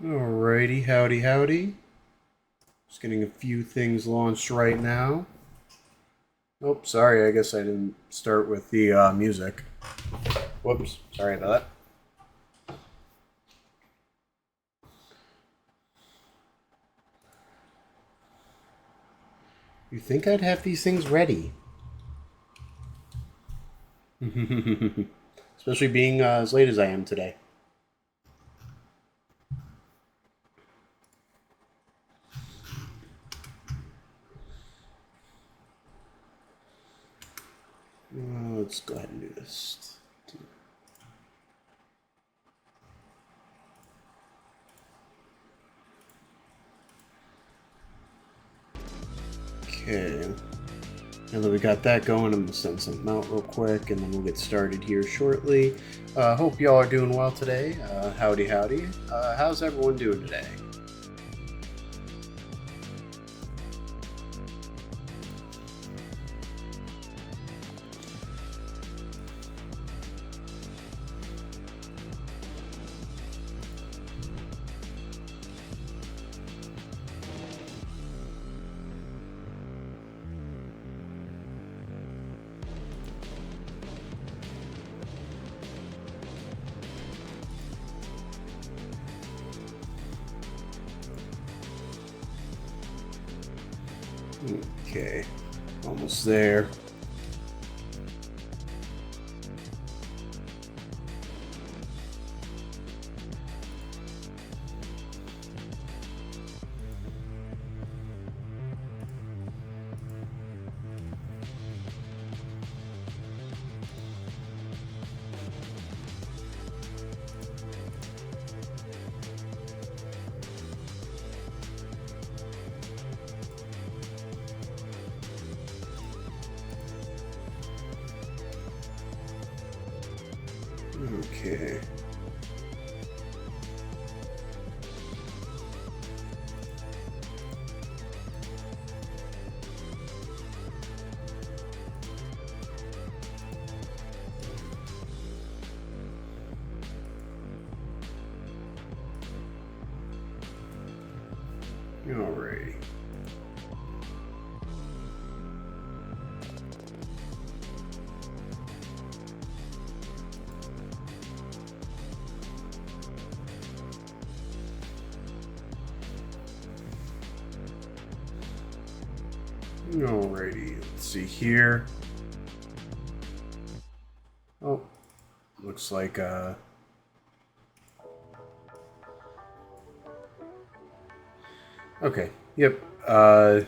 Alrighty, howdy, howdy. Just getting a few things launched right now. Oh, sorry, I guess I didn't start with the music. Whoops, sorry about that. You think I'd have these things ready? Especially being as late as I am today. Let's go ahead and do this. Okay. Now that we got that going, I'm going to send something out real quick, and then we'll get started here shortly. Hope y'all are doing well today. Howdy, howdy. How's everyone doing today? Okay, almost there. Okay. Alrighty. Alrighty, let's see here. Oh, looks like okay. Yep. There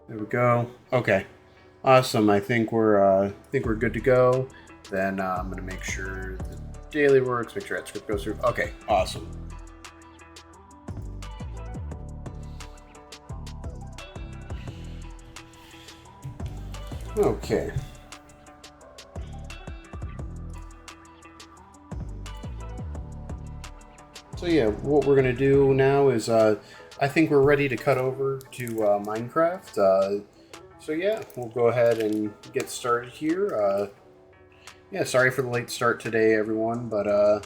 we go. Okay. Awesome. I think we're good to go. Then I'm gonna make sure the daily works. Make sure that script goes through. Okay. Awesome. Okay. So yeah, what we're gonna do now is I think we're ready to cut over to Minecraft. So yeah, we'll go ahead and get started here. Yeah, sorry for the late start today, everyone, but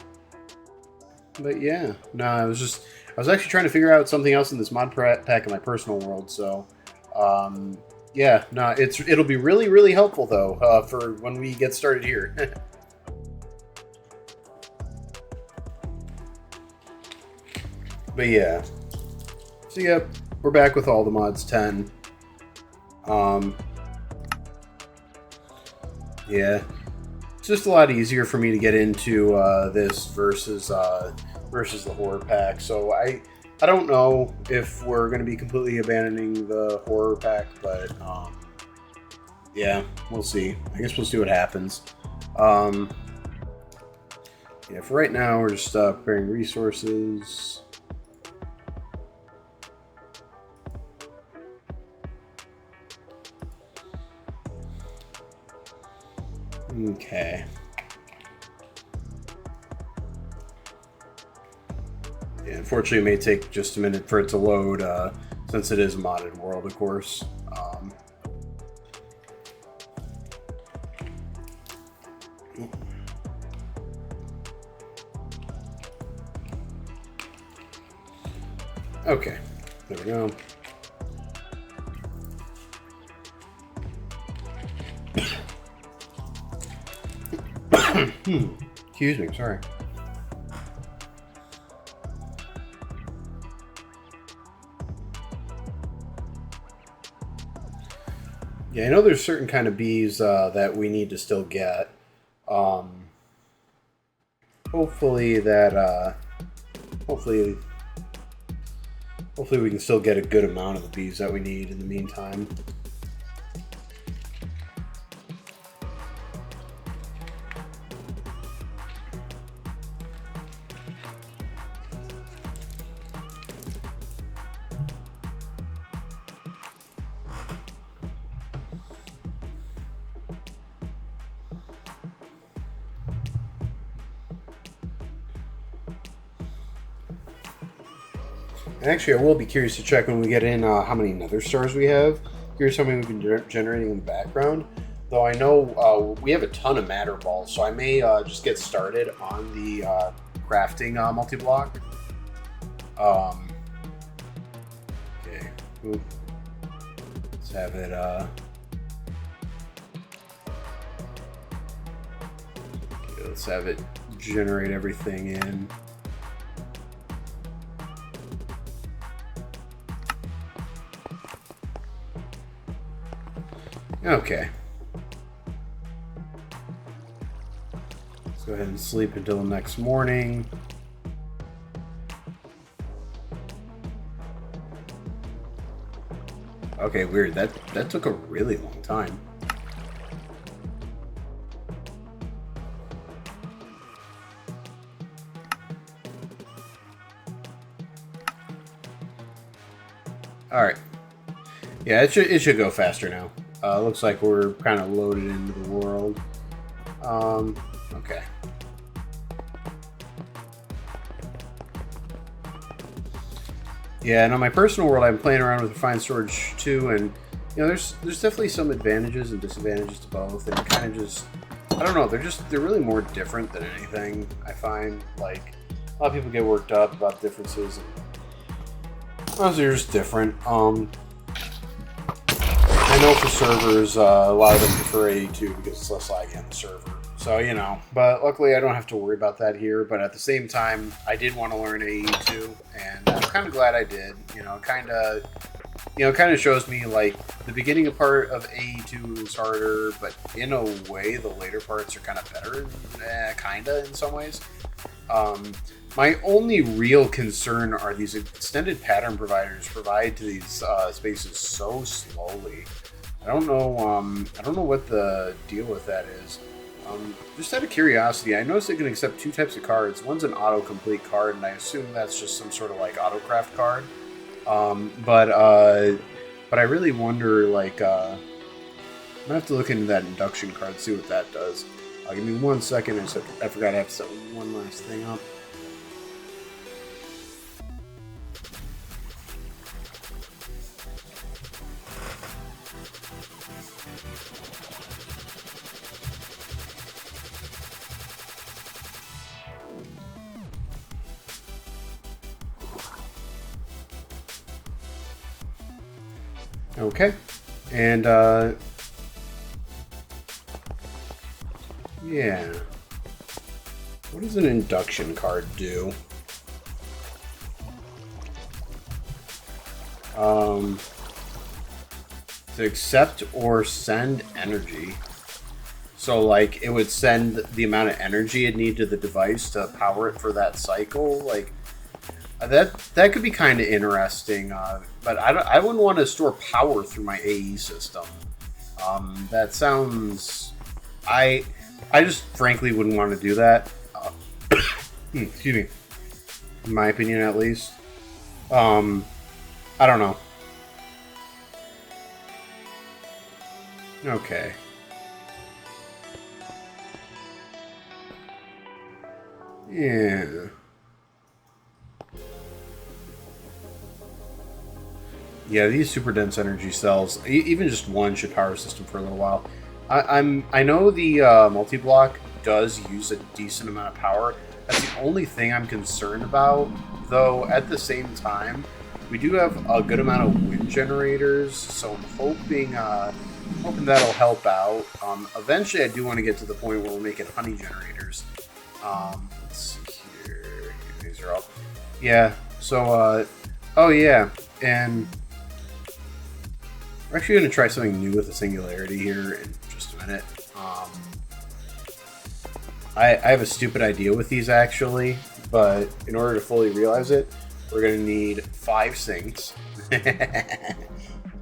yeah, no, I was actually trying to figure out something else in this mod pack in my personal world. So yeah, no, it'll be really really helpful though for when we get started here. But yeah, so yep, we're back with Allthemods 10. Um, yeah, it's just a lot easier for me to get into this versus the horror pack. So I don't know if we're going to be completely abandoning the horror pack, but yeah, we'll see. I guess we'll see what happens. Um, yeah, for right now, we're just preparing resources. Okay. Yeah, unfortunately, it may take just a minute for it to load, since it is a modded world, of course. Okay, there we go. Excuse me, sorry. Yeah, I know there's certain kind of bees that we need to still get. Hopefully we can still get a good amount of the bees that we need in the meantime. Actually, I will be curious to check when we get in how many nether stars we have. Here's how many we've been generating in the background. Though I know we have a ton of matter balls, so I may just get started on the crafting multi-block. Okay. Ooh. Let's have it... okay, let's have it generate everything in. Okay. Let's go ahead and sleep until the next morning. Okay, weird. That took a really long time. All right. Yeah, it should go faster now. Looks like we're kind of loaded into the world. Okay. Yeah, and on my personal world, I'm playing around with refined storage too, and you know, there's definitely some advantages and disadvantages to both, and kind of just, I don't know, they're really more different than anything. I find like a lot of people get worked up about differences, and honestly, they're just different. I know for servers, a lot of them prefer AE2 because it's less laggy on the server. So, you know, but luckily I don't have to worry about that here. But at the same time, I did want to learn AE2, and I'm kind of glad I did. You know, kind of shows me like the beginning part of AE2 is harder, but in a way, the later parts are kind of better, kind of in some ways. My only real concern are these extended pattern providers provide to these spaces so slowly. I don't know what the deal with that is. Just out of curiosity, I noticed it can accept two types of cards. One's an autocomplete card, and I assume that's just some sort of like autocraft card. But I really wonder, like, I'm gonna have to look into that induction card, see what that does. Give me 1 second. I forgot I have to set one last thing up. Okay, and yeah, what does an induction card do? To accept or send energy. So like it would send the amount of energy it needs to the device to power it for that cycle. Like that could be kind of interesting, but I wouldn't want to store power through my AE system. That sounds... I just frankly wouldn't want to do that. Excuse me. In my opinion, at least. I don't know. Okay. Yeah. Yeah, these super dense energy cells, even just one should power a system for a little while. I know the multi-block does use a decent amount of power. That's the only thing I'm concerned about, though. At the same time, We do have a good amount of wind generators, so I'm hoping hoping that'll help out. Eventually, I do want to get to the point where we're making honey generators. Let's see here. These are all. Yeah. So, oh yeah, and we're actually going to try something new with the singularity here in just a minute. I have a stupid idea with these actually, but in order to fully realize it, we're going to need 5 sinks.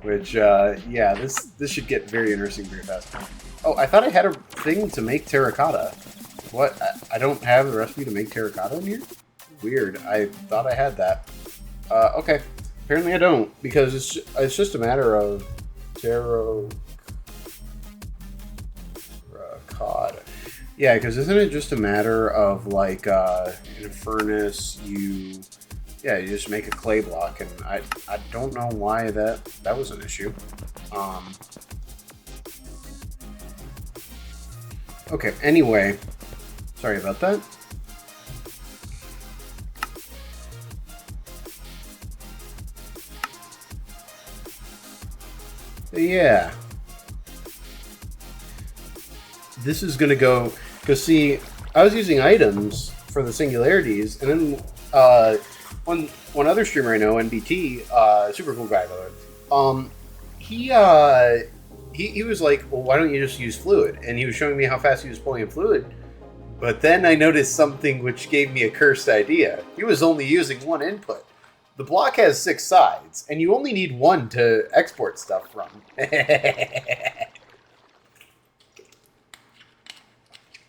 Which, yeah, this should get very interesting very fast. Oh, I thought I had a thing to make terracotta. What? I don't have the recipe to make terracotta in here? Weird. I thought I had that. Okay. Apparently I don't, because it's just a matter of terracotta. Yeah, because isn't it just a matter of, like, in a furnace, you just make a clay block, and I don't know why that was an issue. Okay, anyway, sorry about that. But yeah. This is going to go, because see, I was using items for the singularities, and then one other streamer I know, NBT, super cool guy, by the way, he was like, well, why don't you just use fluid? And he was showing me how fast he was pulling in fluid, but then I noticed something which gave me a cursed idea. He was only using one input. The block has 6 sides, and you only need 1 to export stuff from.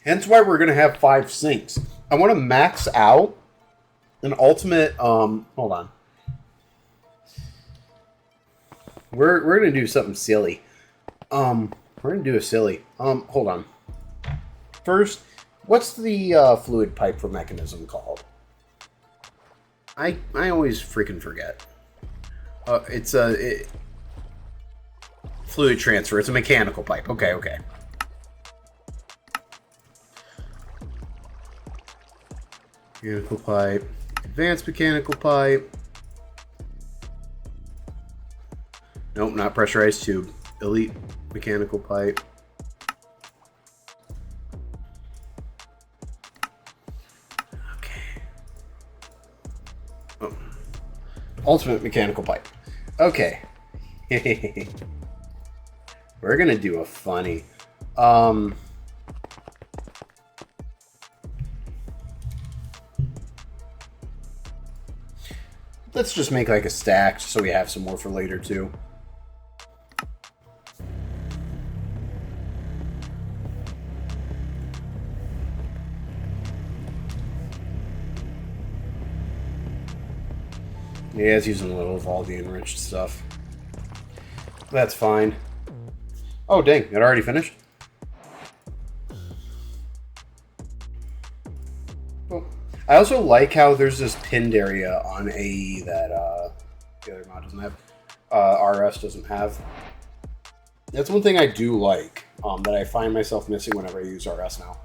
Hence why we're going to have 5 sinks. I want to max out an ultimate, hold on. We're going to do something silly. We're going to do a silly. Hold on. First, what's the fluid pipe for mechanism called? I always freaking forget. It's a fluid transfer. It's a mechanical pipe. Okay. Mechanical pipe, advanced mechanical pipe. Nope, not pressurized tube. Elite mechanical pipe. Okay. Oh. Ultimate mechanical pipe. Okay. We're gonna do a funny. Let's just make like a stack so we have some more for later too. Yeah, it's using a little of all the enriched stuff. That's fine. Oh dang, it already finished? I also like how there's this pinned area on AE that the other mod doesn't have. RS doesn't have. That's one thing I do like, that I find myself missing whenever I use RS now.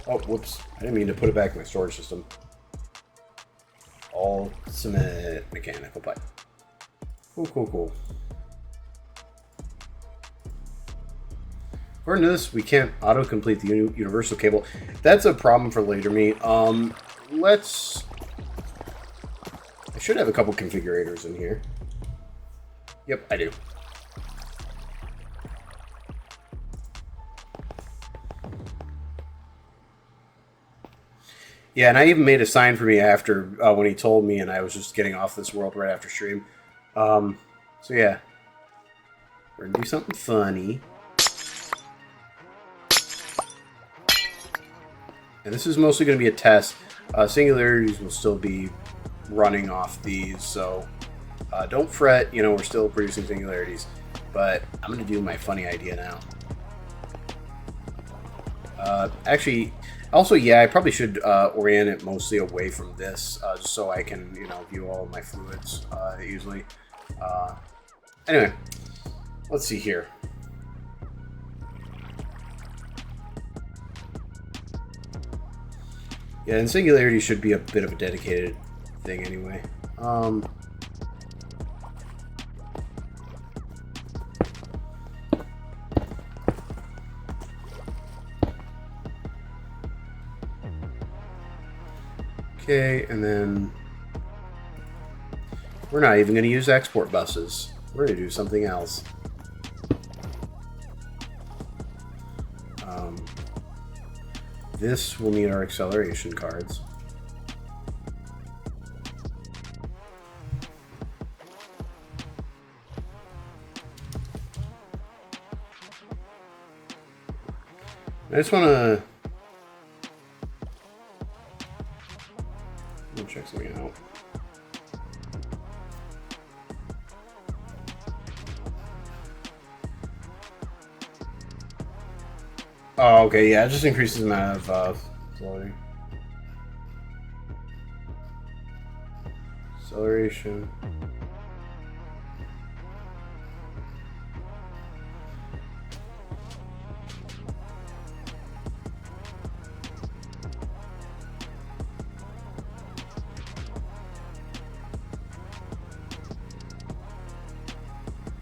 Oh, whoops. I didn't mean to put it back in my storage system. Ultimate mechanical pipe. Cool. According to this, we can't auto-complete the universal cable. That's a problem for later me. I should have a couple configurators in here. Yep, I do. Yeah, and I even made a sign for me after when he told me, and I was just getting off this world right after stream. So yeah, we're gonna do something funny. And this is mostly going to be a test. Singularities will still be running off these, so don't fret. You know, we're still producing singularities. But I'm going to do my funny idea now. Actually, also, yeah, I probably should orient it mostly away from this, just so I can, you know, view all of my fluids easily. Anyway, let's see here. Yeah, and singularity should be a bit of a dedicated thing anyway. Okay, and then we're not even going to use export buses. We're going to do something else. This will need our acceleration cards. I just want to check something out. Oh, okay, yeah, it just increases the amount of floating. Acceleration.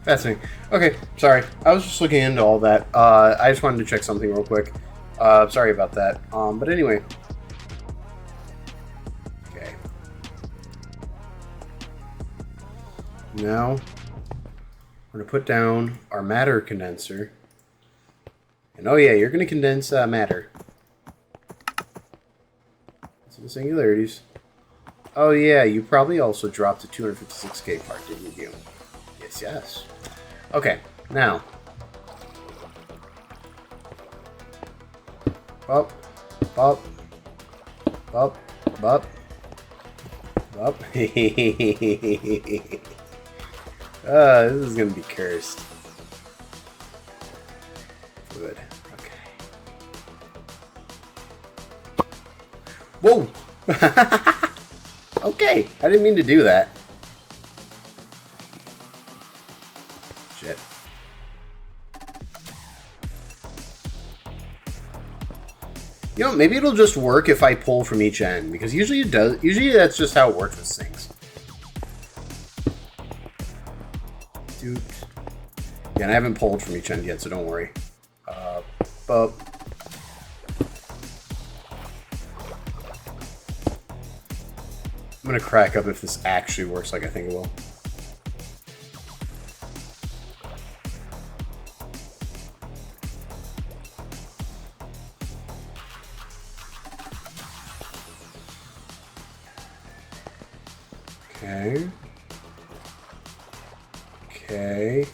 Fascinating. Okay, sorry. I was just looking into all that. I just wanted to check something real quick. Sorry about that. But anyway. Okay. Now, we're going to put down our matter condenser. And oh yeah, you're going to condense matter. So the singularities. Oh yeah, you probably also dropped the 256K part, didn't you? Yes. Okay, now. Up, up, up, up, up. This is gonna be cursed. Good. Okay. Whoa! Okay, I didn't mean to do that. Shit. You know, maybe it'll just work if I pull from each end, because usually it does. Usually that's just how it works with things. Dude. Yeah, and I haven't pulled from each end yet, so don't worry. But I'm gonna crack up if this actually works like I think it will. Okay. Okay.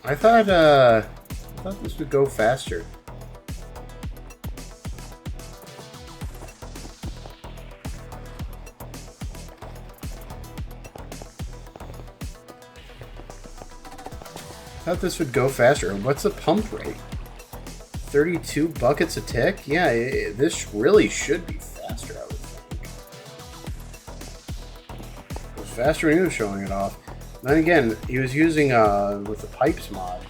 I thought this would go faster. I thought this would go faster. What's the pump rate? 32 buckets a tick? Yeah, this really should be faster, I would think. It was faster when he was showing it off. Then again, he was using with the pipes mod.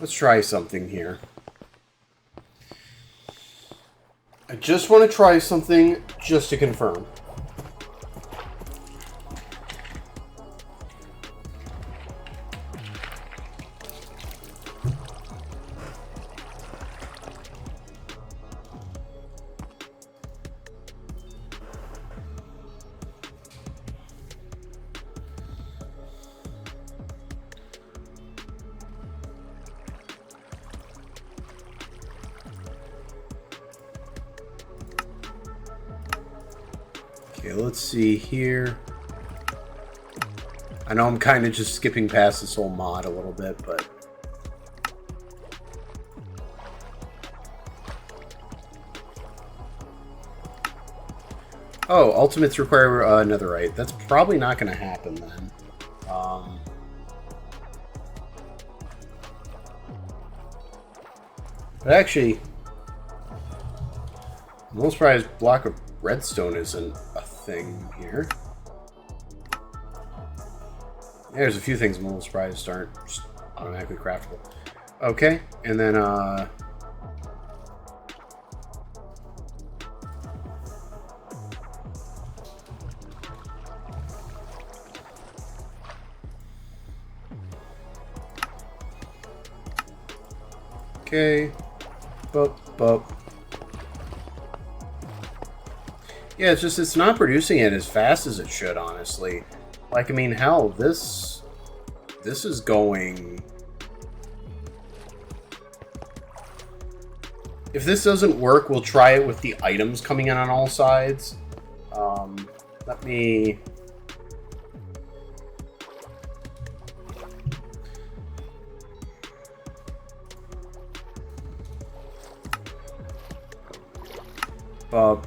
Let's try something here. I just want to try something just to confirm. Okay, let's see here. I know I'm kind of just skipping past this whole mod a little bit, but... Oh, ultimates require netherite. That's probably not going to happen then. But actually... I'm a little surprised block of redstone isn't a thing here. Yeah, there's a few things I'm a little surprised aren't just automatically craftable. Okay, and then okay. Bup. Yeah, it's just it's not producing it as fast as it should, honestly. Like, I mean, hell, this is going. If this doesn't work, we'll try it with the items coming in on all sides. Let me. Bup.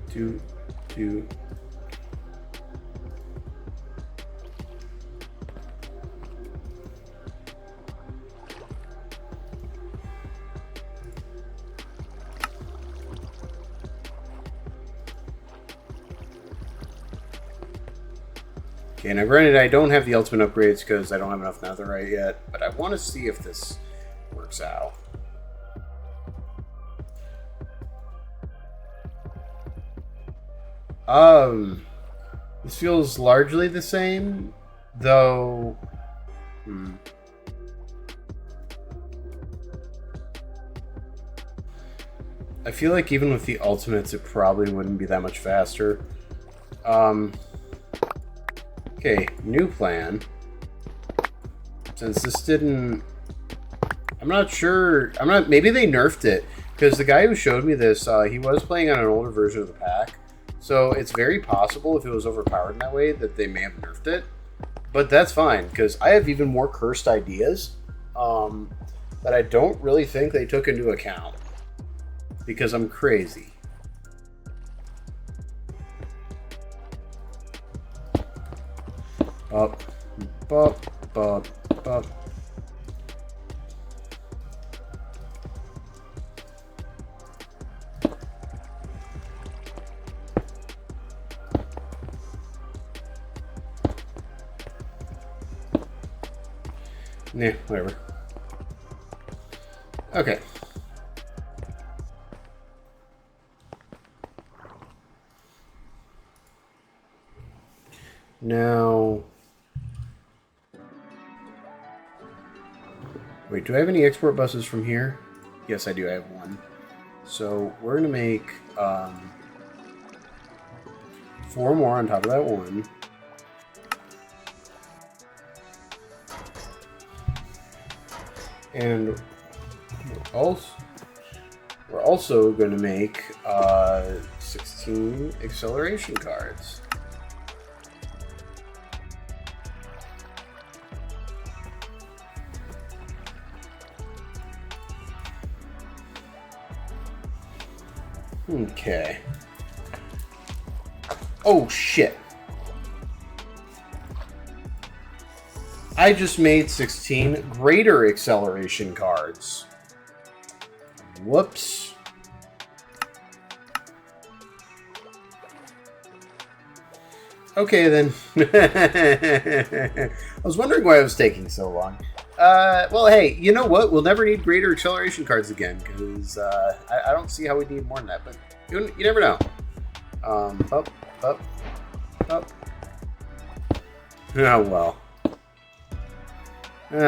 Two. Okay, now granted I don't have the ultimate upgrades because I don't have enough netherite yet, but I want to see if this works out. This feels largely the same, though. I feel like even with the ultimates, it probably wouldn't be that much faster. Okay, new plan. Since this didn't... I'm not sure... Maybe they nerfed it. Because the guy who showed me this, he was playing on an older version of the pack. So it's very possible if it was overpowered in that way that they may have nerfed it. But that's fine, because I have even more cursed ideas that I don't really think they took into account. Because I'm crazy. Up, up. Nah, whatever. Okay. Now... Wait, do I have any export buses from here? Yes, I do. I have one. So we're going to make 4 more on top of that one. And we're also going to make 16 acceleration cards. Okay. Oh, shit. I just made 16 greater acceleration cards. Whoops. Okay, then. I was wondering why it was taking so long. Well, hey, you know what? We'll never need greater acceleration cards again, because I don't see how we need more than that, but you never know. Up. Oh, well.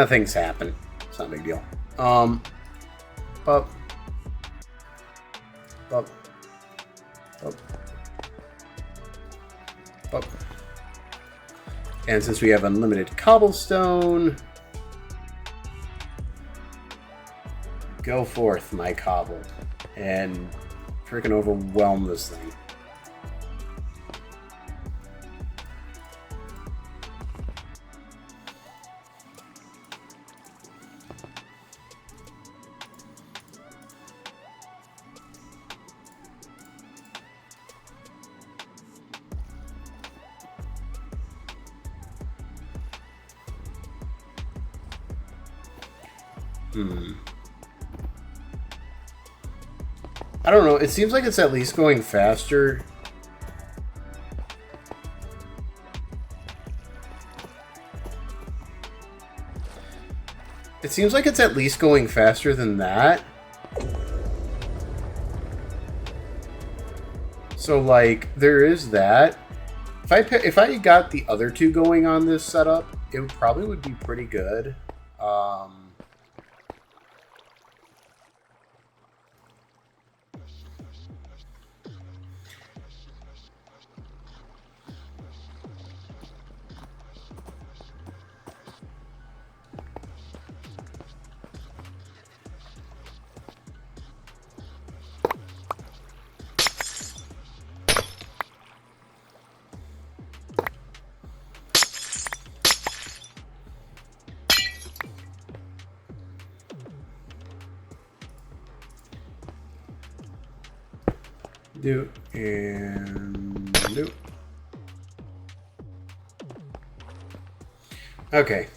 Things happen. It's not a big deal. Up. And since we have unlimited cobblestone, go forth, my cobble, and freaking overwhelm this thing. I don't know. It seems like it's at least going faster. It seems like it's at least going faster than that. So, like, there is that. If I got the other two going on this setup, it probably would be pretty good. Do and do. Okay.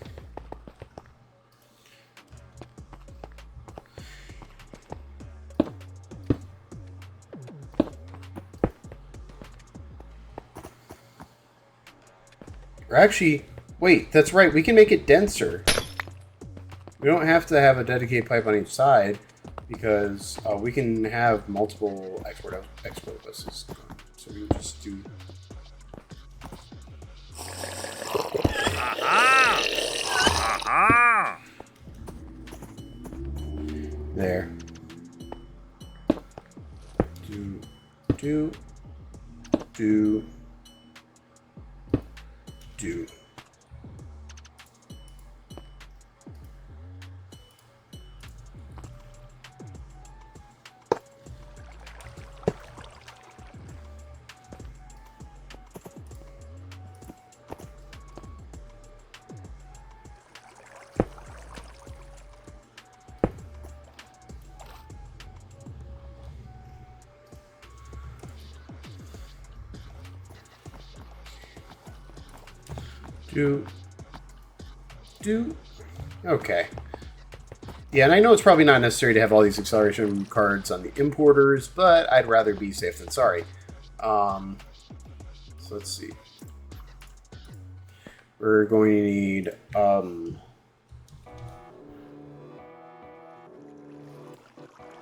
Or actually, wait, that's right. We can make it denser. We don't have to have a dedicated pipe on each side, because we can have multiple export buses. So we just do. There. Do. Okay. Yeah, and I know it's probably not necessary to have all these acceleration cards on the importers, but I'd rather be safe than sorry. So let's see. We're going to need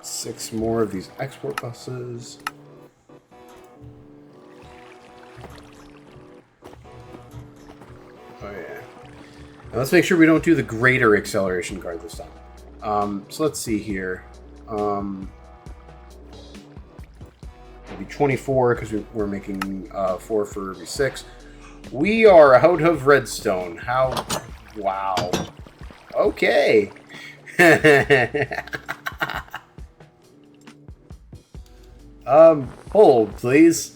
6 more of these export buses. Oh yeah. Now let's make sure we don't do the greater acceleration card this time. So let's see here. It'll be 24 because we're making 4 for every 6. We are out of redstone. How? Wow. Okay. Hold, please.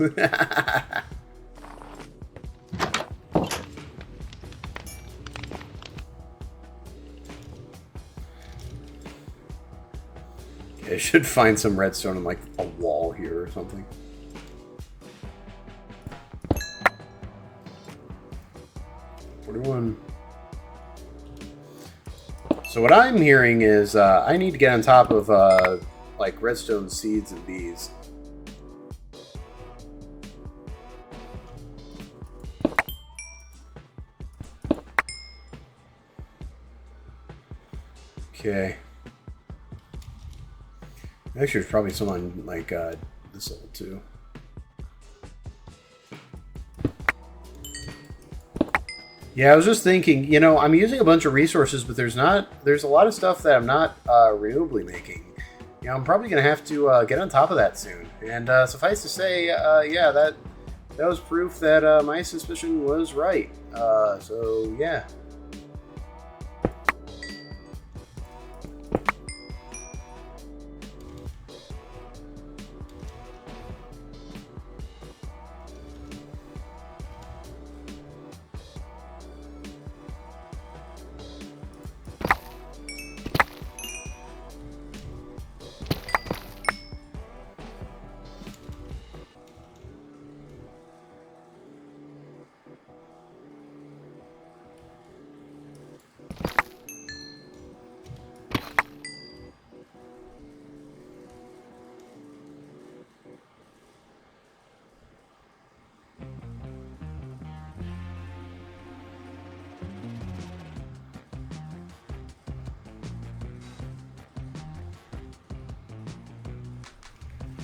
I should find some redstone in like a wall here or something. So what I'm hearing is I need to get on top of like redstone seeds and bees. Okay. Actually, there's probably some on like this level too. Yeah, I was just thinking, you know, I'm using a bunch of resources, but there's a lot of stuff that I'm not renewably making. You know, I'm probably going to have to get on top of that soon. And suffice to say, yeah, that was proof that my suspicion was right. So yeah.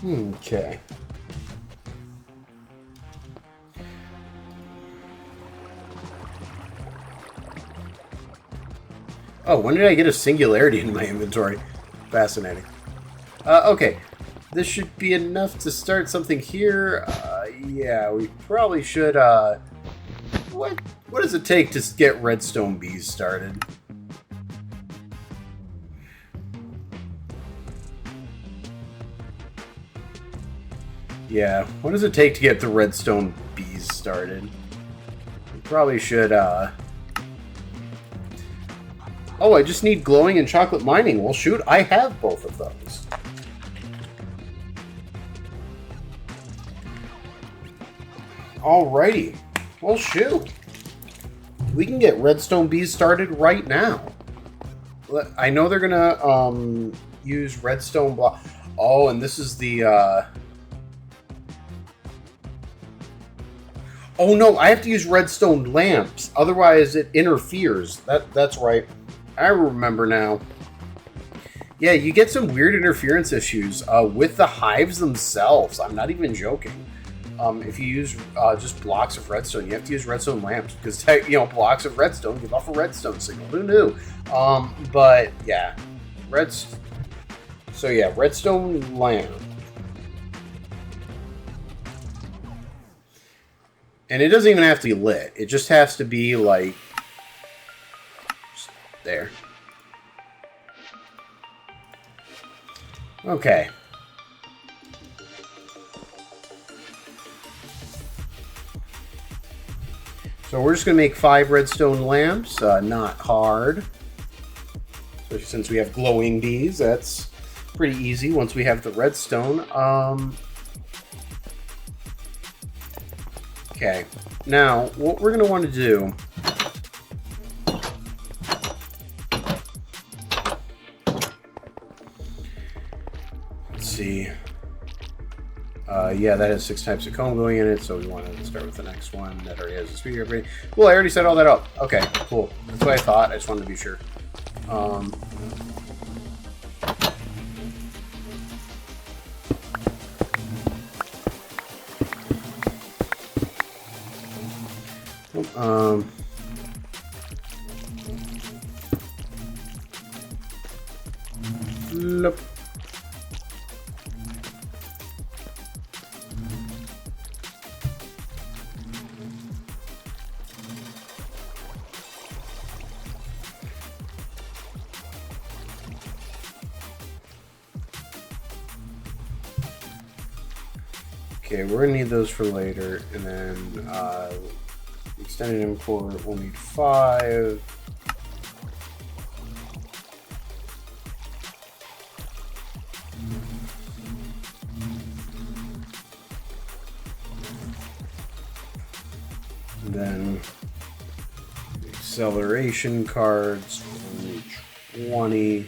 Okay. Oh, when did I get a singularity in my inventory? Fascinating. Okay. This should be enough to start something here. Yeah, we probably should, what does it take to get redstone bees started? Yeah, what does it take to get the redstone bees started? We probably should, Oh, I just need glowing and chocolate mining. Well, shoot, I have both of those. Alrighty. Well, shoot. We can get redstone bees started right now. I know they're gonna, use redstone block. Oh, and this is the, Oh no, I have to use redstone lamps. Otherwise, it interferes. That's right. I remember now. Yeah, you get some weird interference issues with the hives themselves. I'm not even joking. If you use just blocks of redstone, you have to use redstone lamps because blocks of redstone give off a redstone signal. Who knew? But yeah, So yeah, redstone lamp. And it doesn't even have to be lit. It just has to be, like, just there. Okay. So we're just going to make 5 redstone lamps. Not hard. Especially since we have glowing bees. That's pretty easy once we have the redstone. Okay, now what we're going to want to do let's see. Yeah, that has 6 types of comb going in it, so we want to start with the next one that already has a speed upgrade. Cool, I already set all that up. Okay, cool. That's what I thought. I just wanted to be sure. Nope. Okay, we're gonna need those for later, and then extended import, we'll need 5. And then acceleration cards, we'll need 20.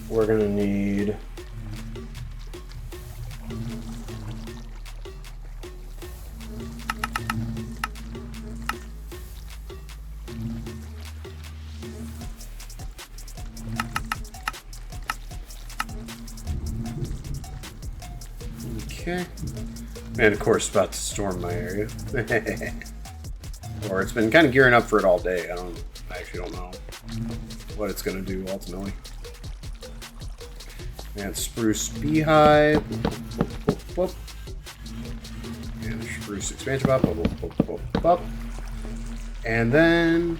We're going to need okay. And of course, about to storm my area. Or it's been kind of gearing up for it all day. I don't know. actually don't know what it's going to do ultimately. And spruce beehive. Whoop, whoop, whoop. And spruce expansion buff. Whoop, whoop, whoop, whoop, whoop. And then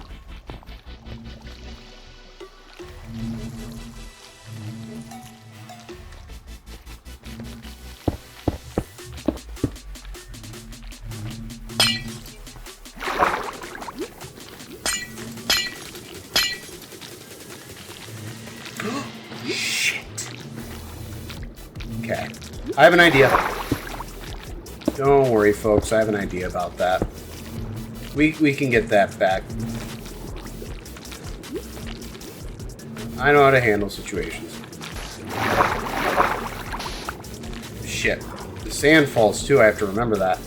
shit. Okay. I have an idea. Don't worry, folks. I have an idea about that. We can get that back. I know how to handle situations. Shit. The sand falls too. I have to remember that.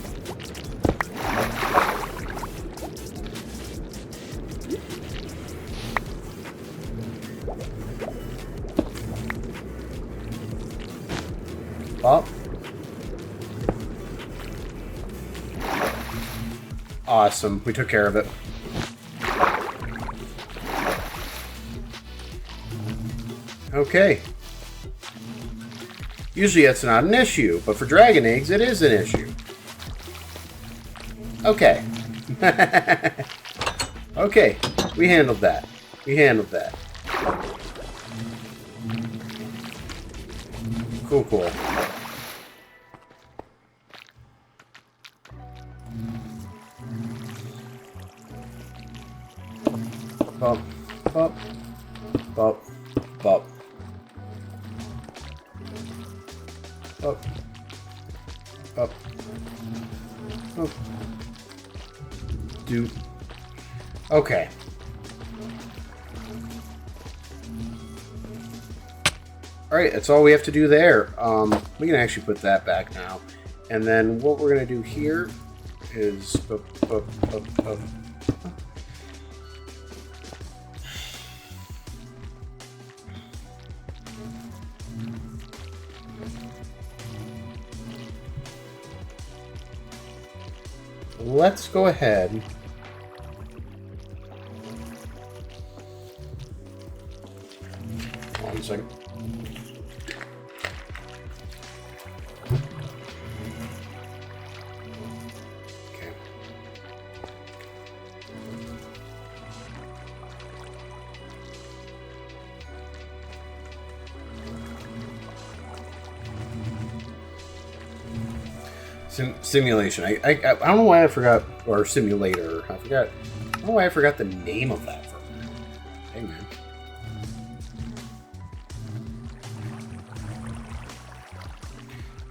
Up. Awesome. We took care of it. Okay. Usually that's not an issue, but for dragon eggs, it is an issue. Okay. Okay. We handled that. We handled that. Cool, cool. Bop, bop, bop, bop. Up. Up. Up. Do. Okay. Alright, that's all we have to do there. We can actually put that back now. And then what we're going to do here is... Let's go ahead. Hold on a second. Okay. Simulation. I don't know why I forgot, or simulator. I don't know why I forgot the name of that for a minute. Hey, man.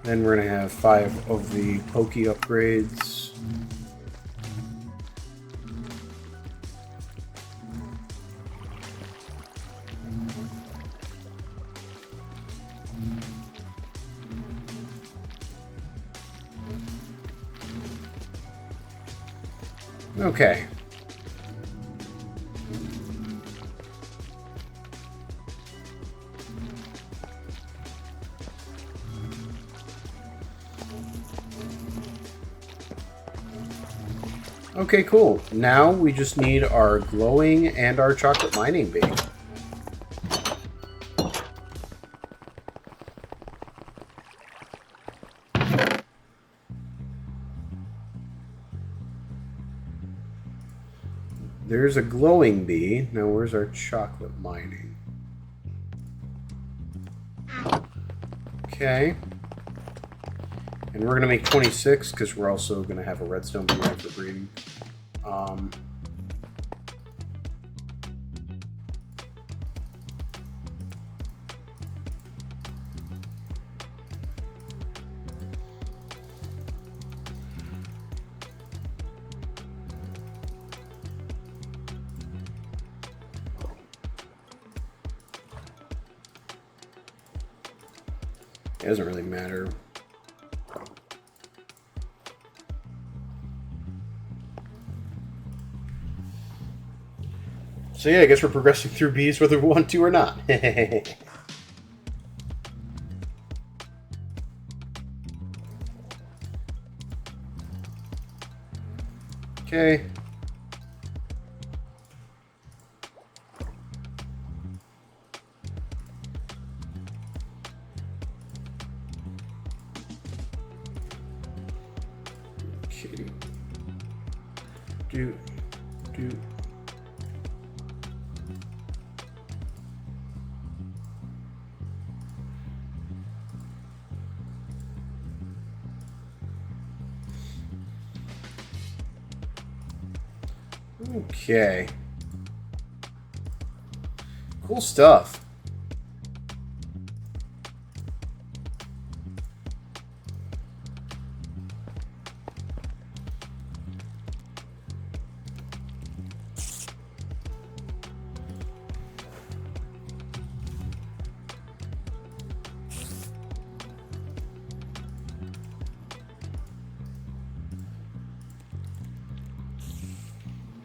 Then we're going to have 5 of the pokey upgrades. Okay. Okay, cool. Now we just need our glowing and our chocolate mining bee. There's a glowing bee. Now where's our chocolate mining? Okay. And we're going to make 26 because we're also going to have a redstone bee for breeding. It doesn't really matter. So yeah, I guess we're progressing through bees whether we want to or not. Okay. Okay. Do. Okay. Cool stuff.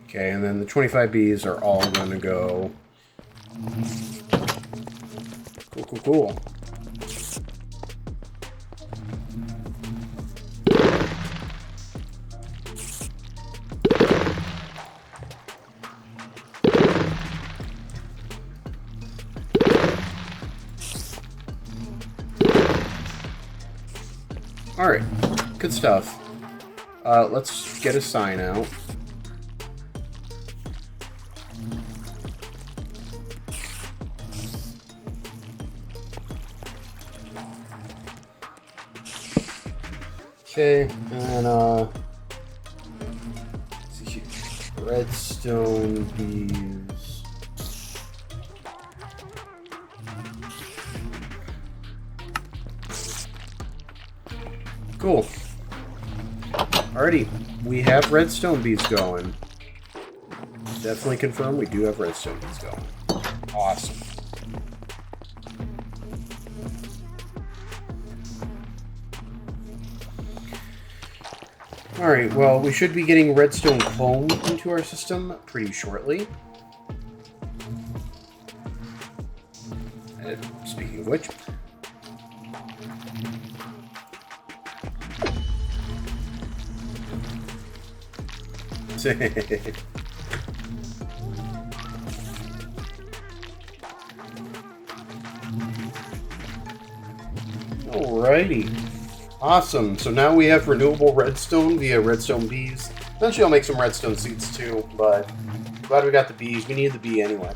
Okay, and then the 25 bees are all going to go. Cool. Alright, good stuff. Let's get a sign out. Okay, and let's see here. Redstone bees. Cool. Alrighty, we have redstone bees going. Definitely confirm we do have redstone bees going. Awesome. Alright, well, we should be getting redstone comb into our system pretty shortly. Speaking of which... Alrighty. Awesome. So now we have renewable redstone via redstone bees. Eventually I'll make some redstone seeds too, but glad we got the bees. We need the bee anyway.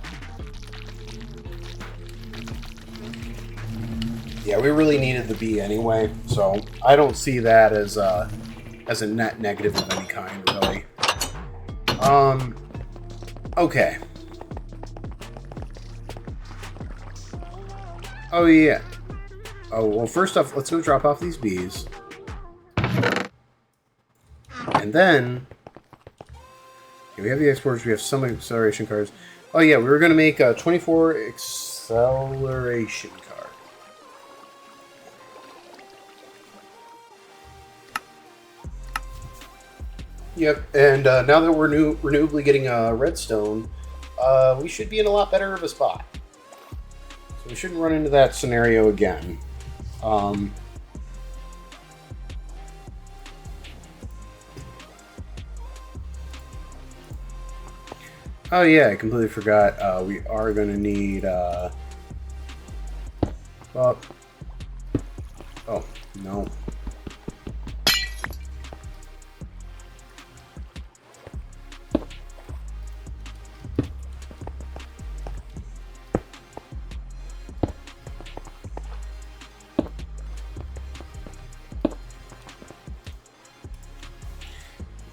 Yeah, we really needed the bee anyway, so I don't see that as a net negative of any kind, really. Okay. Oh, yeah. Oh, well, first off, let's go drop off these bees. And then... Okay, we have the exporters, we have some acceleration cards. Oh, yeah, we were going to make a 24 acceleration card. Yep, and now that we're renewably getting redstone, we should be in a lot better of a spot. So we shouldn't run into that scenario again. Oh yeah, I completely forgot. We are going to need... oh, no.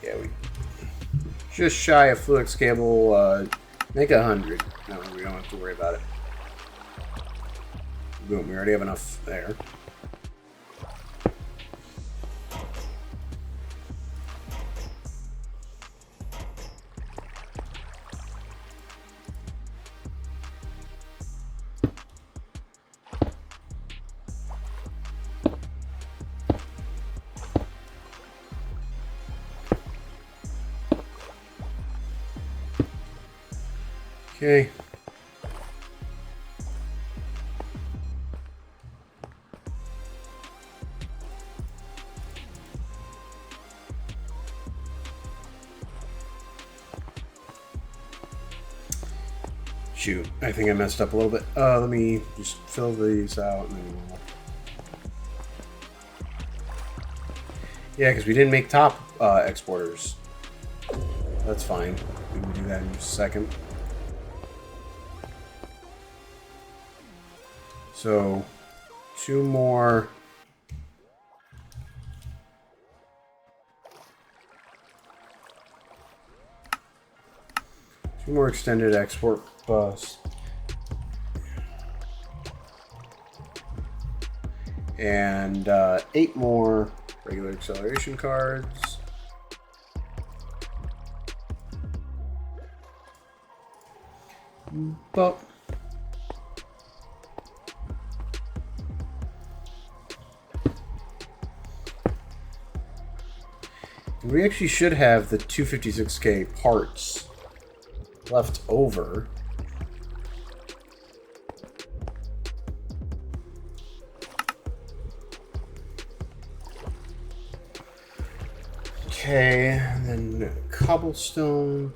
Yeah, we just shy of Fluix cable, make 100. No, we don't have to worry about it. Boom, we already have enough there. Okay. Shoot, I think I messed up a little bit. Let me just fill these out. And then we'll... Yeah, because we didn't make top exporters. That's fine. We can do that in just a second. So, two more. Two more extended export bus. And 8 more regular acceleration cards. But we actually should have the 256K parts left over. Okay, and then cobblestone.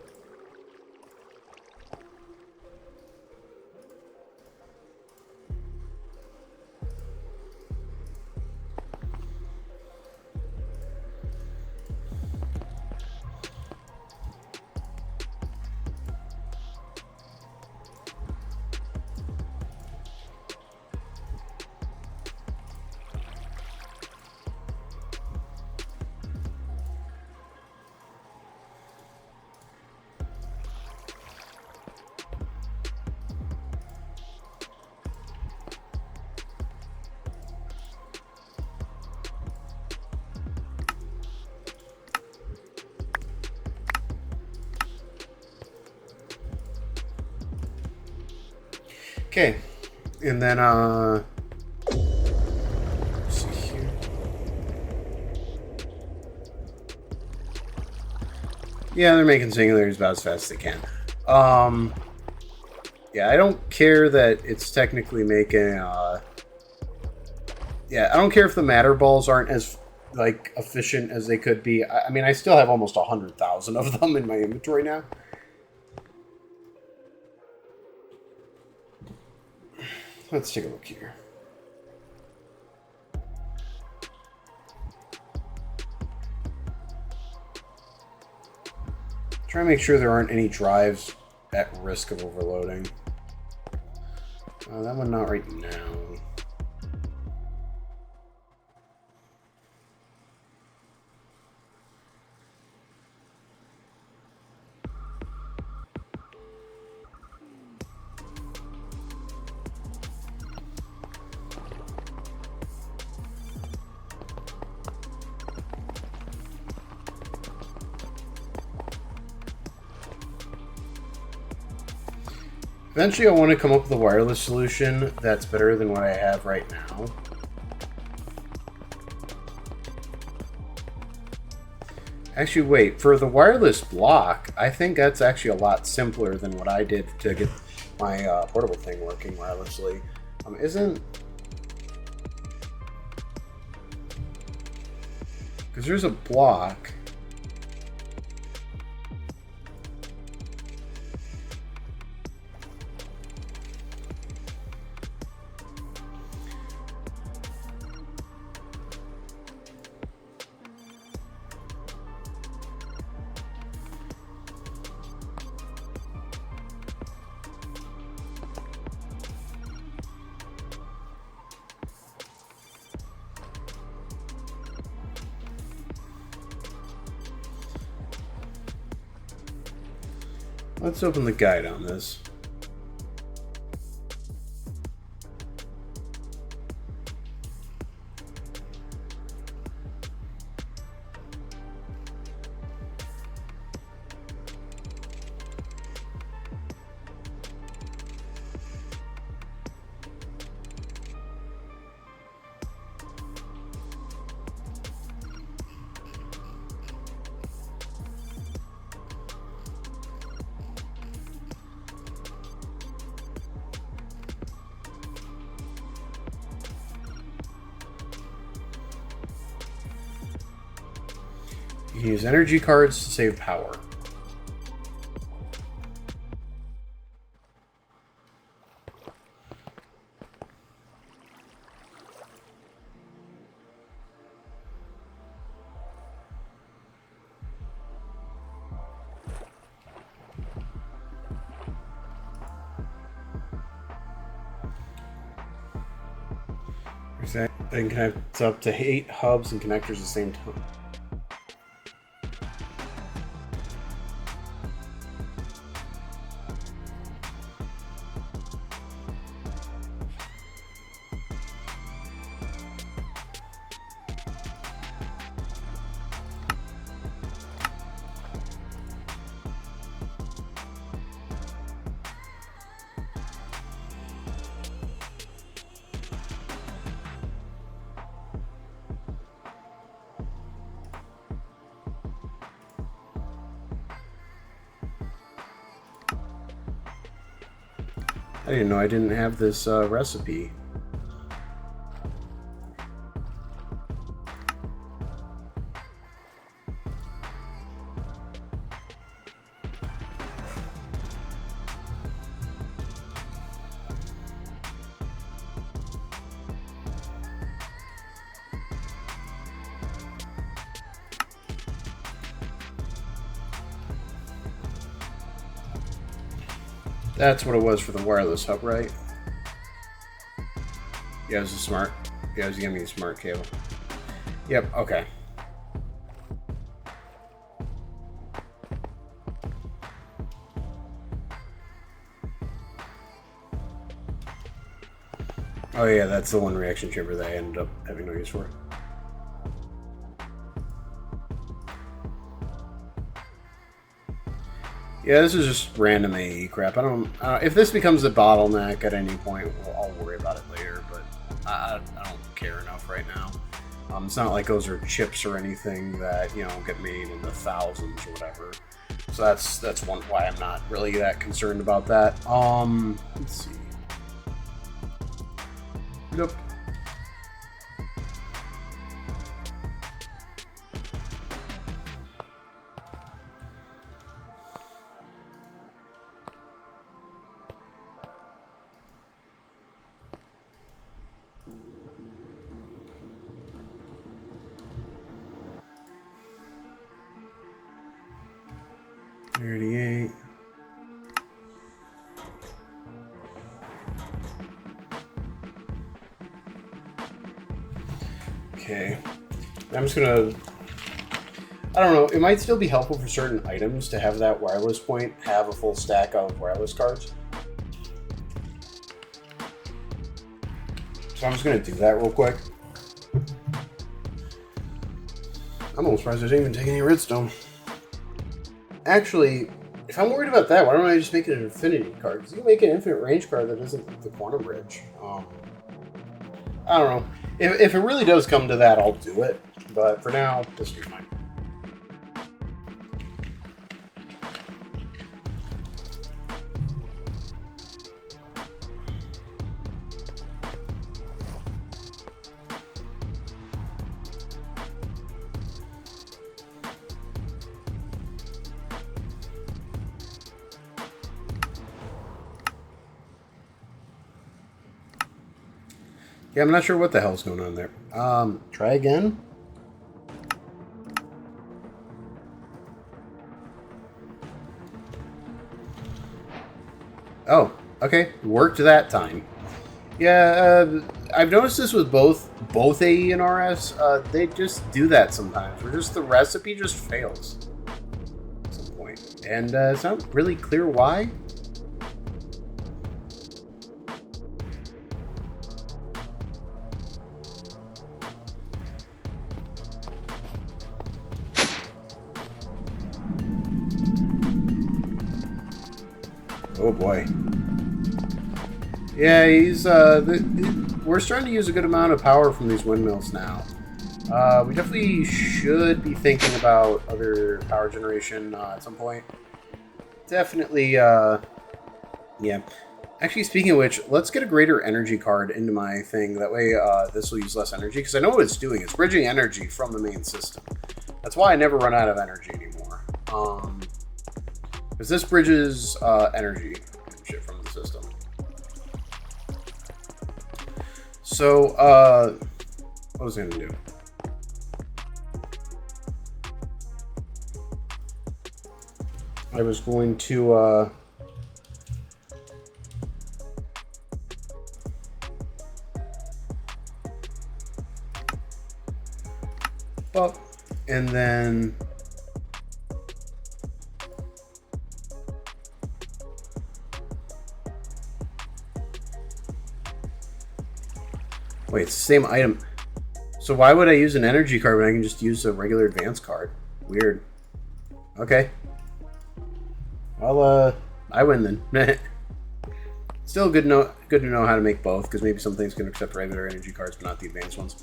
Okay, and then let's see here. Yeah, they're making singulators about as fast as they can. Yeah, I don't care that it's technically making. Yeah, I don't care if the matter balls aren't as like efficient as they could be. I mean, I still have almost 100,000 of them in my inventory now. Let's take a look here. Try and make sure there aren't any drives at risk of overloading. That one not right now. Eventually, I want to come up with a wireless solution that's better than what I have right now. Actually, wait. For the wireless block, I think that's actually a lot simpler than what I did to get my portable thing working wirelessly. Isn't... Because there's a block... Let's open the guide on this. You can use energy cards to save power. They can connect up to 8 hubs and connectors at the same time. I didn't know I didn't have this recipe. That's what it was for the wireless hub, right? Yeah, it was a smart. Yeah, it was giving me a smart cable. Yep, okay. Oh yeah, that's the one reaction chamber that I ended up having no use for. Yeah, this is just random AE crap. I don't. If this becomes a bottleneck at any point, I'll worry about it later. But I don't care enough right now. It's not like those are chips or anything that get made in the thousands or whatever. So that's one why I'm not really that concerned about that. Let's see. Nope. 38. Okay. I'm just gonna... I don't know, it might still be helpful for certain items to have that wireless point have a full stack of wireless cards. So I'm just gonna do that real quick. I'm almost surprised I didn't even take any redstone. Actually, if I'm worried about that, why don't I just make it an infinity card? Because you can make an infinite range card that isn't the quantum bridge. I don't know. If it really does come to that, I'll do it. But for now, this is mine. Yeah, I'm not sure what the hell's going on there. Try again. Oh, okay. Worked that time. Yeah, I've noticed this with both AE and RS. They just do that sometimes. Where just the recipe just fails at some point. And it's not really clear why. Oh boy. Yeah, he's we're starting to use a good amount of power from these windmills now. We definitely should be thinking about other power generation at some point. Definitely, yeah. Actually, speaking of which, let's get a greater energy card into my thing. That way, this will use less energy, because I know what it's doing. It's bridging energy from the main system. That's why I never run out of energy anymore. Because this bridges energy and shit from the system. So, what was I going to do? I was going to... Well, and then... Wait, it's the same item. So why would I use an energy card when I can just use a regular advanced card? Weird. Okay. Well, I win then. Still good to know how to make both, because maybe some things can accept regular energy cards, but not the advanced ones.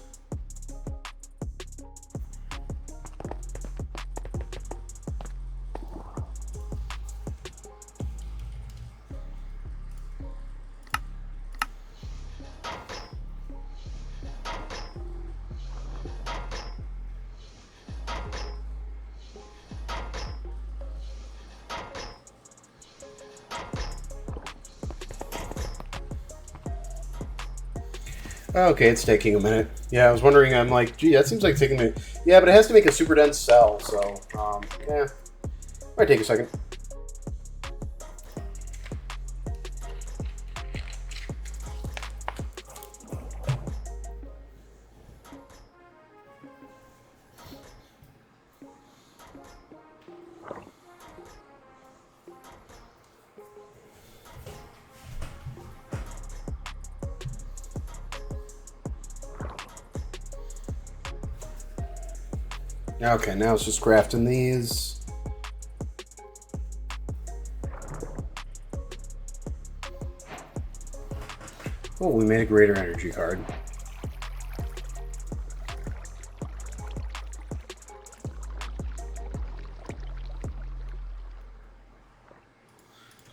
Okay, it's taking a minute. Yeah, I was wondering, I'm like, gee, that seems like taking a minute. Yeah, but it has to make a super dense cell, so, yeah. Might take a second. Okay, now it's just crafting these. Oh, we made a greater energy card.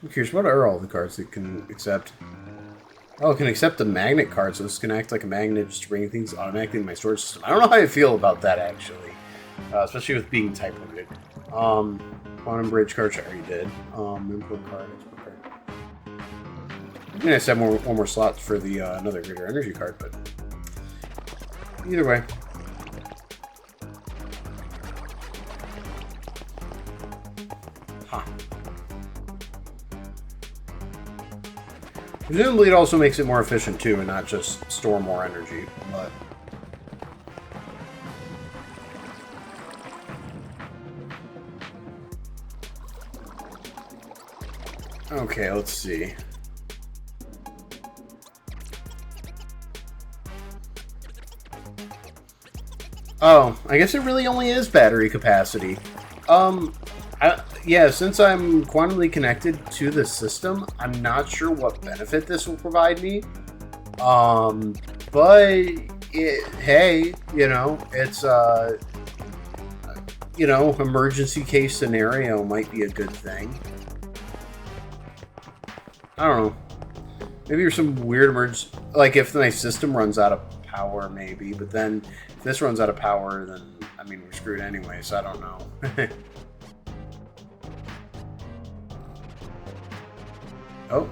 I'm curious, what are all the cards that can accept? Oh, it can accept the magnet card, so this can act like a magnet just to bring things automatically in my storage system. I don't know how I feel about that, actually. Especially with being type limited. Quantum Bridge card, I already did. Import card, export card. I mean, I just have one more slot for the another greater energy card, but either way. Huh. Presumably, it also makes it more efficient too, and not just store more energy. But okay, let's see. Oh, I guess it really only is battery capacity. Yeah, since I'm quantumly connected to the system, I'm not sure what benefit this will provide me. But hey, you know, it's you know, emergency case scenario might be a good thing. I don't know. Maybe there's some weird emergency, like if my system runs out of power, maybe. But then if this runs out of power, then I mean we're screwed anyway. So I don't know. Oh,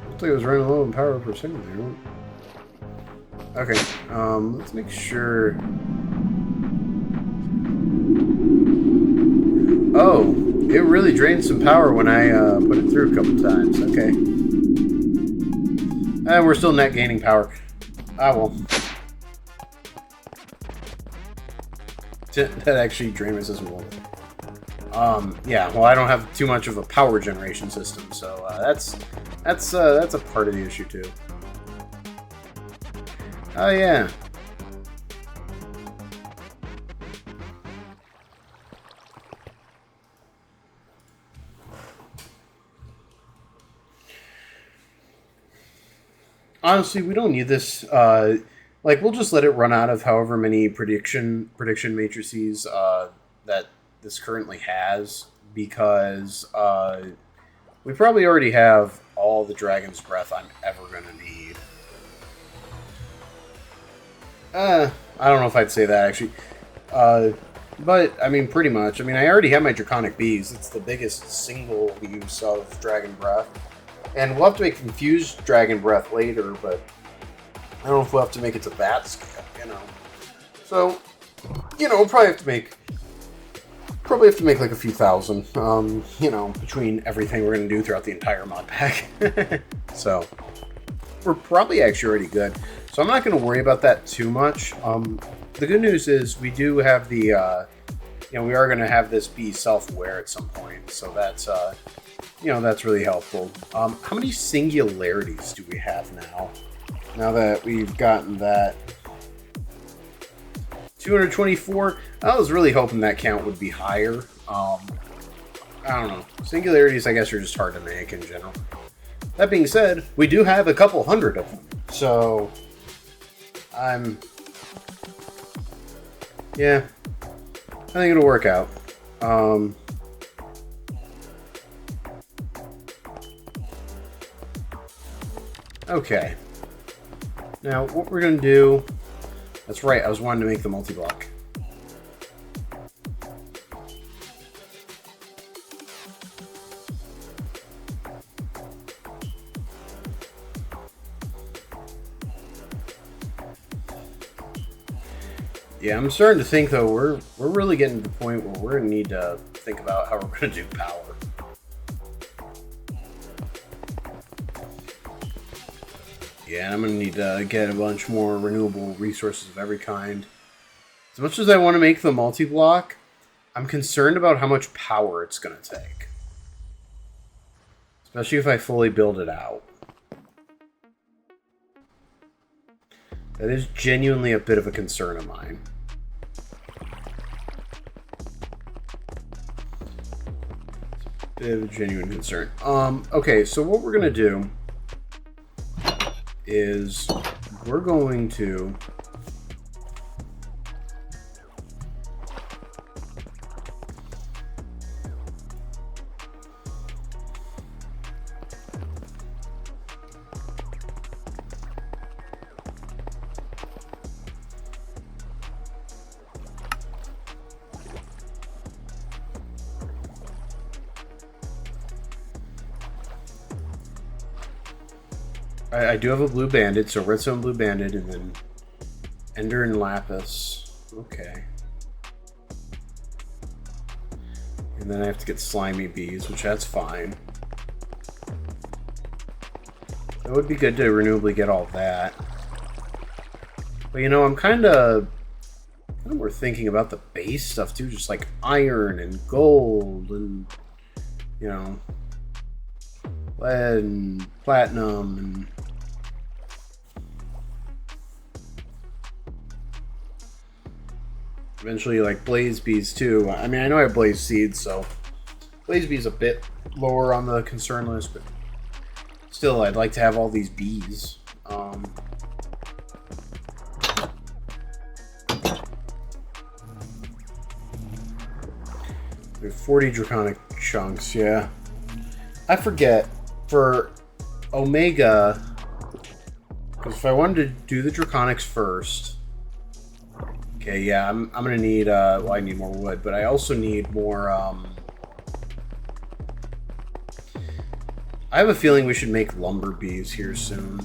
looks like it was running low on power for a second there. Okay, let's make sure. Oh, it really drained some power when I put it through a couple times. Okay. And we're still net gaining power. Ah, well. That actually drained my system a little bit. Yeah, well, I don't have too much of a power generation system, so that's a part of the issue too. Oh yeah. Honestly, we don't need this. Like, we'll just let it run out of however many prediction matrices that this currently has, because we probably already have all the Dragon's Breath I'm ever going to need. I don't know if I'd say that, actually. But, I mean, pretty much. I mean, I already have my Draconic Bees. It's the biggest single use of Dragon Breath. And we'll have to make Confused Dragon Breath later, but I don't know if we'll have to make it to that scale, you know. So, you know, we'll probably have to make like a few thousand, you know, between everything we're going to do throughout the entire mod pack. So, we're probably actually already good. So I'm not going to worry about that too much. The good news is we do have the, we are going to have this be self-aware at some point. So that's, that's really helpful. How many singularities do we have now? Now that we've gotten that 224, I was really hoping that count would be higher. I don't know. Singularities, I guess, are just hard to make in general. That being said, we do have a couple hundred of them. So, yeah, I think it'll work out. Okay. Now, what we're going to do... That's right, I was wanting to make the multi-block. Yeah, I'm starting to think, though, we're really getting to the point where we're going to need to think about how we're going to do power. Yeah, and I'm going to need to get a bunch more renewable resources of every kind. As much as I want to make the multi-block, I'm concerned about how much power it's going to take. Especially if I fully build it out. That is genuinely a bit of a concern of mine. Bit of a genuine concern. Okay, so what we're going to do is we're going to I do have a blue bandit, so redstone, blue bandit, and then ender and lapis. Okay. And then I have to get slimy bees, which that's fine. It would be good to renewably get all that. But I'm kind of more thinking about the base stuff too, just like iron and gold and, lead and platinum and eventually like blaze bees too. I mean, I know I have blaze seeds, so blaze bees a bit lower on the concern list, but still I'd like to have all these bees. We have 40 draconic chunks, yeah. I forget for Omega, because if I wanted to do the draconics first, okay, yeah, I'm gonna need I need more wood, but I also need more I have a feeling we should make lumber bees here soon.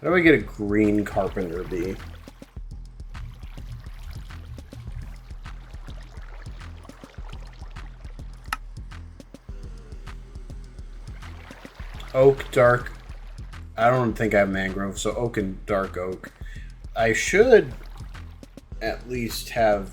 How do I get a green carpenter bee? Oak, dark. I don't think I have mangrove, so oak and dark oak. I should at least have...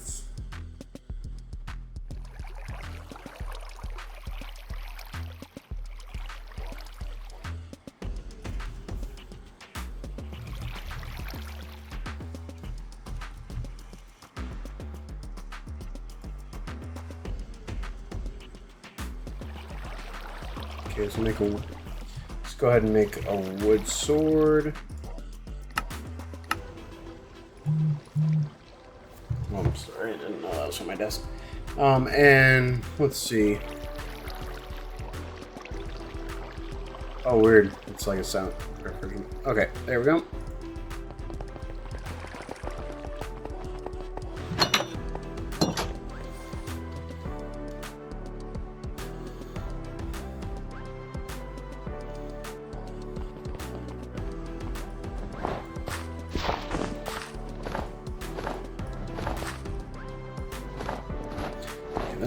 Okay, let's make a... Let's go ahead and make a wood sword. Oh, I'm sorry, I didn't know that was on my desk. And let's see. Oh, weird. It's like a sound. Okay, there we go.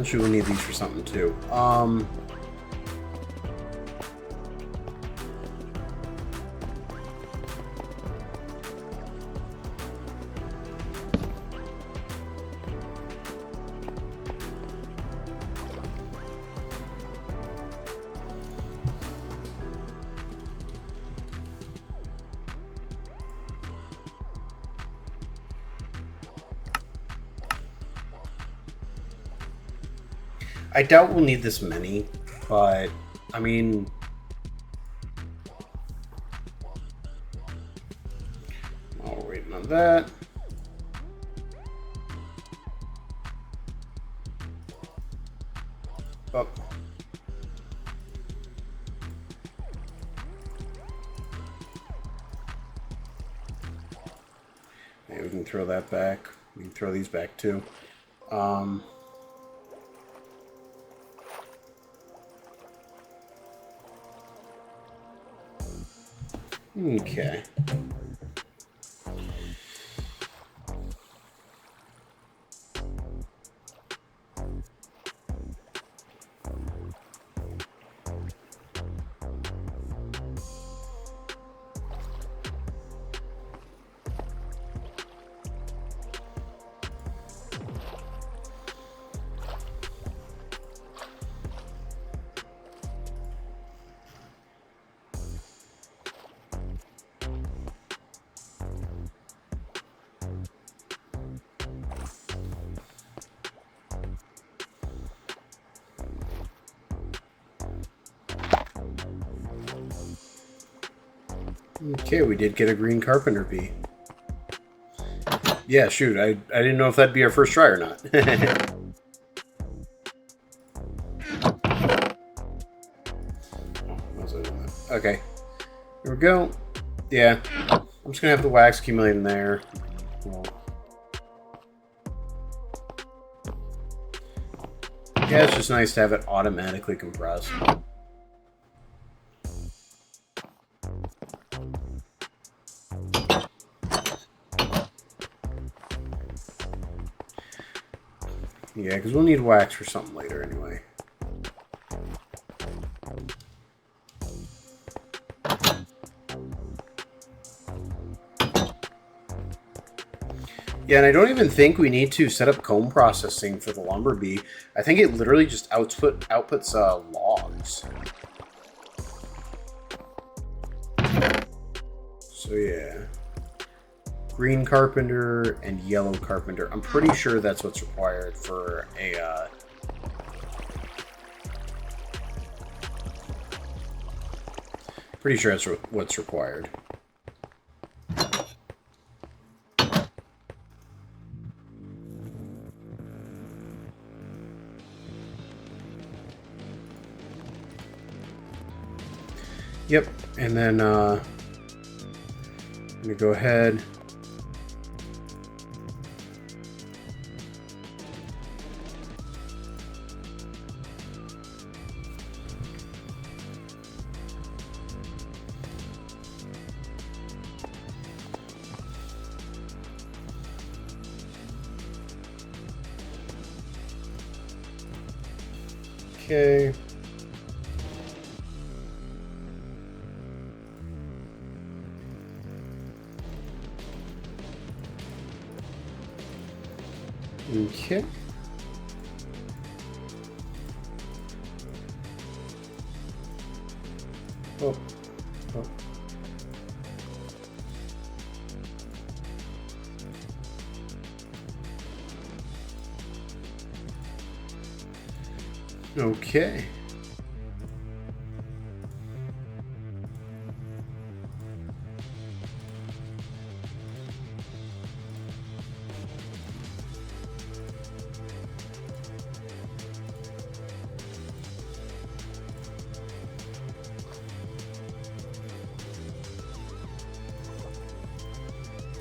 Eventually we'll need these for something too. I doubt we'll need this many, but I mean, while we're waiting on that, oh. Maybe we can throw that back. We can throw these back too. Okay. Okay, we did get a green carpenter bee. Yeah, shoot, I didn't know if that'd be our first try or not. Okay, here we go. Yeah, I'm just gonna have the wax accumulate in there. Yeah, it's just nice to have it automatically compressed. Yeah, because we'll need wax for something later anyway. Yeah, and I don't even think we need to set up comb processing for the lumber bee. I think it literally just outputs logs. So yeah. Green carpenter and yellow carpenter. I'm pretty sure that's what's required for a pretty sure that's what's required. Yep, and then I'm gonna go ahead. Okay. Okay. Oh. Oh. Okay.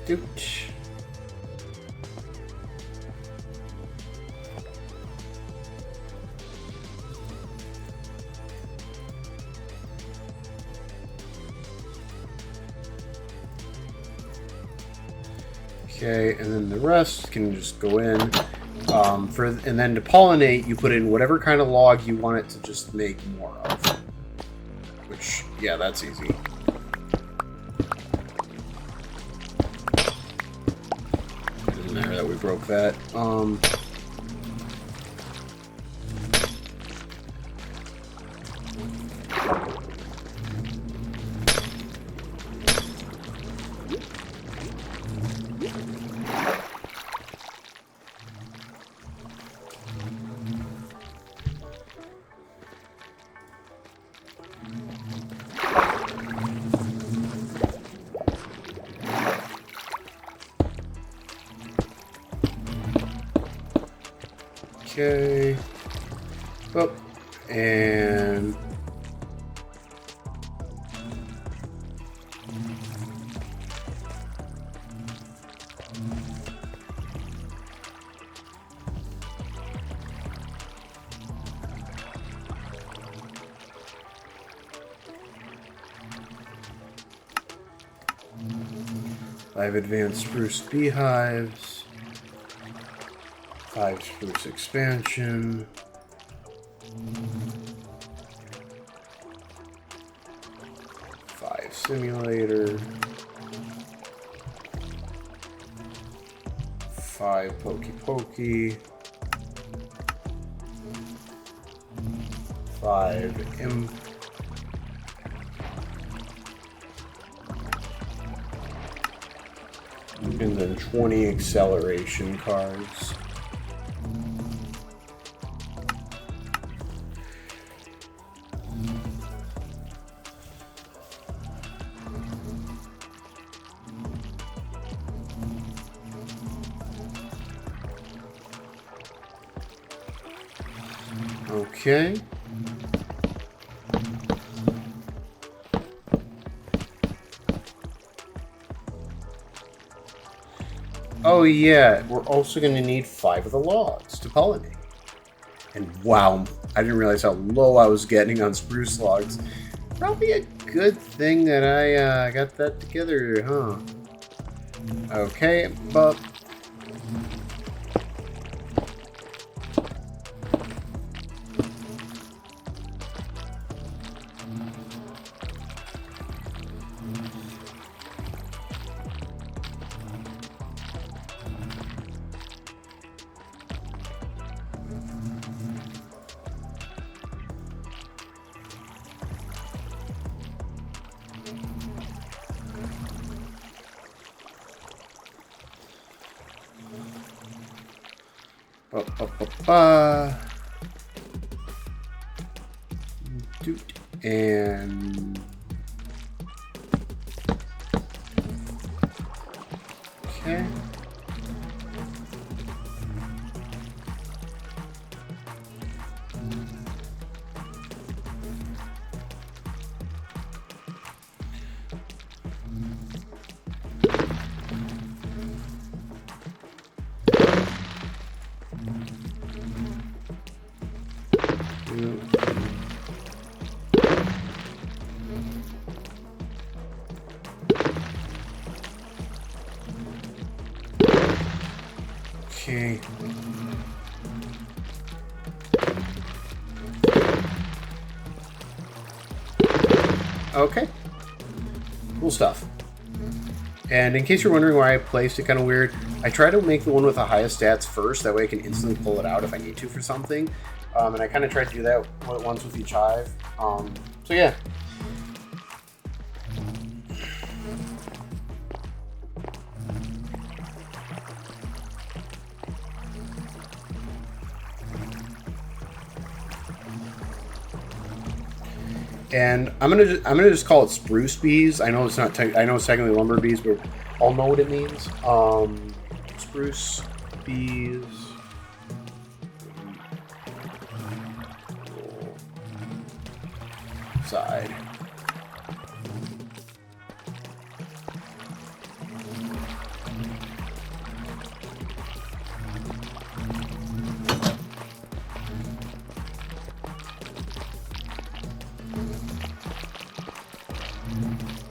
Ouch. Okay, and then the rest can just go in. And then to pollinate, you put in whatever kind of log you want it to just make more of. Which, yeah, that's easy. Doesn't matter that we broke that. 'Kay. Oh, and... Five advanced spruce beehives. 5 spruce expansion. 5 simulator. 5 pokey pokey. 5 imp. And then 20 acceleration cards. Okay. Oh yeah, we're also going to need 5 of the logs to pollinate. And wow, I didn't realize how low I was getting on spruce logs. Probably a good thing that I got that together, huh? Okay, but... And okay. Okay. Okay. Cool stuff. And in case you're wondering why I placed it kind of weird, I try to make the one with the highest stats first. That way I can instantly pull it out if I need to for something. And I kind of tried to do that once with each hive. So yeah. And I'm gonna just call it spruce bees. I know it's not. I know it's technically lumber bees, but I'll know what it means. Spruce bees. Side.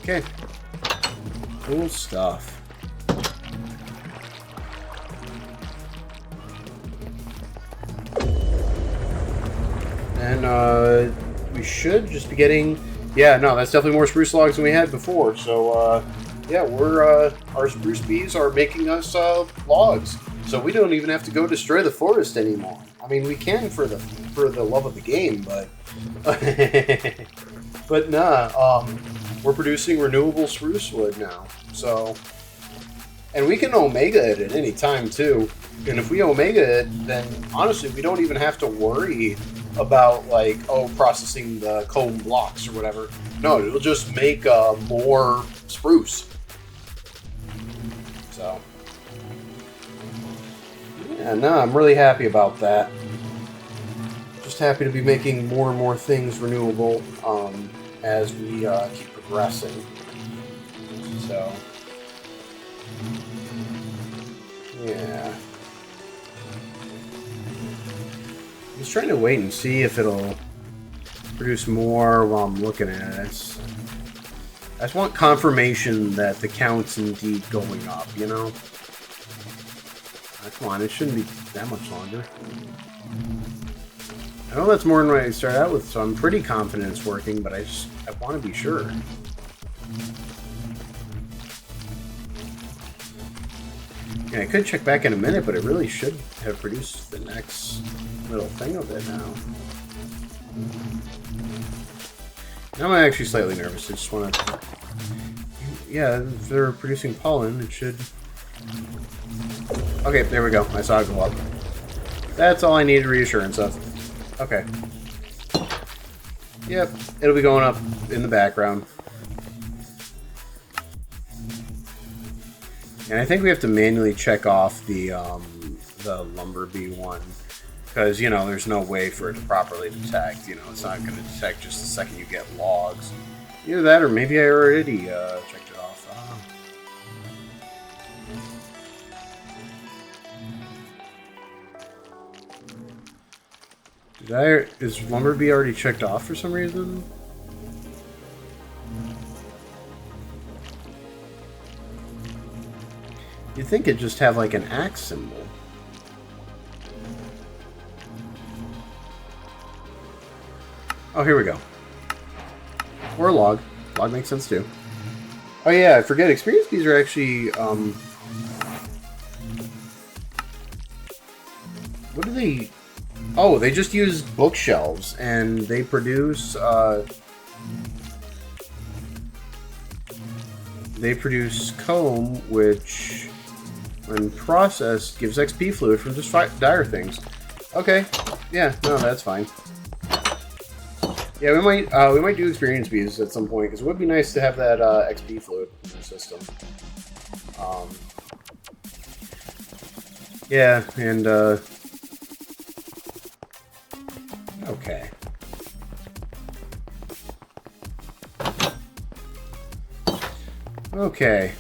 Okay. Cool stuff. And we should just be getting... Yeah, no, that's definitely more spruce logs than we had before. So, yeah, our spruce bees are making us logs. So we don't even have to go destroy the forest anymore. I mean, we can for the love of the game, but... but nah, we're producing renewable spruce wood now. So... And we can omega it at any time, too. And if we omega it, then honestly, we don't even have to worry about, like, oh, processing the cone blocks or whatever. No, it'll just make more spruce. So, yeah, no, I'm really happy about that. Just happy to be making more and more things renewable as we keep progressing. So... yeah. I'm just trying to wait and see if it'll produce more while I'm looking at it. I just want confirmation that the count's indeed going up, you know? Come on, it shouldn't be that much longer. I know that's more than what I started out with, so I'm pretty confident it's working, but I want to be sure. Yeah, I could check back in a minute, but it really should have produced the next little thing of it now. Now I'm actually slightly nervous. I just want to... yeah, if they're producing pollen, it should... okay, there we go. I saw it go up. That's all I needed reassurance of. Okay. Yep, it'll be going up in the background. And I think we have to manually check off the lumber bee one, because, you know, there's no way for it to properly detect. You know, it's not going to detect just the second you get logs. Either that, or maybe I already checked it off. Is lumber bee already checked off for some reason? You'd think it'd just have like an axe symbol. Oh, here we go. Or a log. Log makes sense too. Oh yeah, I forget. Experience bees are actually, what do they... oh, they just use bookshelves, and they produce, comb, which, when processed, gives XP fluid from just dire things. Okay, yeah, no, that's fine. Yeah, we might do experience bees at some point, because it would be nice to have that XP fluid in the system. Yeah, and okay. Okay.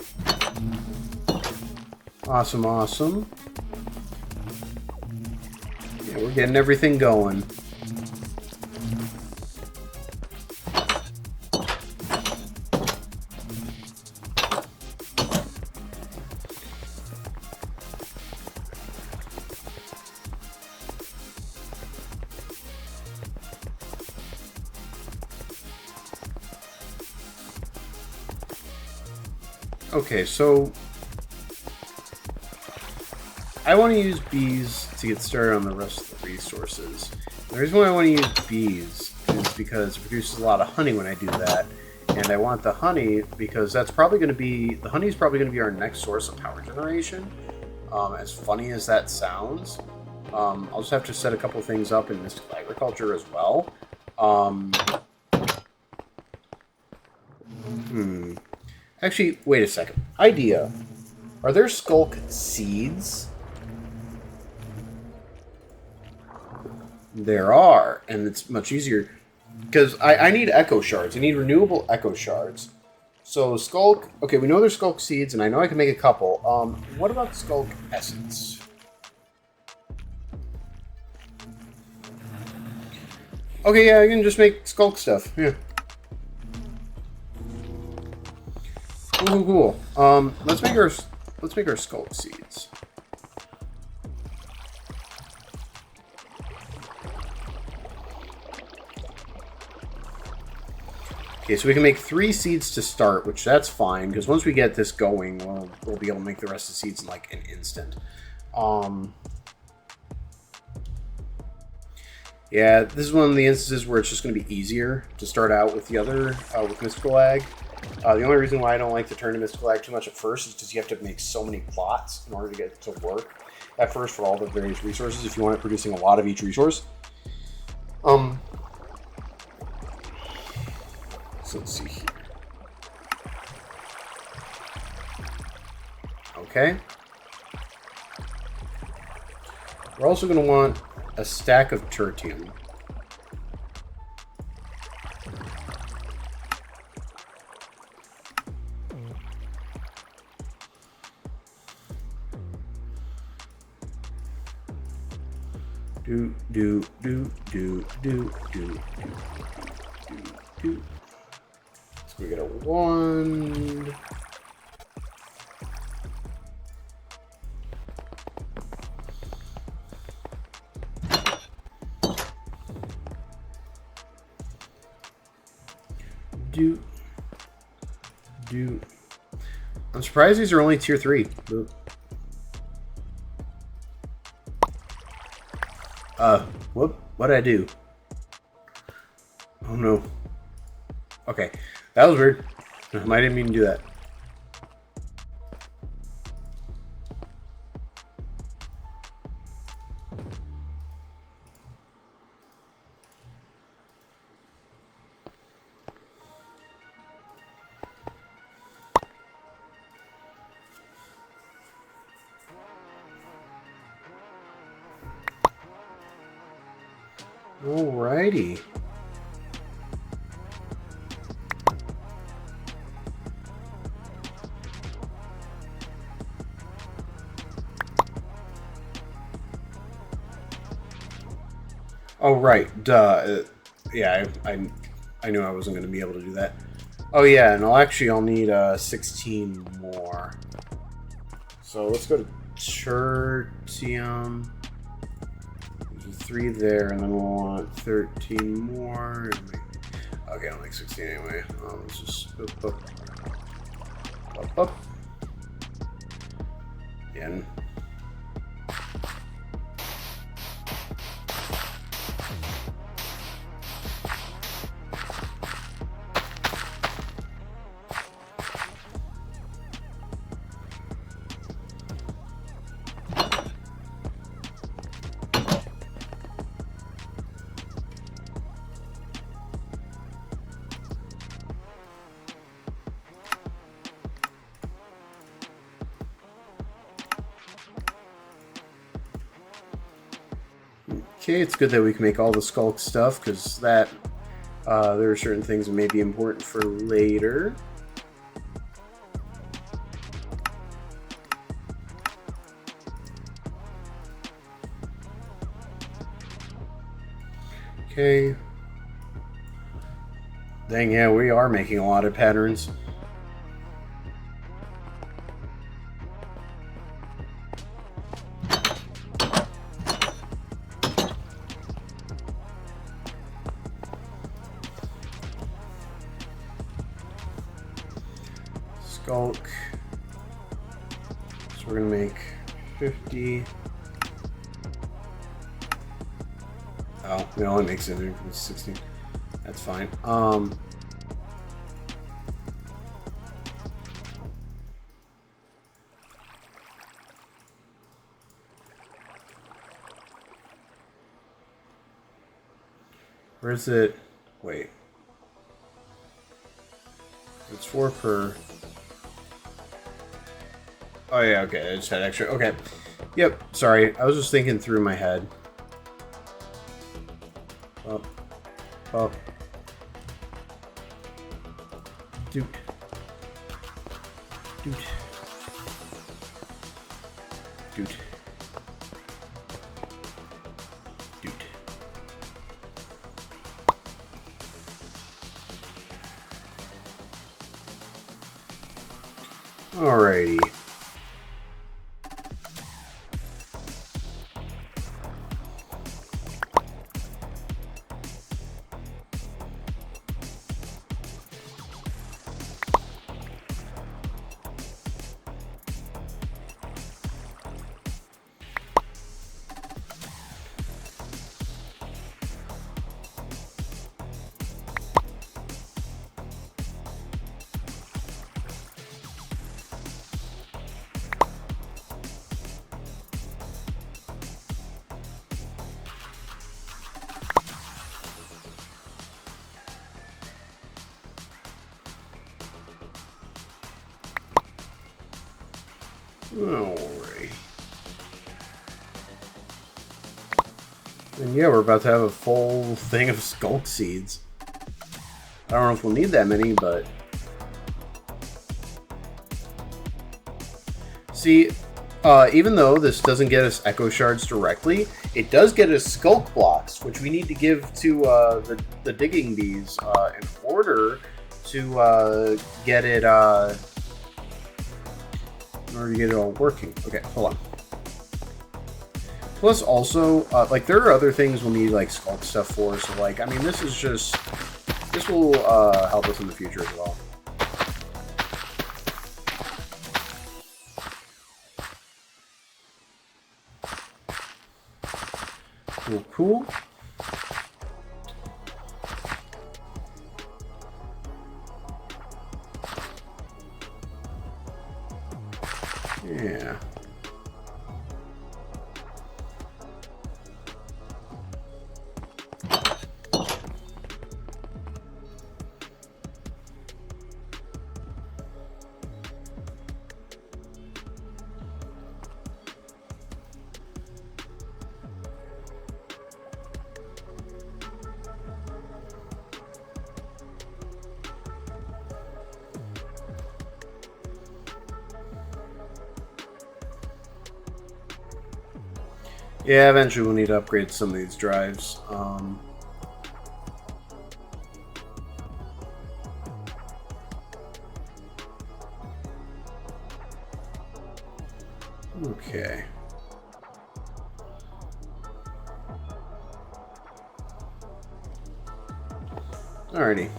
Awesome, awesome. Yeah, we're getting everything going. Okay, so I want to use bees to get started on the rest of the resources. The reason why I want to use bees is because it produces a lot of honey when I do that, and I want the honey because that's probably going to be, the honey is probably going to be our next source of power generation. As funny as that sounds, I'll just have to set a couple things up in mystical agriculture as well. Actually, wait a second. Idea. Are there skulk seeds? There are, and it's much easier. Because I need echo shards. I need renewable echo shards. So skulk... okay, we know there's skulk seeds, and I know I can make a couple. What about skulk essence? Okay, yeah, I can just make skulk stuff. Yeah. Cool. Let's make our skulk seeds. Okay, so we can make 3 seeds to start, which that's fine, because once we get this going, we'll be able to make the rest of the seeds in like an instant. Yeah, this is one of the instances where it's just going to be easier to start out with the other, with Mystical Ag. The only reason why I don't like to turn to Mystical Ag too much at first is because you have to make so many plots in order to get it to work at first for all the various resources if you want it producing a lot of each resource. So let's see here. Okay. We're also going to want a stack of tertium. So we get a 1. I'm surprised these are only tier 3. What did I do? Oh no. Okay, that was weird. I didn't mean to do that. Alrighty. Oh, right. Duh. Yeah, I knew I wasn't going to be able to do that. Oh, yeah, and I'll need 16 more. So let's go to tertium. 3 there, and then we'll want 13 more. Okay, I'll make 16 anyway. Let's just up. Again. Okay, it's good that we can make all the skulk stuff, because that there are certain things that may be important for later. Okay. Dang, yeah, we are making a lot of patterns. Skulk. So we're gonna make 50. Oh, it only makes it 16. That's fine. Where is it? Wait. It's 4 per. Oh yeah, okay, I just had extra. Okay. Yep, sorry. I was just thinking through my head. Oh. Dude. Alrighty. Alright. And yeah, we're about to have a full thing of skulk seeds. I don't know if we'll need that many, but... See, even though this doesn't get us echo shards directly, it does get us skulk blocks, which we need to give to the digging bees in order to get it all working. Okay, hold on. Plus, also, like, there are other things we'll need, like, skulk stuff for, so, like, I mean, this will help us in the future as well. Cool. Yeah. Yeah, eventually we'll need to upgrade some of these drives. Okay. Alrighty.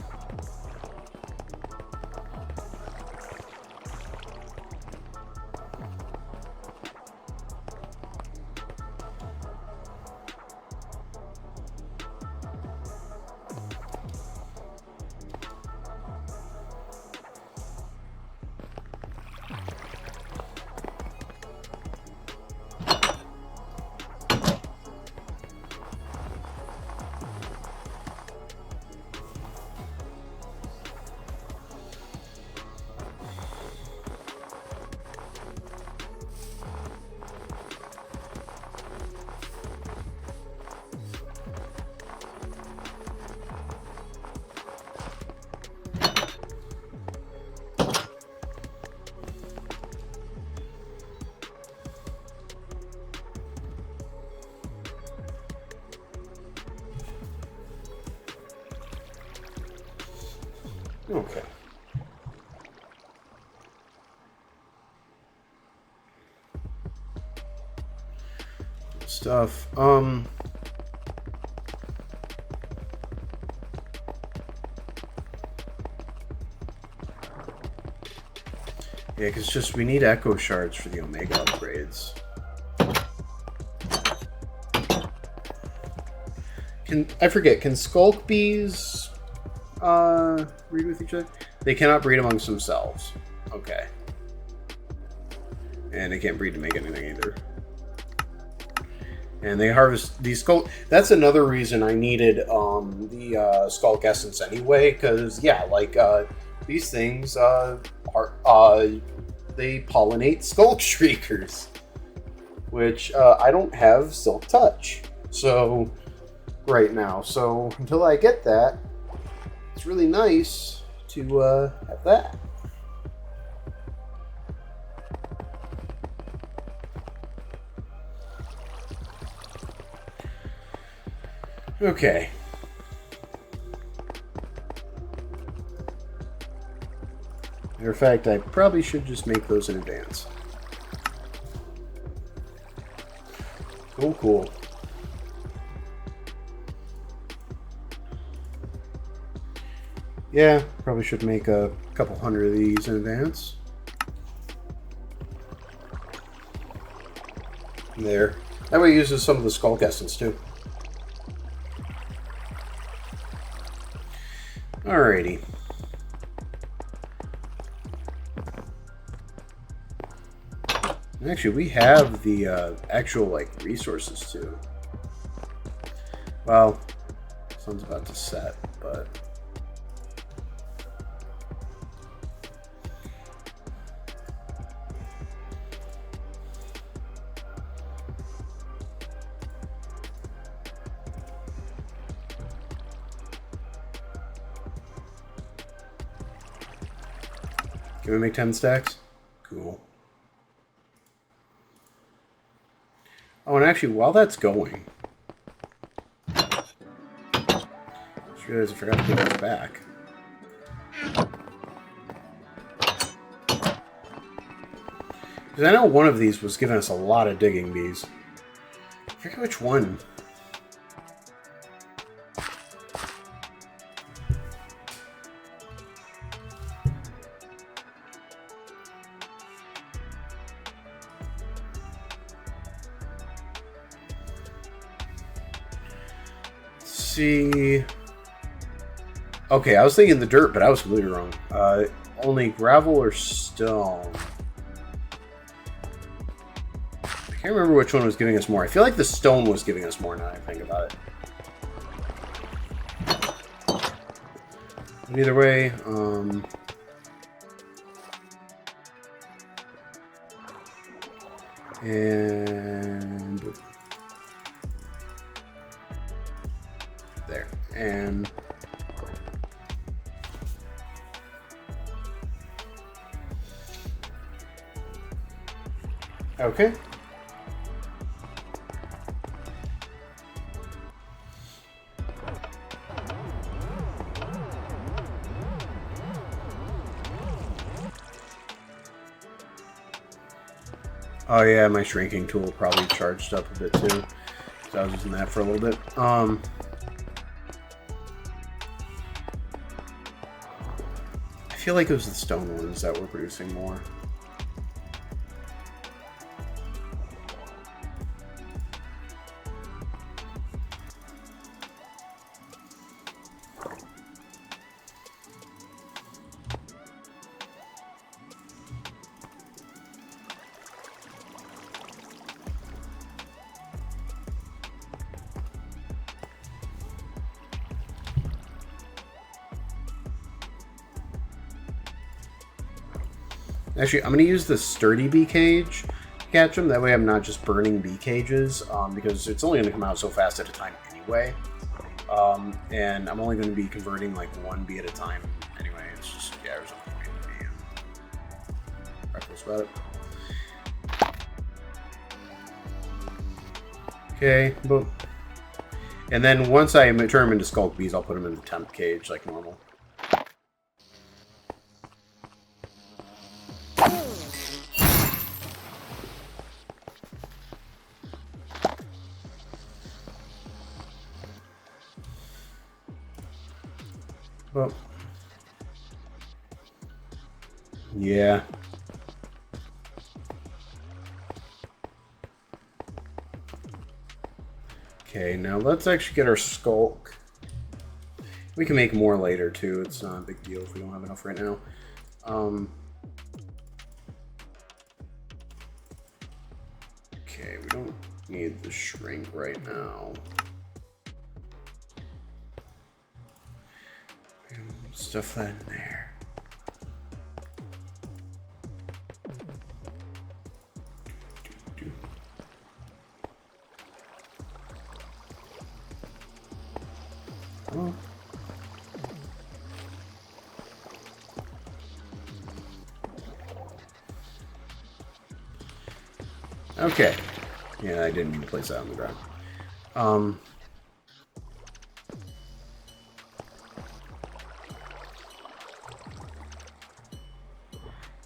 Okay. Stuff. Yeah, because just we need echo shards for the Omega upgrades. I forget, can skulk bees breed with each other? They cannot breed amongst themselves. Okay. And they can't breed to make anything either. And they harvest these skulk. That's another reason I needed the skulk essence anyway, because yeah, like these things they pollinate skulk shriekers, which I don't have silk touch so right now. So until I get that, it's really nice to have that. Okay. Matter of fact, I probably should just make those in advance. Cool. Yeah, probably should make a couple hundred of these in advance. There. That way it uses some of the skulk essence too. Alrighty. Actually, we have the actual like resources too. Well, sun's about to set, but Can we make 10 stacks? Cool. Oh, and actually, while that's going... Just realized I forgot to put those back. Because I know one of these was giving us a lot of digging bees. I forget which one. See. Okay, I was thinking the dirt, but I was completely wrong. Only gravel or stone. I can't remember which one was giving us more. I feel like the stone was giving us more now that I think about it. But either way, and there, and okay. Oh yeah, my shrinking tool probably charged up a bit too. So I was using that for a little bit. I feel like it was the stone ones that were producing more. Actually, I'm going to use the sturdy bee cage to catch them. That way I'm not just burning bee cages, because it's only going to come out so fast at a time anyway. And I'm only going to be converting like one bee at a time anyway. It's just, yeah, there's no point in being reckless about it. Okay, boom. And then once I turn them into skulk bees, I'll put them in the temp cage like normal. Well, yeah. Okay, now let's actually get our skulk. We can make more later too. It's not a big deal if we don't have enough right now. Okay, we don't need the shrink right now. Stuff that in there. Oh. Okay. Yeah, I didn't mean to place that on the ground.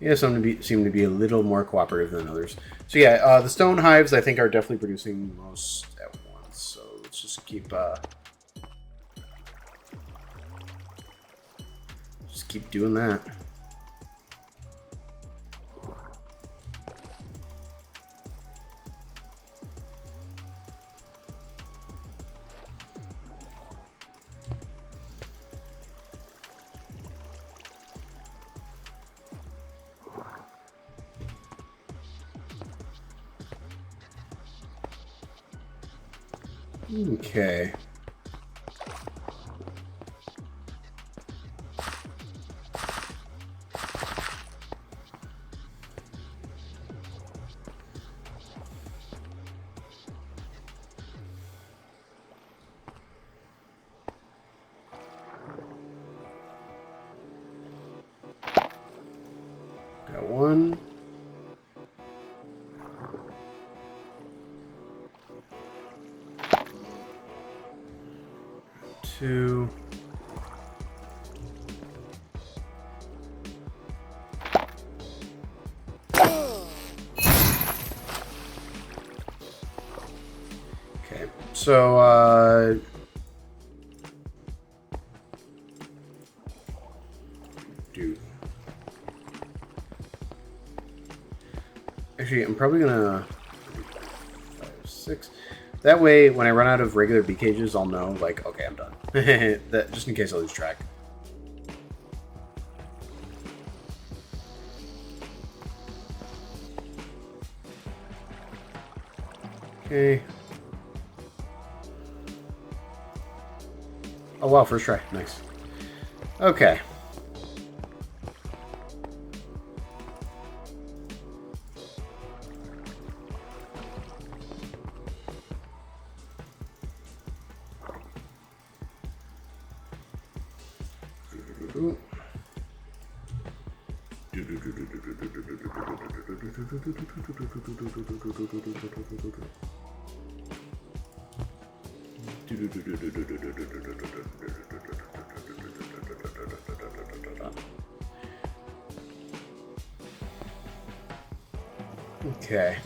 Yeah, some seem to be a little more cooperative than others. So yeah, the stone hives I think are definitely producing most at once. So let's just keep doing that. Okay. 1, 2, okay, so dude, actually I'm probably gonna 5, 6. That way, when I run out of regular bee cages, I'll know, like, okay, I'm done. That, just in case I lose track. Okay. Oh, wow, first try. Nice. Okay. Okay.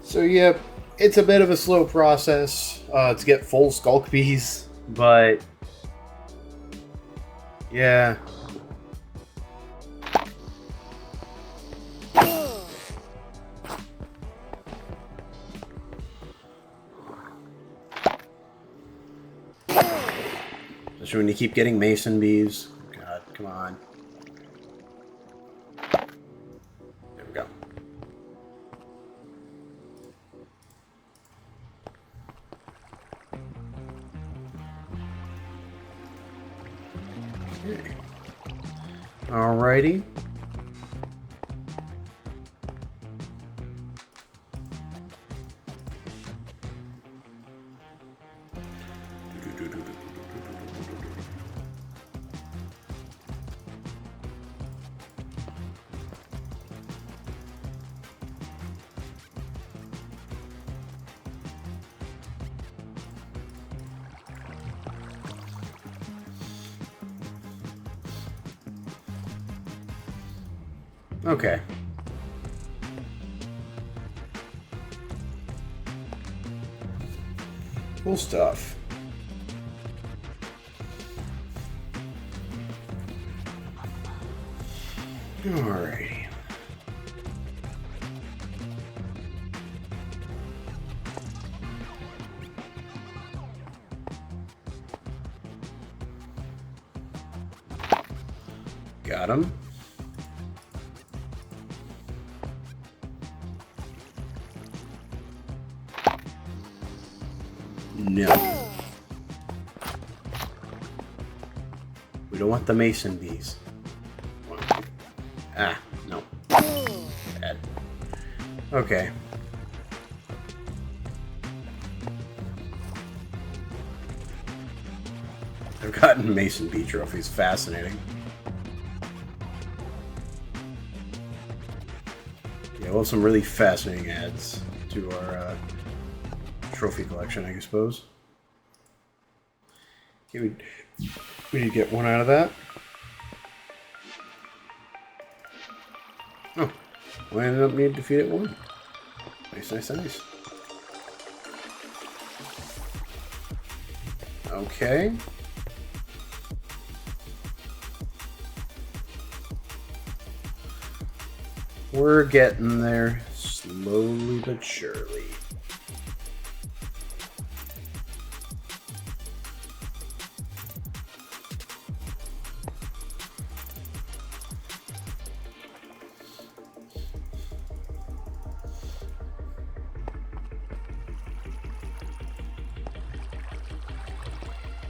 So, yep, it's a bit of a slow process to get full skulk bees, but yeah. Especially when you keep getting mason bees. God, come on. There we go. Okay. Alrighty. Okay. Cool stuff. Alrighty. Got him. No. We don't want the mason bees. Ah, no. Bad. Okay. I've gotten mason bee trophies. Fascinating. Yeah, well, some really fascinating adds to our trophy collection, I suppose. Okay, we need to get one out of that. Oh, we ended up needing to defeat it one. Nice, nice, nice. Okay. We're getting there slowly but surely.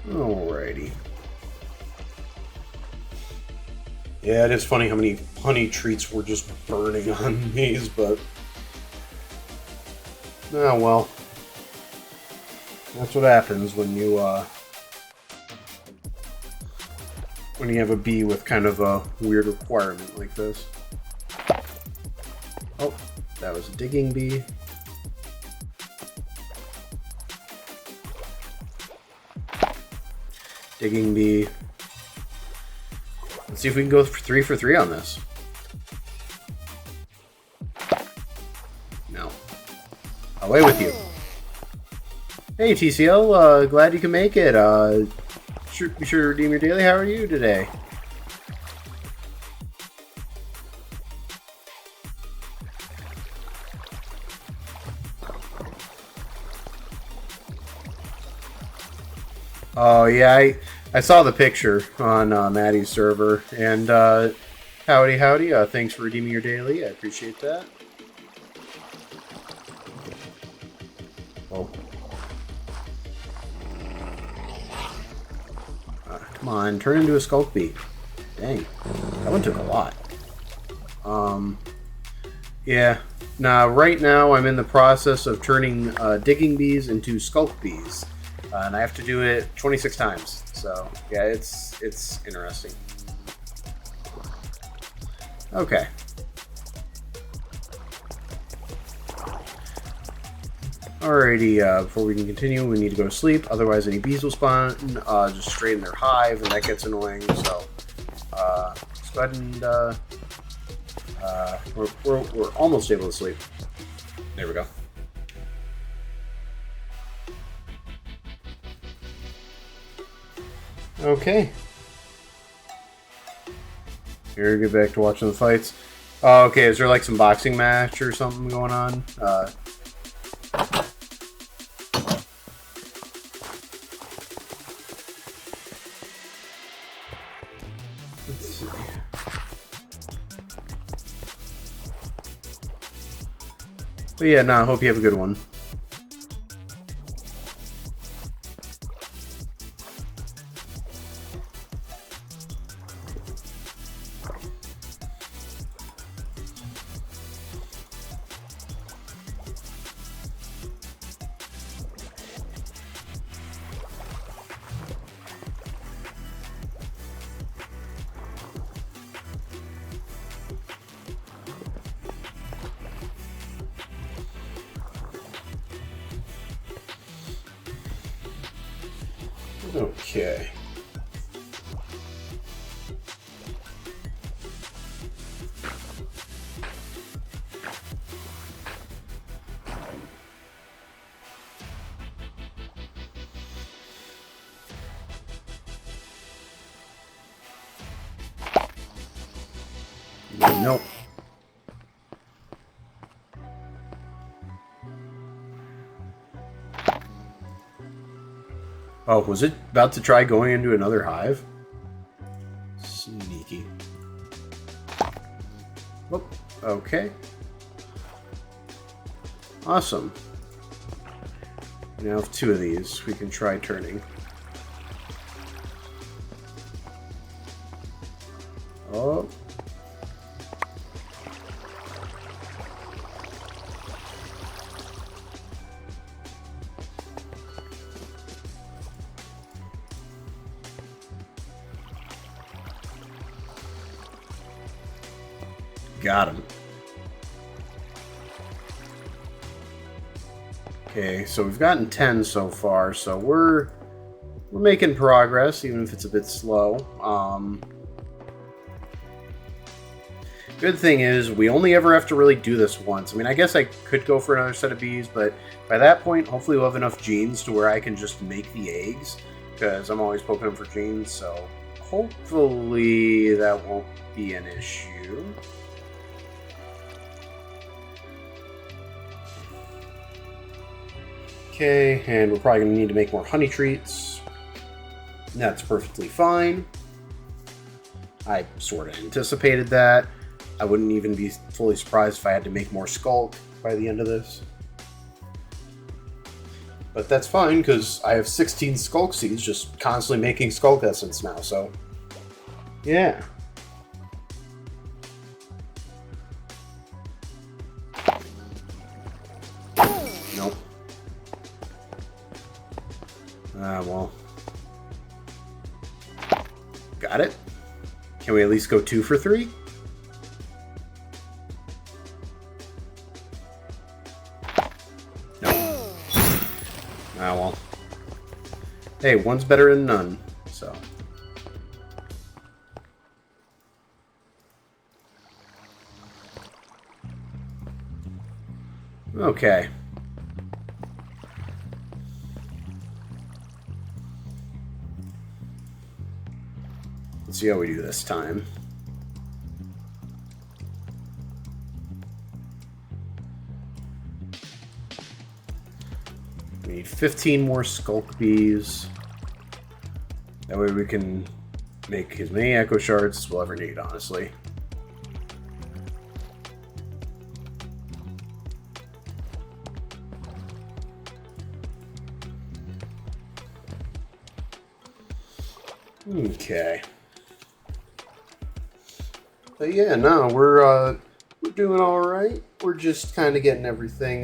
Alrighty. Yeah, it is funny how many honey treats were just burning on these, but Oh well. That's what happens when you have a bee with kind of a weird requirement like this. Oh, that was a digging bee. Digging bee. Let's see if we can go for 3 for 3 on this. No. Away with you. Hey TCL, glad you can make it. Be sure to redeem your daily. How are you today? Oh yeah, I saw the picture on Maddie's server, and howdy. Thanks for redeeming your daily. I appreciate that. Oh. Come on, turn into a skulk bee. Dang, that one took a lot. Yeah. Now, right now, I'm in the process of turning digging bees into skulk bees, and I have to do it 26 times. So, yeah, it's interesting. Okay. Alrighty, before we can continue, we need to go to sleep. Otherwise, any bees will spawn just straight in their hive, and that gets annoying. So, let's go ahead and we're almost able to sleep. There we go. Okay. Here, get back to watching the fights. Okay, is there like some boxing match or something going on? Let's see. But yeah, no, I hope you have a good one. Okay. Nope. Oh, was it about to try going into another hive? Sneaky. Oh, okay. Awesome. We now have 2 of these we can try turning. Oh. Got him. Okay, so we've gotten 10 so far, so we're making progress, even if it's a bit slow. Good thing is, we only ever have to really do this once. I mean, I guess I could go for another set of bees, but by that point, hopefully we'll have enough genes to where I can just make the eggs, because I'm always poking them for genes, so hopefully that won't be an issue. Okay, and we're probably going to need to make more honey treats. That's perfectly fine. I sort of anticipated that. I wouldn't even be fully surprised if I had to make more skulk by the end of this. But that's fine, because I have 16 skulk seeds just constantly making skulk essence now, so... yeah. Nope. Well. Got it. Can we at least go 2 for 3? No. Well. Hey, one's better than none, so. Okay. Let's see how we do this time. We need 15 more Skulk Bees. That way we can make as many Echo Shards as we'll ever need, honestly. Okay. But yeah, no, we're doing all right. We're just kind of getting everything.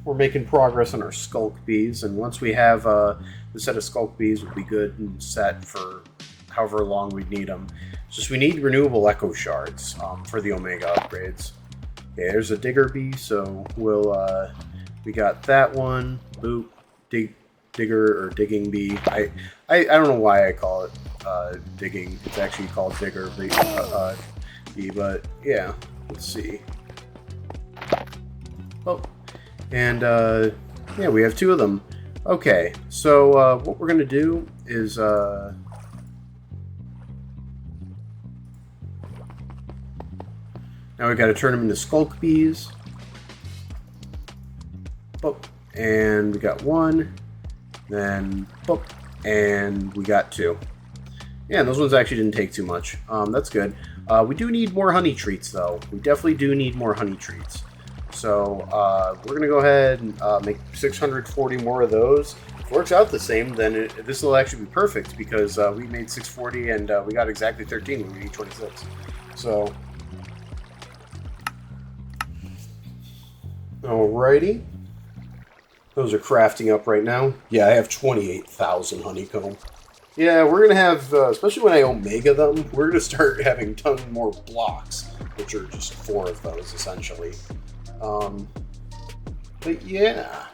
We're making progress on our Skulk Bees, and once we have the set of Skulk Bees, we'll be good and set for however long we need them. It's just we need renewable Echo Shards for the Omega upgrades. Okay, there's a Digger Bee, so we'll we got that one. Boop, Digger or Digging Bee. I don't know why I call it digging. It's actually called Digger Bee, but yeah, let's see. Oh, and yeah, we have 2 of them. Okay, so what we're gonna do is now we got to turn them into Skulk Bees. Oh, and we got 1. Then, boop, and we got 2. Yeah, and those ones actually didn't take too much. That's good. We do need more honey treats, though. We definitely do need more honey treats. So, we're going to go ahead and make 640 more of those. If it works out the same, then this will actually be perfect, because we made 640 and we got exactly 13 when we need 26. So, alrighty. Those are crafting up right now. Yeah, I have 28,000 honeycomb. Yeah, we're going to have, especially when I Omega them, we're going to start having tons more blocks, which are just 4 of those, essentially. But yeah.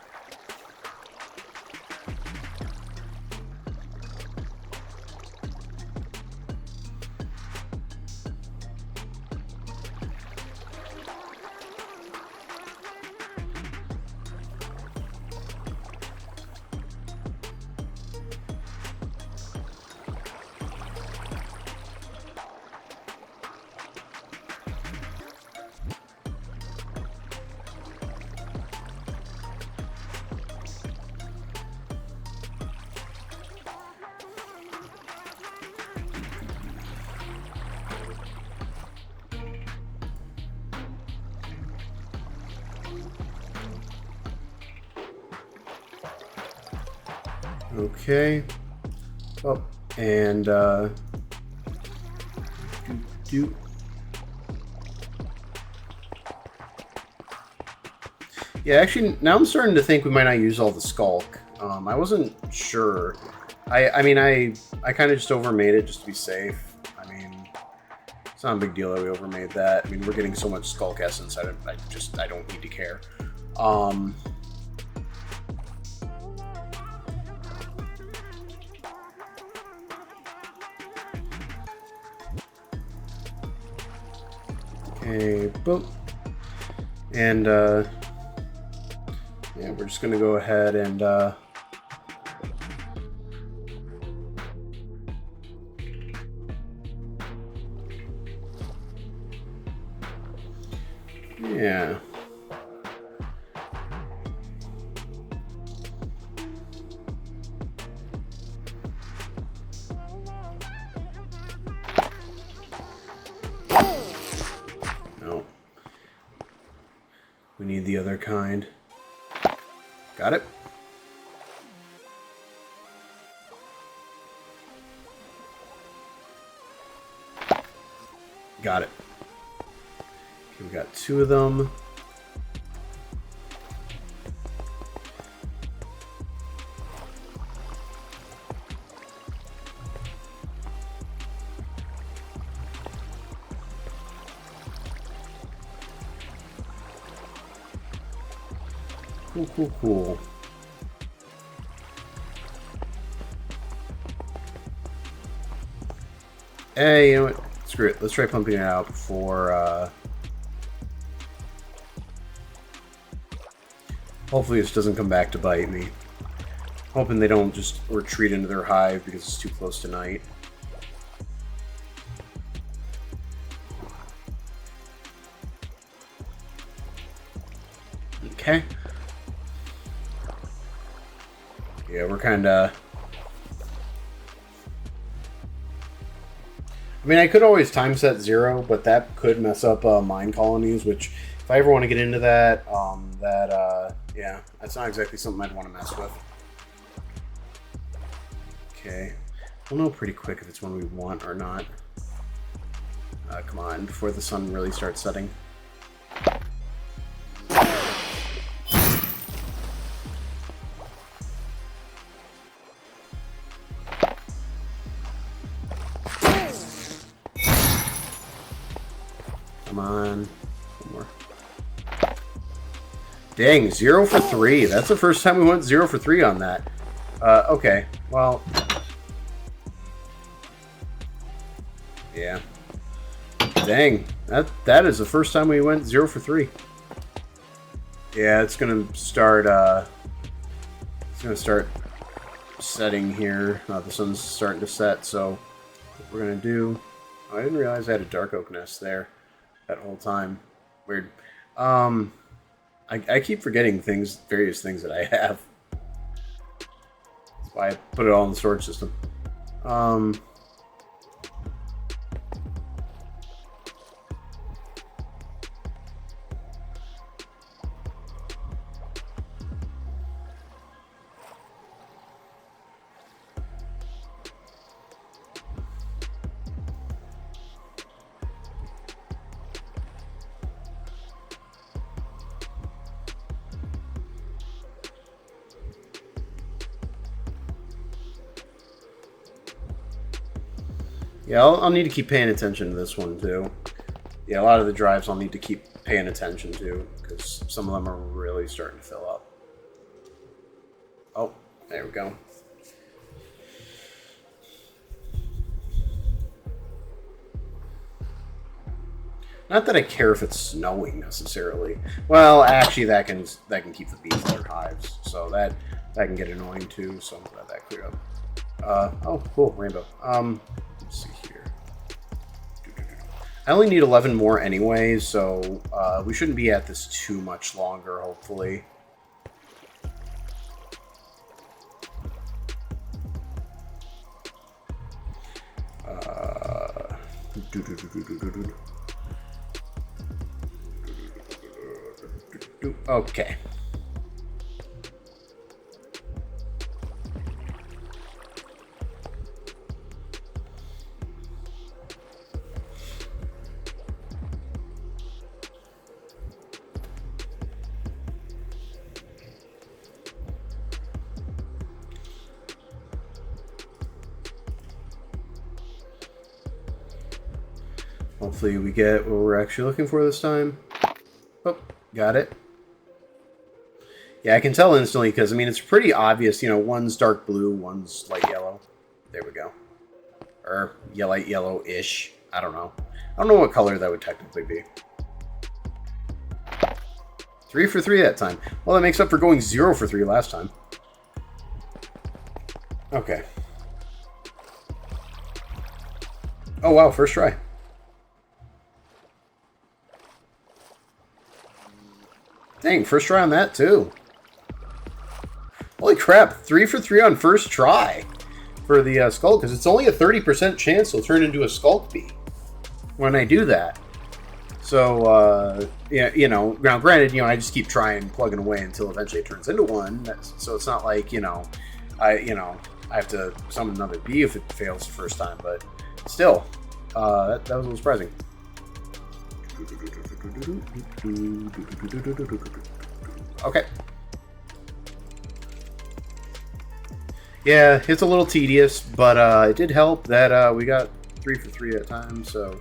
Okay. Oh, and yeah, actually, now I'm starting to think we might not use all the Skulk. I wasn't sure. I mean, I kind of just overmade it just to be safe. I mean, it's not a big deal that we overmade that. I mean, we're getting so much Skulk Essence, I don't need to care. Okay, boop. And, yeah, we're just going to go ahead and, yeah. No. We need the other kind. Got it? Got it. Okay, we got 2 of them. Cool. Hey, you know what? Screw it. Let's try pumping it out before, hopefully this doesn't come back to bite me. Hoping they don't just retreat into their hive because it's too close to night. Okay. Yeah, we're kinda... I mean, I could always time set 0, but that could mess up mine colonies, which, if I ever want to get into that, yeah, that's not exactly something I'd want to mess with. Okay. We'll know pretty quick if it's one we want or not. Come on, before the sun really starts setting. Come on. One more. Dang, 0 for 3. That's the first time we went 0 for 3 on that. Okay. Well. Yeah. Dang. That is the first time we went 0 for 3. Yeah, it's gonna start setting here. The sun's starting to set, so what we're gonna do. Oh, I didn't realize I had a dark oak nest there that whole time. Weird. I keep forgetting various things that I have. That's why I put it all in the storage system. Yeah, I'll need to keep paying attention to this one, too. Yeah, a lot of the drives I'll need to keep paying attention to, because some of them are really starting to fill up. Oh, there we go. Not that I care if it's snowing, necessarily. Well, actually, that can keep the bees in their hives, so that can get annoying, too, so I'm glad that cleared up. Oh, cool, rainbow. Let's see here. I only need 11 more anyway, so we shouldn't be at this too much longer, hopefully. Okay. Hopefully we get what we're actually looking for this time. Oh, got it. Yeah, I can tell instantly because, I mean, it's pretty obvious. You know, one's dark blue, one's light yellow. There we go. Or light yellow-ish. I don't know. I don't know what color that would technically be. 3 for 3 that time. Well, that makes up for going 0 for 3 last time. Okay. Oh, wow, first try. Dang, first try on that, too. Holy crap, 3 for 3 on first try for the skull, because it's only a 30% chance it'll turn into a skulk bee when I do that. So, yeah, you know, now granted, you know, I just keep trying, plugging away until eventually it turns into one. So it's not like, you know, I have to summon another bee if it fails the first time, but still, that was a little surprising. Okay. Yeah, it's a little tedious, but it did help that we got 3 for 3 at a time, so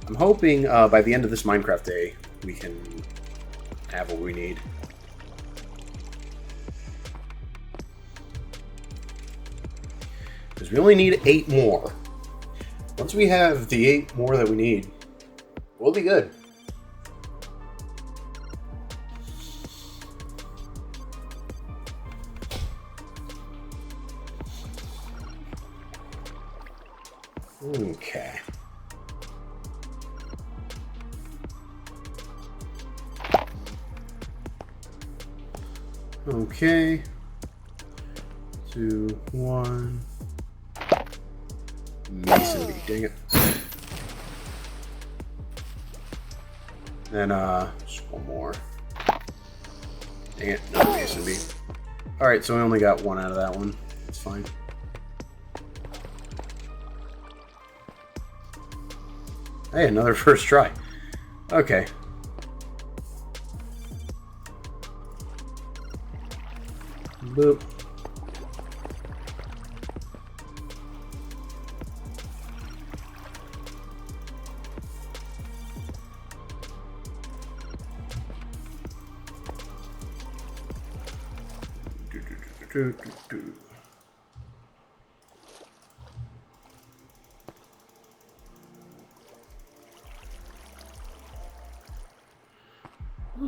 I'm hoping by the end of this Minecraft day we can have what we need. because we only need 8 more. Once we have the 8 more that we need, we'll be good. Okay. Okay. 2, 1. Mason bee, dang it. And just one more. Dang it, no mason bee. Alright, so we only got 1 out of that one. That's fine. Hey, another first try. Okay. Boop.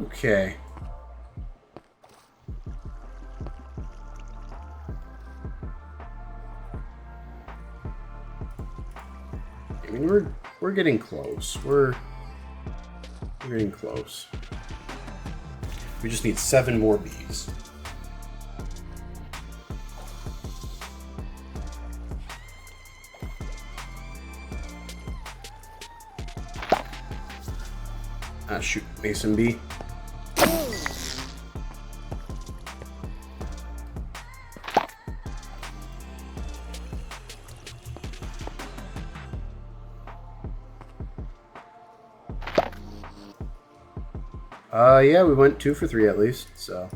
Okay. I mean, we're getting close. We're getting close. We just need 7 more bees. Ah, shoot, mason bee. Yeah, we went 2 for 3 at least, so.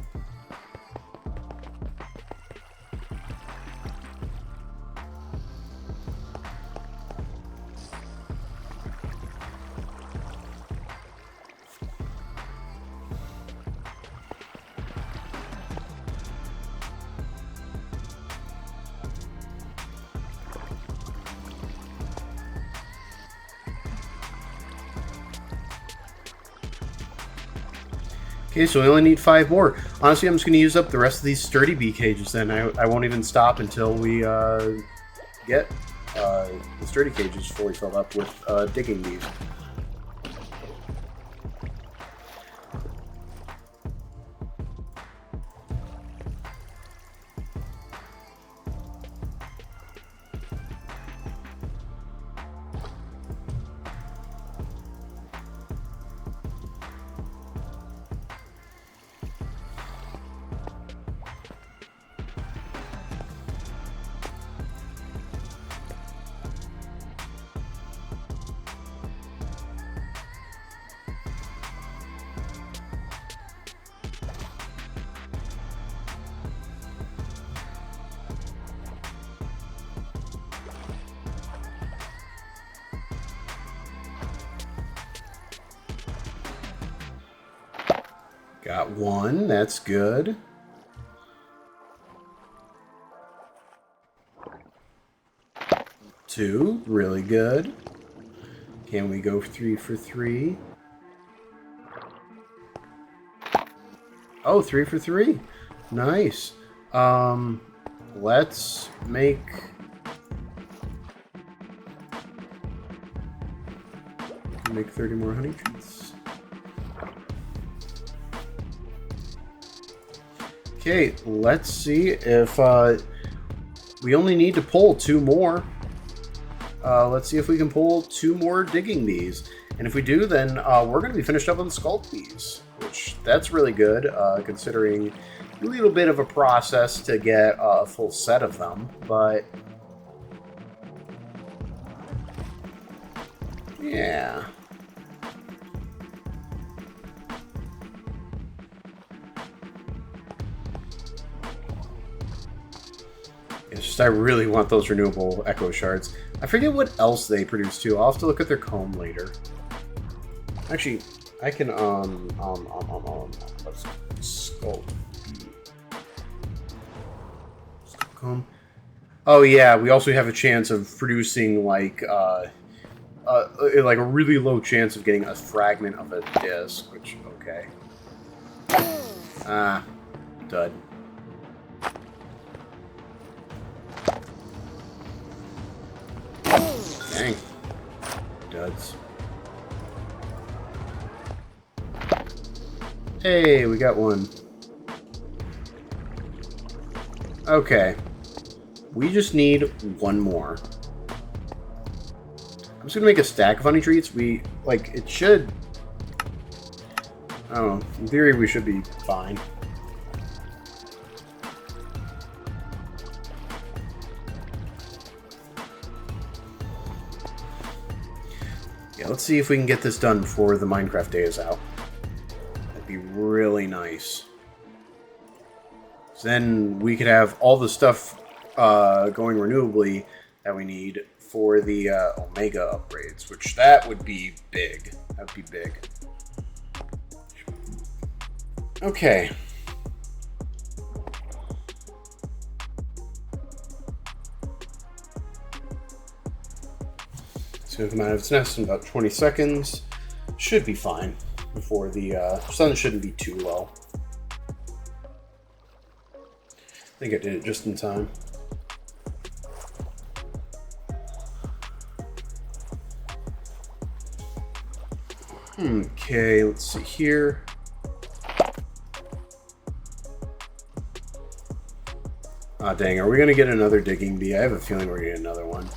Okay, so we only need 5 more. Honestly, I'm just going to use up the rest of these sturdy bee cages then. I won't even stop until we get the sturdy cages fully filled up with digging bees. Got 1, that's good. Two, really good. Can we go 3 for 3? Oh, 3 for 3. Nice. Let's make... Make 30 more honey treats. Okay, let's see if we only need to pull 2 more. Let's see if we can pull 2 more digging bees. And if we do, then we're going to be finished up on the sculpt bees, which that's really good, considering a little bit of a process to get a full set of them, but yeah. It's just I really want those renewable echo shards. I forget what else they produce too. I'll have to look at their comb later. Actually, I can let's sculpt comb. Oh yeah, we also have a chance of producing like a really low chance of getting a fragment of a disc, which, okay. Ah, dud. Dang. Duds. Hey, we got one. Okay. We just need one more. I'm just gonna make a stack of honey treats. It should... I don't know. In theory, we should be fine. Yeah, let's see if we can get this done before the Minecraft day is out. That'd be really nice. So then we could have all the stuff going renewably that we need for the Omega upgrades, which that would be big. That would be big. Okay. It's going to come out of its nest in about 20 seconds. Should be fine before the sun shouldn't be too low. I think I did it just in time. Okay, let's see here. Ah, dang, are we going to get another digging bee? I have a feeling we're getting another one.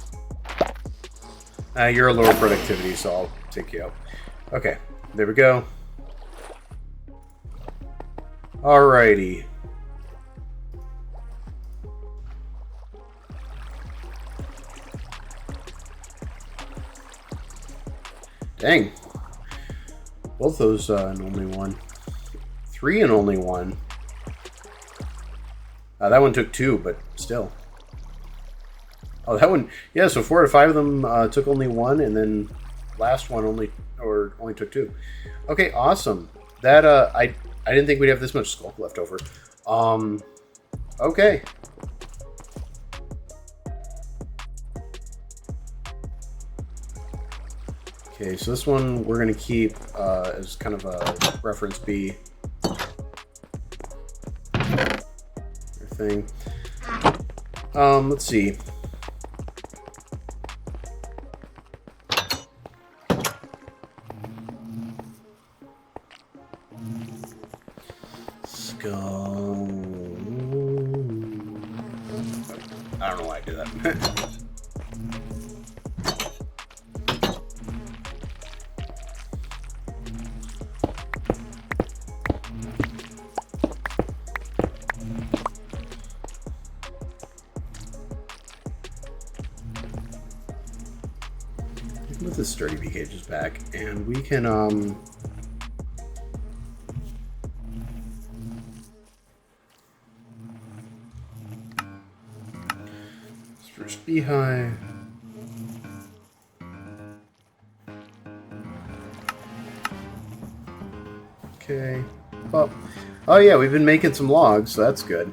You're a lower productivity, so I'll take you out. Okay, there we go. Alrighty. Dang. Both those and only one. 3 and only 1. That one took 2, but still. Oh, that one... Yeah, so 4 out of 5 of them took only 1, and then last one only took 2. Okay, awesome. That, I didn't think we'd have this much sculk left over. Okay. Okay, so this one we're going to keep as kind of a reference bee. Thing. Let's see. Let's go. I don't know why I did that. Put the sturdy bee cages back, and we can first beehive. Okay. Oh yeah, we've been making some logs, so that's good.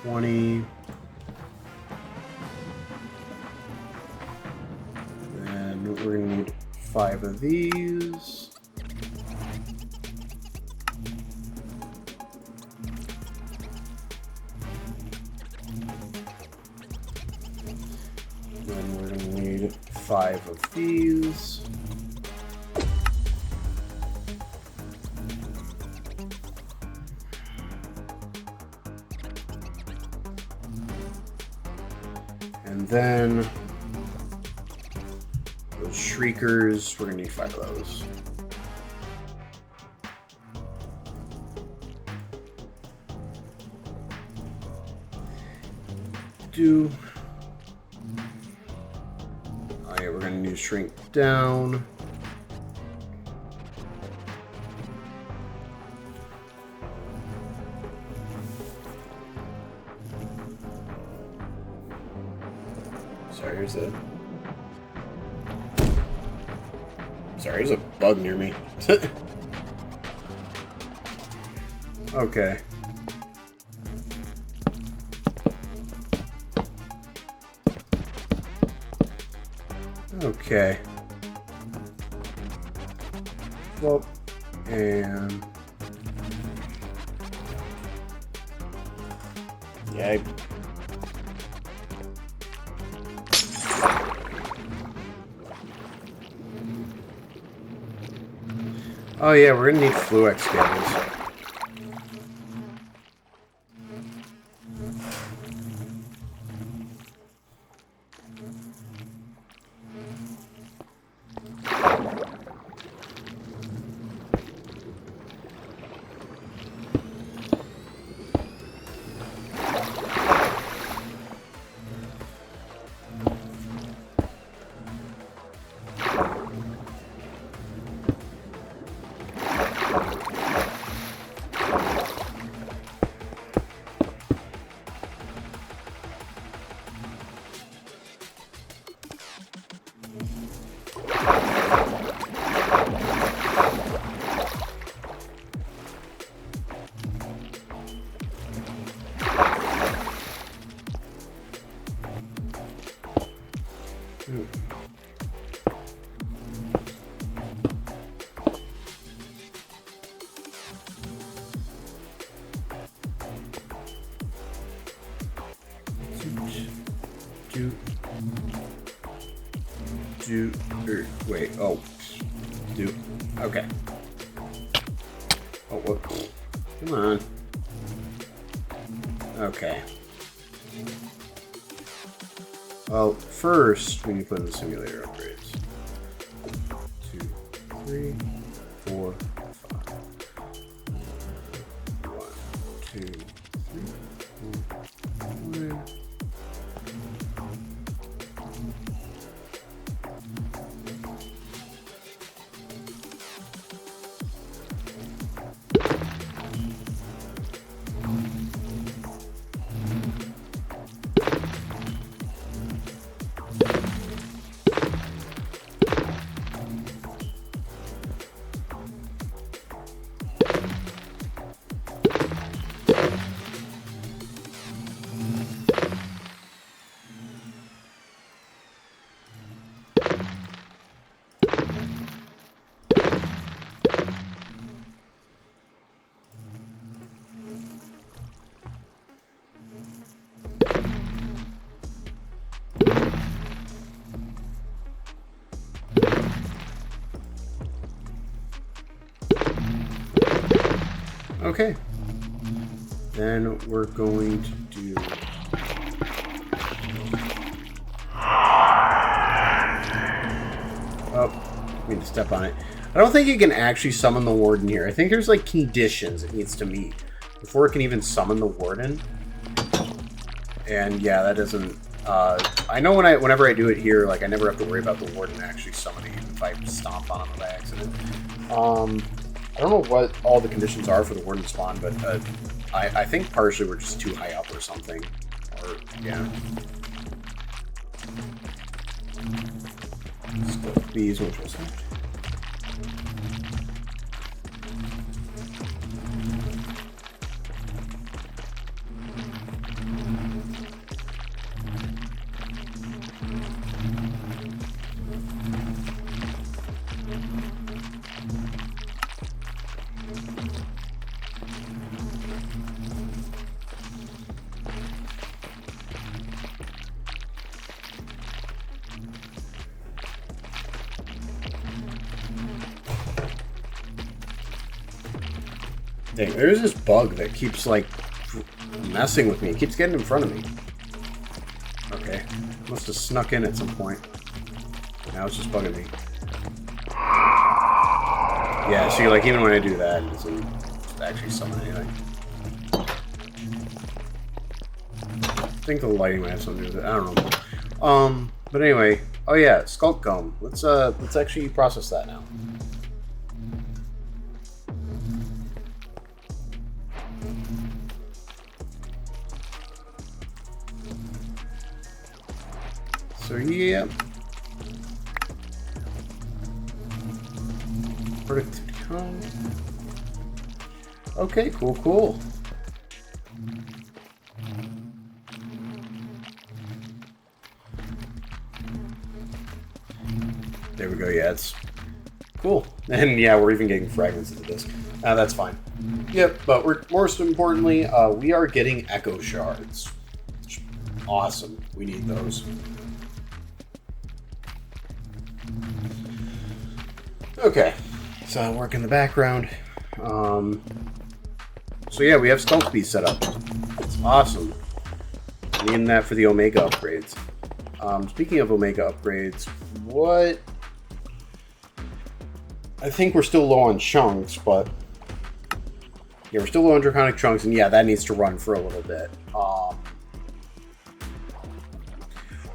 20. And we're going to need 5 of these. Then we're going to need 5 of these. And then those shriekers, we're gonna need 5 of those. Oh yeah, we're gonna need to shrink down. Sorry, there's a bug near me. Okay. Okay. Well, and yeah. Oh yeah, we're gonna need fluix cables. Wait, oh. Okay. Oh, what? Come on. Okay. Well, first, we need to put in the simulator upgrades. 2, 3, 4, 5. 1, 2, 3, 4, 5. Okay. Then we're going to do... Oh, I need to step on it. I don't think you can actually summon the warden here. I think there's like conditions it needs to meet before it can even summon the warden. And yeah, that doesn't... I know whenever I do it here, like I never have to worry about the warden actually summoning even if I stomp on him by accident. I don't know what all the conditions are for the warden spawn, but I think partially we're just too high up or something. Or, yeah. Stuff bees, which was Dang, there's this bug that keeps, like, messing with me. It keeps getting in front of me. Okay. Must have snuck in at some point. Now it's just bugging me. Yeah, see, like, even when I do that, it doesn't actually summon anything. I think the lighting might have something to do with it. I don't know. But anyway. Oh, yeah, Skunk Comb. Let's actually process that now. So yeah. Productivity count. Okay, cool, cool. There we go, yeah, it's cool. And yeah, we're even getting fragments of the disc. That's fine. Yep, but we're most importantly, we are getting echo shards. Awesome. We need those. Okay, so work in the background. So yeah, we have stealth speed set up. It's awesome. Needing that for the Omega upgrades. Speaking of Omega upgrades, what? I think we're still low on chunks, but yeah, we're still low on draconic chunks, and yeah, that needs to run for a little bit.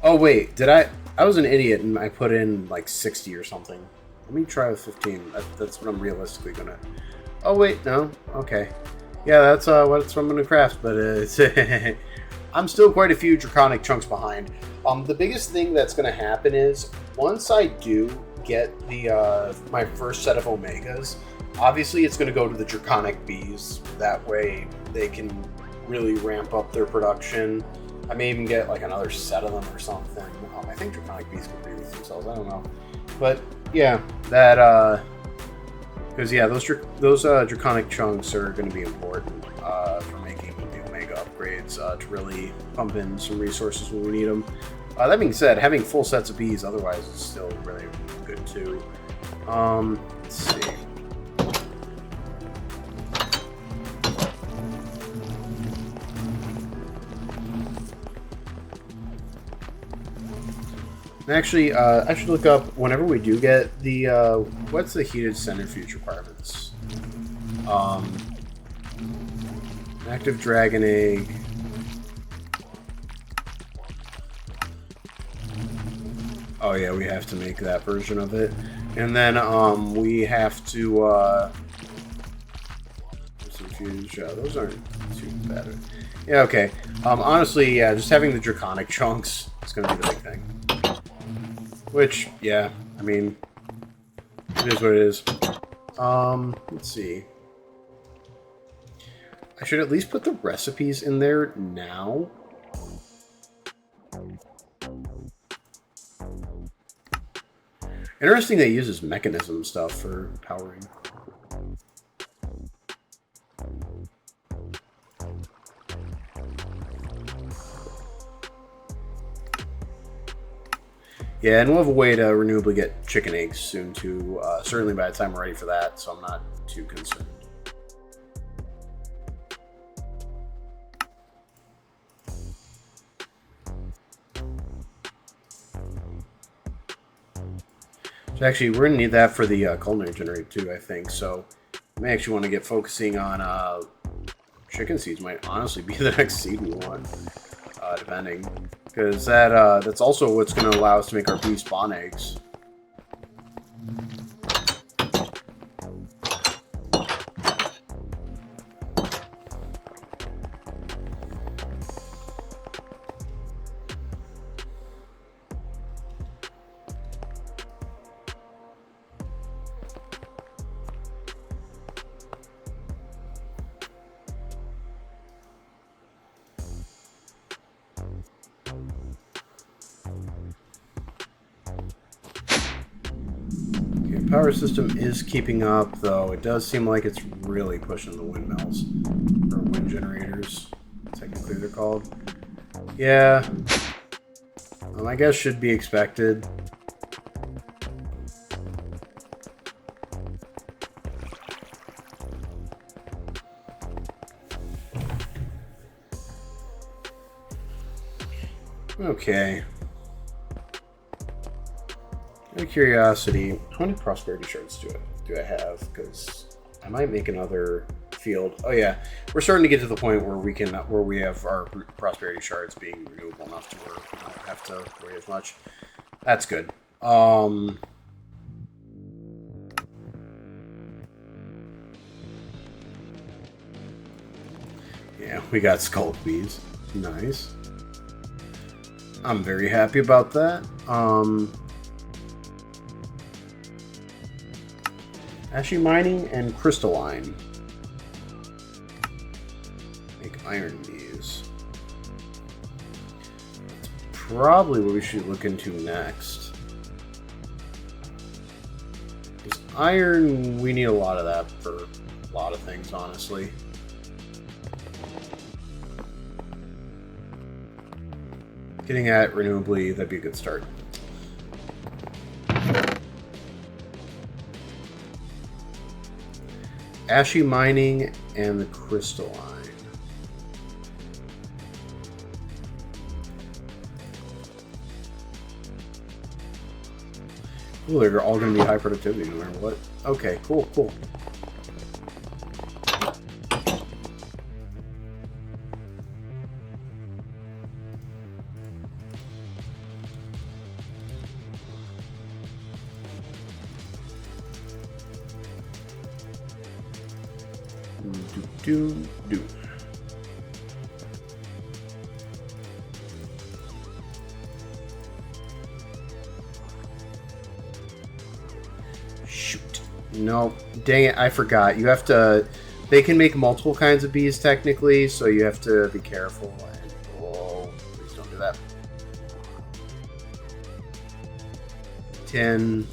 Oh wait, did I was an idiot and I put in like 60 or something. Let me try with 15. That's what I'm realistically gonna. Oh wait, no, okay, yeah, that's what I'm gonna craft, but it's I'm still quite a few draconic chunks behind. The biggest thing that's gonna happen is once I do get the my first set of Omegas, obviously it's gonna go to the draconic bees. That way they can really ramp up their production. I may even get like another set of them or something. I think draconic bees can breed with themselves. I don't know, but yeah, that because yeah, those draconic chunks are going to be important for making the Omega upgrades to really pump in some resources when we need them. That being said, having full sets of bees otherwise is still really good too. Let's see. Actually, I should look up whenever we do get the what's the heated centrifuge requirements. Active dragon egg. Oh yeah, we have to make that version of it, and then we have to centrifuge. Those aren't too bad. Yeah, okay. Honestly, yeah, just having the draconic chunks is going to be the big thing. Which, yeah, I mean, it is what it is. Let's see. I should at least put the recipes in there now. Interesting that he uses mechanism stuff for powering. Yeah, and we'll have a way to renewably get chicken eggs soon too. Certainly by the time we're ready for that, so I'm not too concerned. So actually, we're gonna need that for the culinary generator too, I think. So I may actually want to get focusing on chicken seeds. Might honestly be the next seed we want, depending, because that's also what's going to allow us to make our bee spawn eggs. Power system is keeping up, though. It does seem like it's really pushing the windmills. Or wind generators, technically they're called. Yeah. I guess should be expected. Okay. Out of curiosity, how many prosperity shards do I have? Because I might make another field. Oh yeah, we're starting to get to the point where we have our prosperity shards being renewable enough to where we don't have to worry as much. That's good. Yeah, we got skull bees. Nice. I'm very happy about that. Ashy mining and crystalline. Make iron bees. That's probably what we should look into next. Because iron, we need a lot of that for a lot of things, honestly. Getting at renewably, that'd be a good start. Ashy mining and the crystalline. Ooh, they're all going to be high productivity no matter what. Okay, cool, cool. Do. Shoot. No, dang it, I forgot. You have to... They can make multiple kinds of bees, technically, so you have to be careful. And, whoa, please don't do that. 10...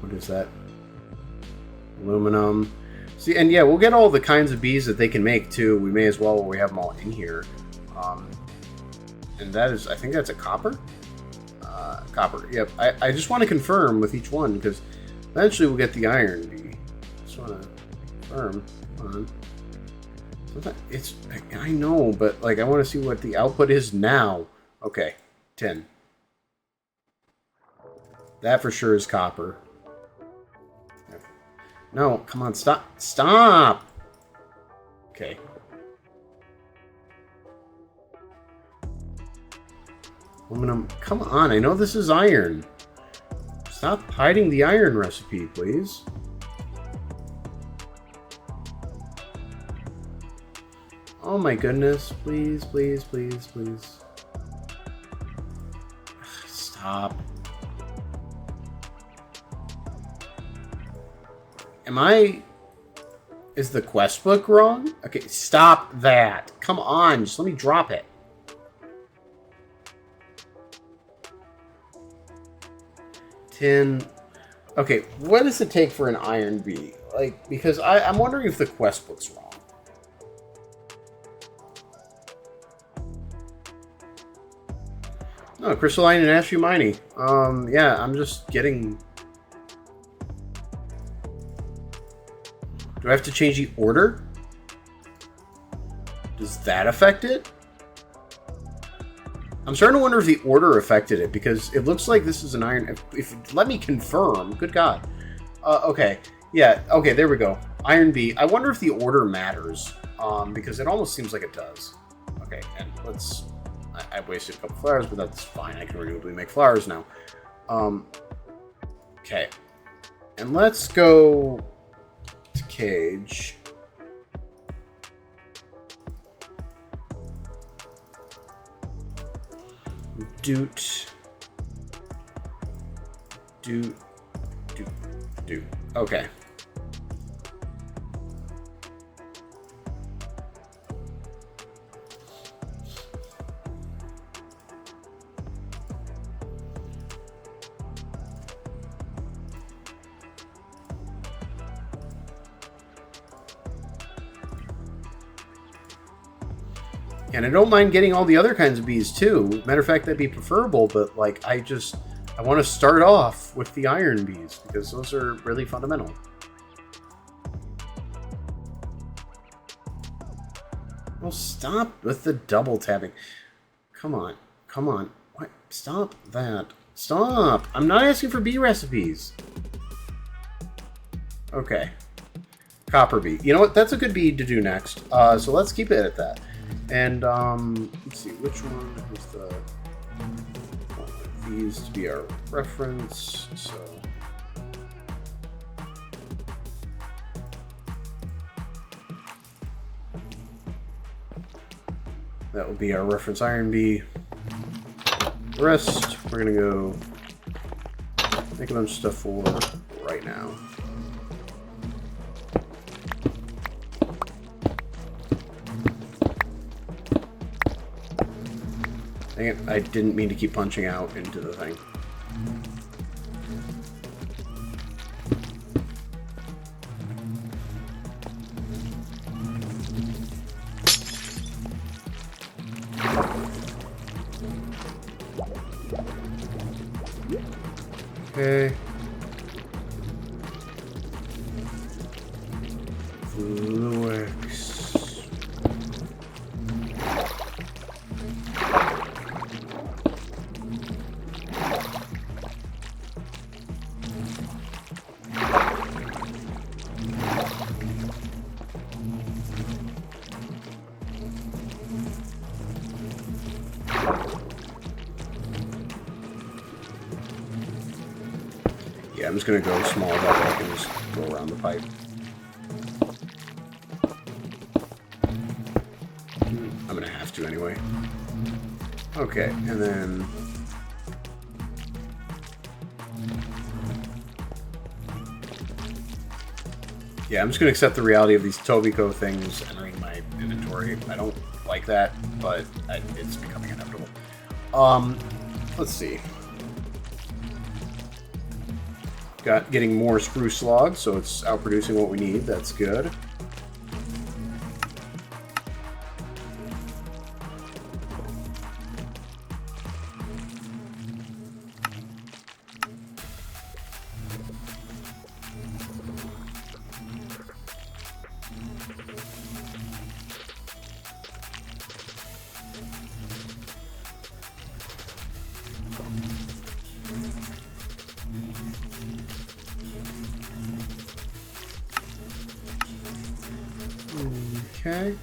What is that? Aluminum. See, and yeah, we'll get all the kinds of bees that they can make too. We may as well while we have them all in here. And that is, I think that's a copper? Copper, yep. I just want to confirm with each one because eventually we'll get the iron bee. Just want to confirm. Come on. It's, I know, but like I want to see what the output is now. Okay, 10. That for sure is copper. No, come on, stop. Stop! Okay. Aluminum. Come on, I know this is iron. Stop hiding the iron recipe, please. Oh my goodness. Please, please, please, please. Stop. Is the quest book wrong? Okay, stop that. Come on, just let me drop it. Tin. Okay, what does it take for an iron bee? Like, because I'm wondering if the quest book's wrong. Oh, crystalline and ashy mining. Yeah, I'm just getting... Do I have to change the order? Does that affect it? I'm starting to wonder if the order affected it, because it looks like this is an iron... If let me confirm. Good God. Okay. Yeah, okay, there we go. Iron bee. I wonder if the order matters, because it almost seems like it does. Okay, and let's... I wasted a couple flowers, but that's fine. I can renewably make flowers now. Okay. And let's go... to cage. Doot. Okay. And I don't mind getting all the other kinds of bees too. Matter of fact, that'd be preferable, but like I want to start off with the iron bees because those are really fundamental. Well, stop with the double tapping. Come on. Come on. What? Stop that. Stop. I'm not asking for bee recipes. Okay. Copper bee. You know what? That's a good bee to do next. So let's keep it at that. And let's see, which one is the... I want these to be our reference, so... That will be our reference iron B. The rest, we're going to go make a bunch of stuff for right now. Dang it, I didn't mean to keep punching out into the thing. Okay. Fluix. Yeah, I'm just gonna go small that way I can just go around the pipe. I'm gonna have to anyway. Okay, and then yeah, I'm just gonna accept the reality of these Tobiko things entering my inventory. I don't like that, but it's becoming inevitable. Let's see. Getting more spruce logs, so it's outproducing what we need. That's good. Okay.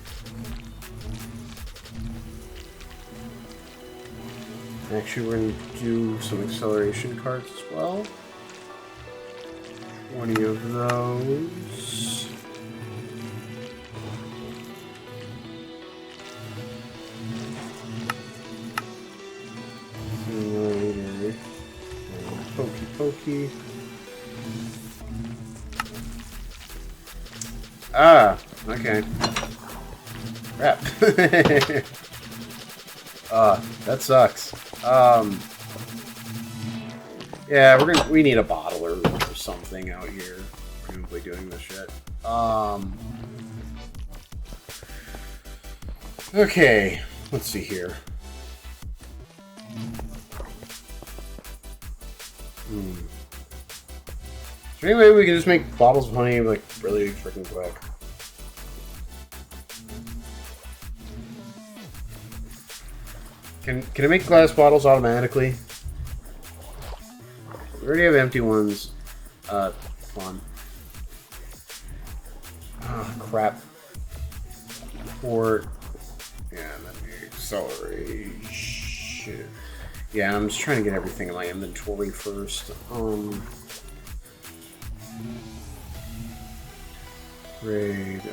Actually, we're going to do some acceleration cards as well. 20 of those. Simulator. Pokey pokey. Ah, okay. Crap. That sucks. Yeah, we need a bottler or something out here. Presumably doing this shit. Okay, let's see here. Is there any way we can just make bottles of honey like really freaking quick? Can I make glass bottles automatically? We already have empty ones. Fun. Oh, crap. Port. Yeah, and then the acceleration. Yeah, I'm just trying to get everything in my inventory first. Raid.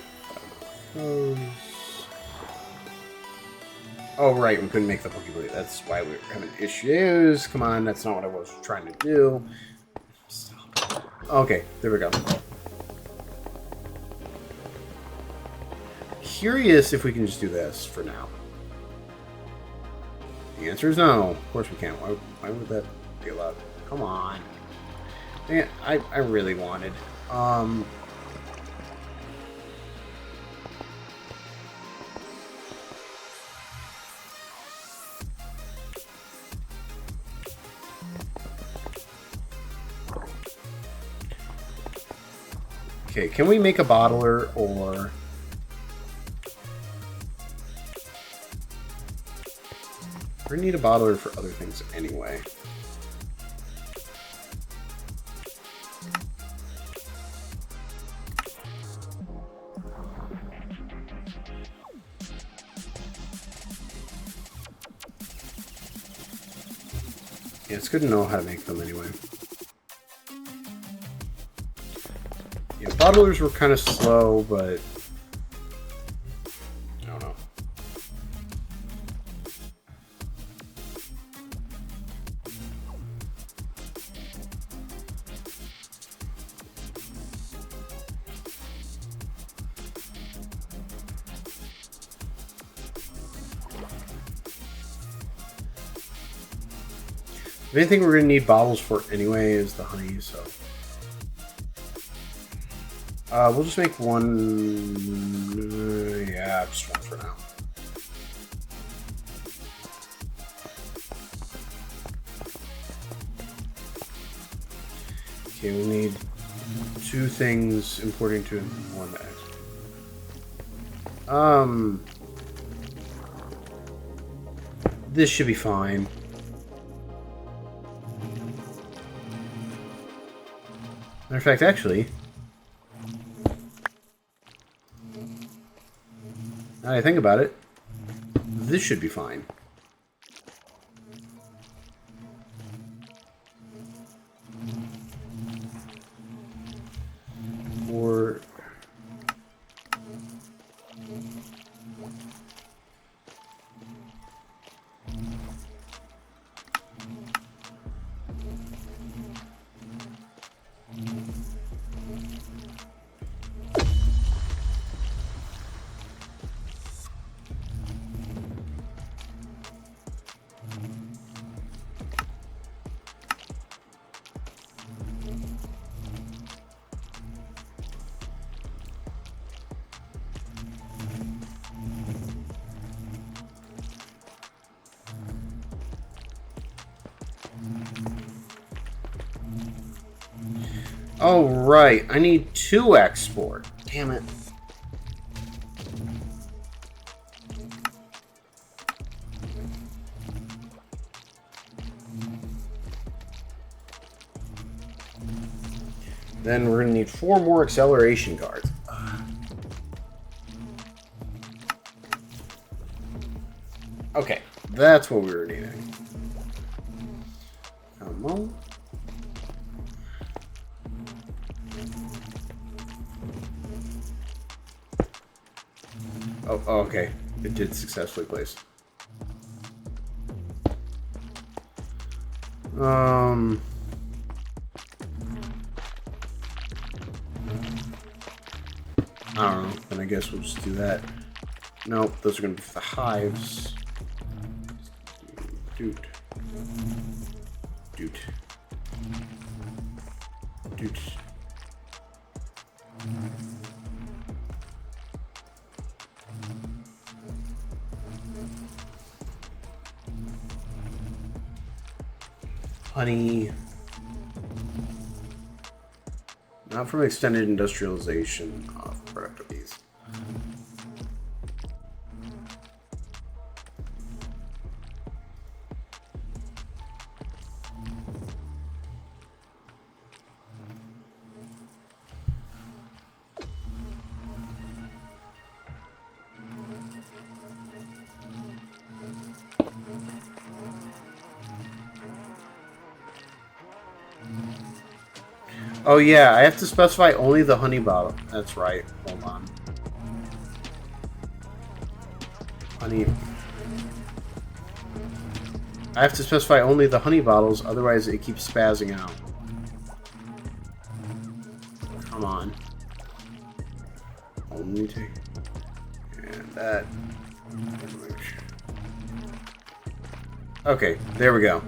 Those. Oh, right, we couldn't make the Pokeball. That's why we were having issues. Come on, that's not what I was trying to do. Stop. Okay, there we go. Curious if we can just do this for now. The answer is no. Of course we can't. Why would that be allowed? Come on. Man, I really wanted. Okay, can we make a bottler or... We need a bottler for other things anyway. Yeah, it's good to know how to make them anyway. Yeah, bottlers were kind of slow, but I don't know. If anything we're going to need bottles for anyway is the honey, so... we'll just make one... yeah, just one for now. Okay, we'll need 2 things importing to 1 X. This should be fine. Matter of fact, actually, now I think about it, this should be fine. Or oh, right. I need 2 export. Damn it. Then we're going to need 4 more acceleration cards. Okay, that's what we were needing. Come on. Oh, okay. It did successfully place. I don't know. Then I guess we'll just do that. Nope, those are going to be for the hives. Dude. Dude. Dude. Honey. Not from extended industrialization of product of these. Oh yeah, I have to specify only the honey bottle. That's right. Hold on. Honey. I have to specify only the honey bottles, otherwise it keeps spazzing out. Come on. Only take. And that. Okay, there we go.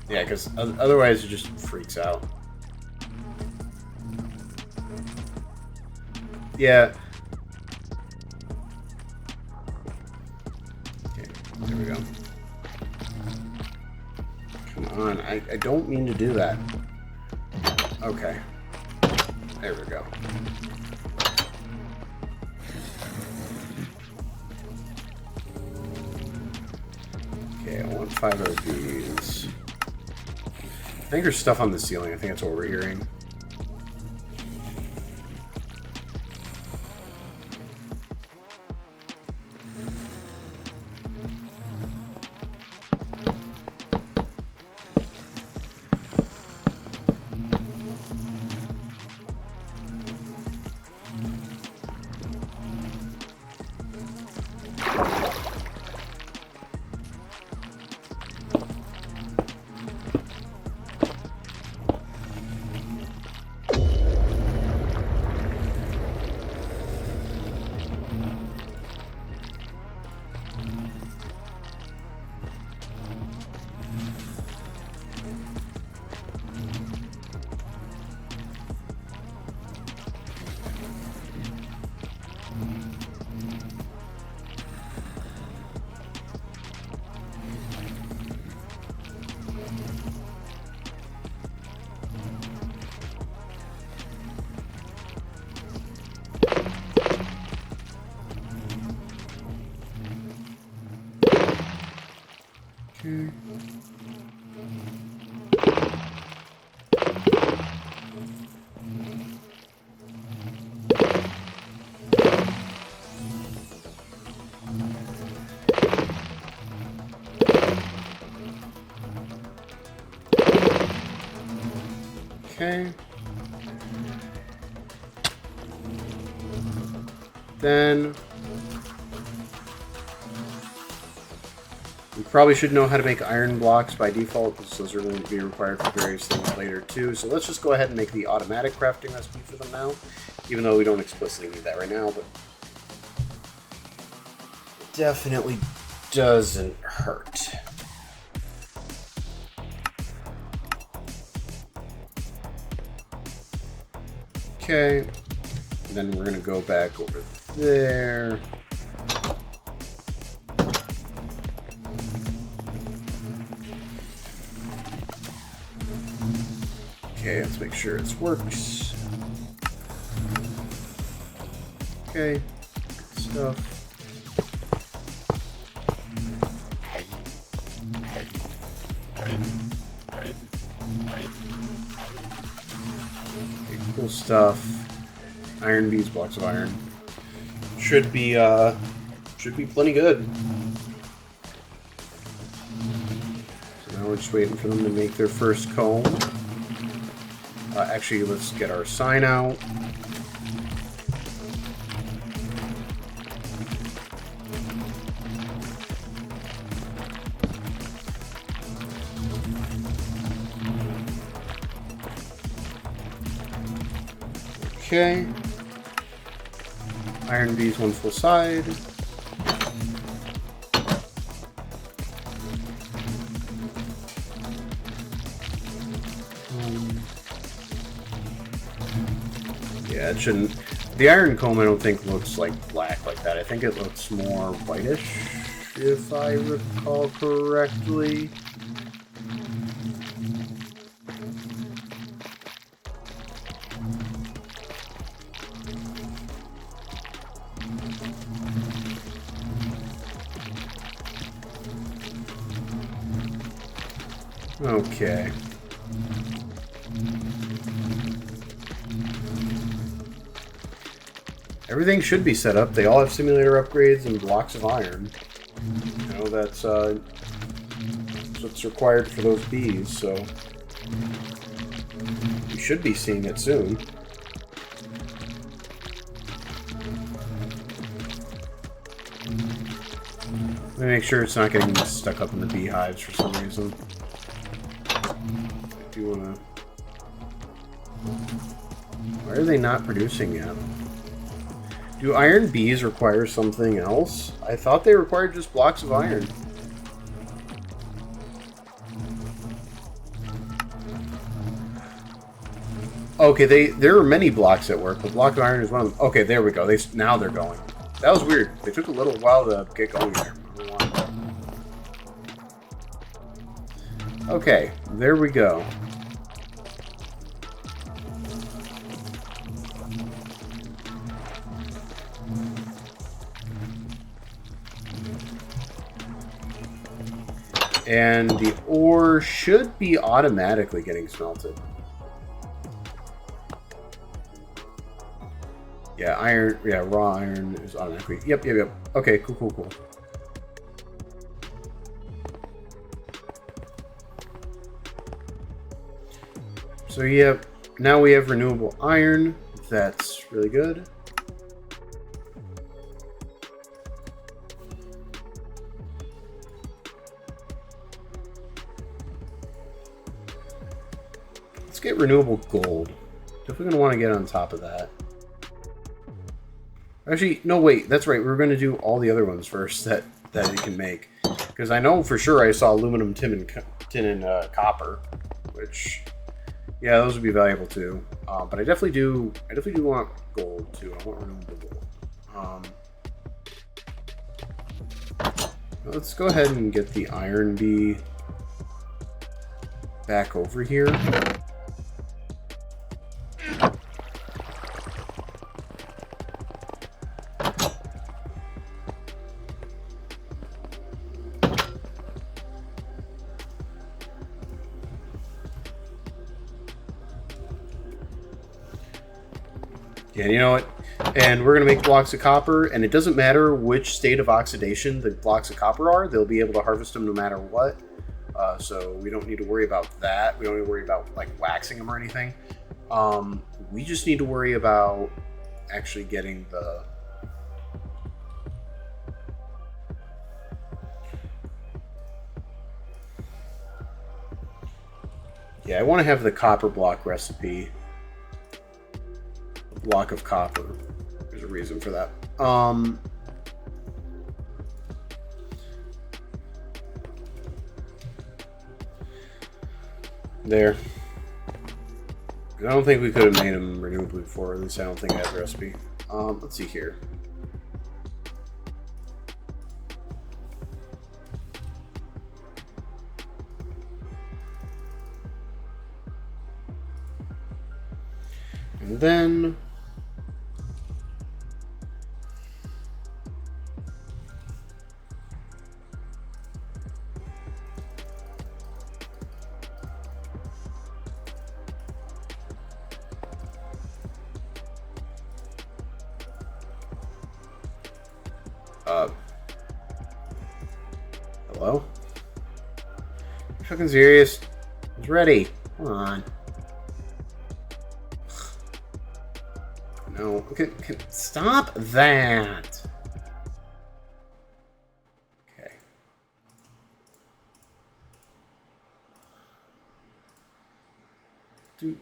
Yeah, because otherwise it just freaks out. Yeah. Okay, there we go. Come on, I don't mean to do that. Okay. There we go. Okay, I want 5 of these. I think there's stuff on the ceiling. I think that's what we're hearing. Okay. Then we probably should know how to make iron blocks by default, because those are going to be required for various things later too. So let's just go ahead and make the automatic crafting recipe for them now, even though we don't explicitly need that right now, but it definitely doesn't hurt. Okay, and then we're going to go back over there. Okay, let's make sure it works. Okay, good stuff. Okay, cool stuff. Iron bees, blocks of iron. Should be plenty good. So now we're just waiting for them to make their first comb. Actually, let's get our sign out. Okay. Iron bees, one full side. Yeah, it shouldn't. The iron comb, I don't think looks like black like that. I think it looks more whitish, if I recall correctly. Okay. Everything should be set up. They all have simulator upgrades and blocks of iron. You know, that's what's required for those bees, so we should be seeing it soon. Let me make sure it's not getting stuck up in the beehives for some reason. I do wanna... Why are they not producing yet? Do iron bees require something else? I thought they required just blocks of iron. Okay, there are many blocks at work, but block of iron is one of them. Okay, there we go. Now they're going. That was weird. They took a little while to get going there. Okay, there we go. And the ore should be automatically getting smelted. Yeah, iron. Yeah, raw iron is automatically. Yep. Okay, cool. So yep, now we have renewable iron. That's really good. Let's get renewable gold. Definitely gonna want to get on top of that. Actually, no, wait. That's right. We're gonna do all the other ones first that it can make, because I know for sure I saw aluminum, tin, and copper, which, yeah, those would be valuable too. But I definitely do want gold too. I want renewable gold. Let's go ahead and get the iron bee back over here. Yeah, you know what? And we're going to make blocks of copper, and it doesn't matter which state of oxidation the blocks of copper are. They'll be able to harvest them no matter what. so we don't need to worry about that. We don't need to worry about like waxing them or anything. We just need to worry about actually getting the I want to have the copper block recipe. A block of copper. There's a reason for that. There. I don't think we could have made them renewably before. At least I don't think I have the recipe. Let's see here. And then hello? You fucking serious? It's ready. Come on. No. Okay, stop that. Okay. Dude.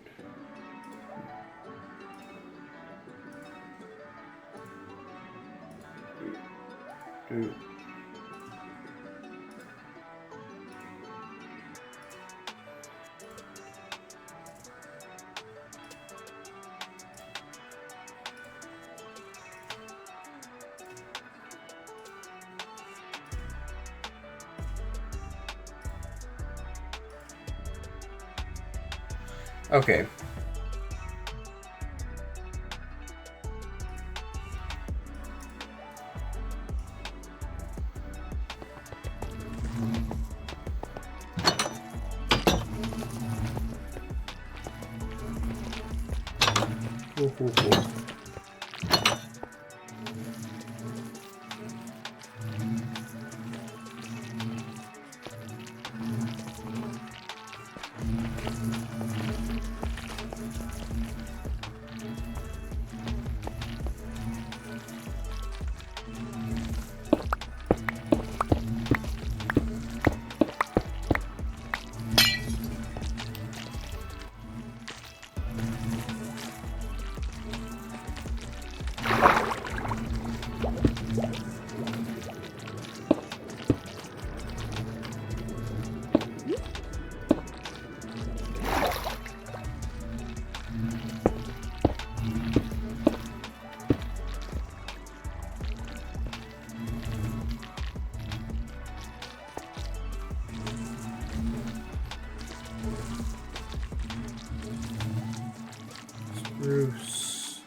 Dude. Okay. Cool. Spruce.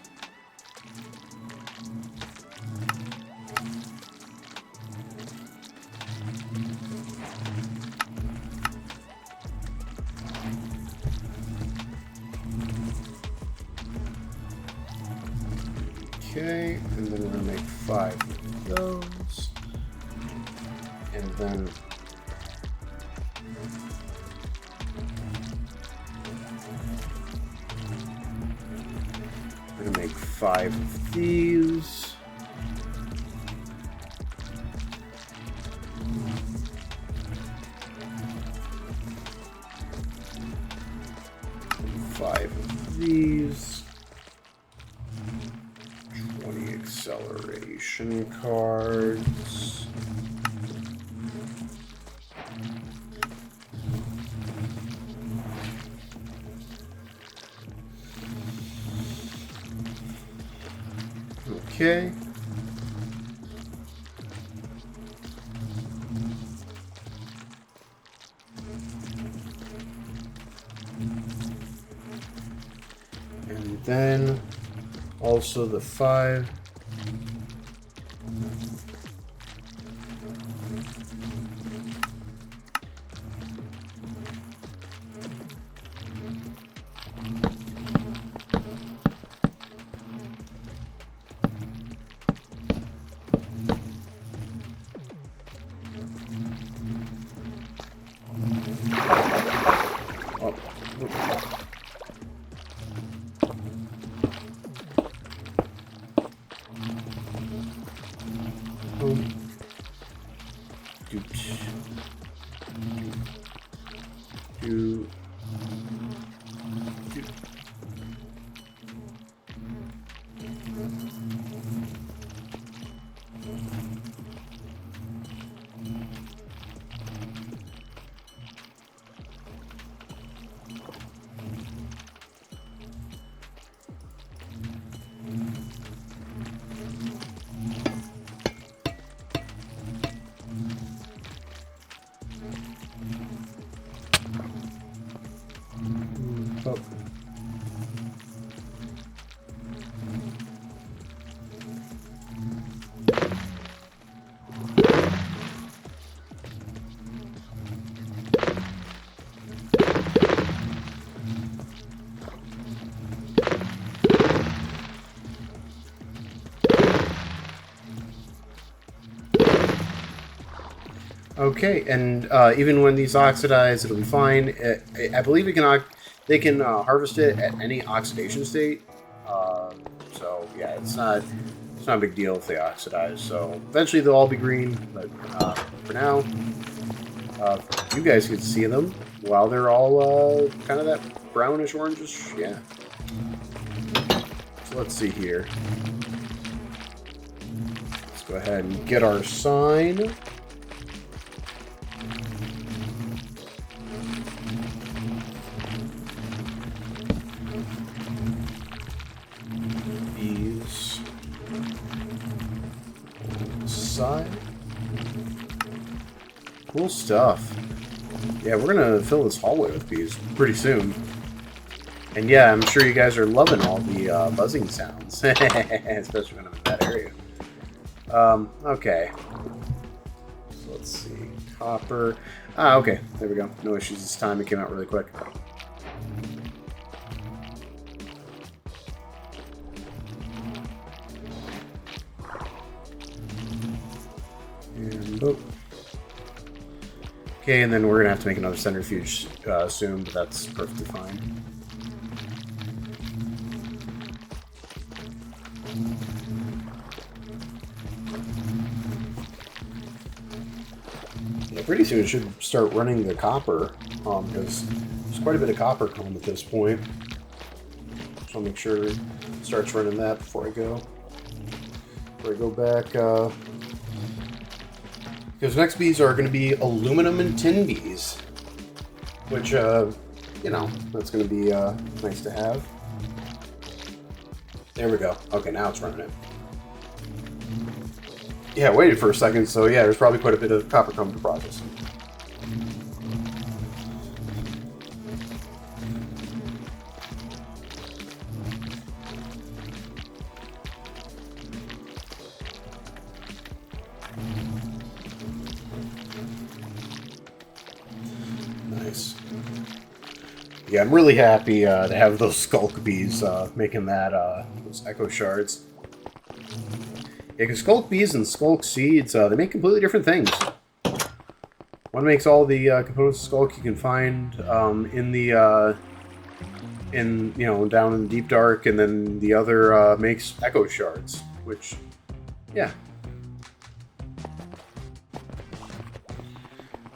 Okay, and then we're going to make 5 of those. And then we're going to make 5 of these. And 5 of these. 20 acceleration cards. Okay. And then also the 5. Oh. Okay, and even when these oxidize, it'll be fine. I believe they can harvest it at any oxidation state. So yeah, it's not a big deal if they oxidize. So eventually they'll all be green, but for now, you guys can see them while they're all kind of that brownish orangish. Yeah. So let's see here. Let's go ahead and get our sign. Side. Cool stuff. Yeah, we're gonna fill this hallway with bees pretty soon. And yeah, I'm sure you guys are loving all the buzzing sounds, especially when I'm in that area. Okay. So let's see. Copper. Ah, okay. There we go. No issues this time. It came out really quick. And boop. Okay, and then we're gonna have to make another centrifuge soon, but that's perfectly fine. Yeah, pretty soon it should start running the copper, because there's quite a bit of copper coming at this point. So I'll make sure it starts running that before I go. Before I go back. Because next bees are going to be aluminum and tin bees, which, you know, that's going to be nice to have. There we go. Okay, now it's running it. Yeah, I waited for a second, so yeah, there's probably quite a bit of copper coming to process. Yeah, I'm really happy to have those skulk bees making that those echo shards. Yeah, because skulk bees and skulk seeds, they make completely different things. One makes all the components of skulk you can find in the down in the deep dark, and then the other makes echo shards, which, yeah.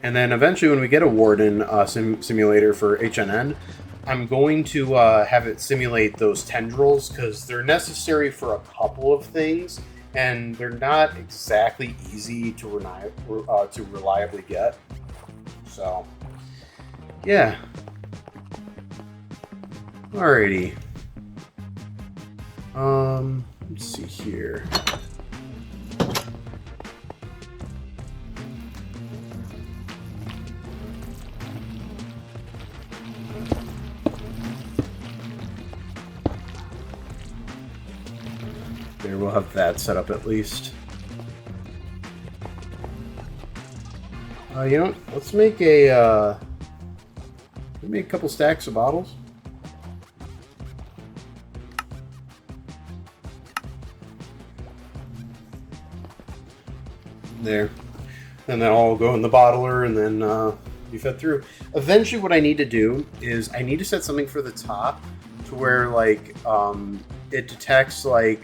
And then eventually when we get a Warden simulator for HNN, I'm going to have it simulate those tendrils, because they're necessary for a couple of things, and they're not exactly easy to reliably get. So, yeah. Alrighty. Let's see here. There, we'll have that set up at least. You know what? Let's make a couple stacks of bottles. There. And then I'll go in the bottler, and then be fed through. Eventually what I need to do is I need to set something for the top to where, like, it detects, like,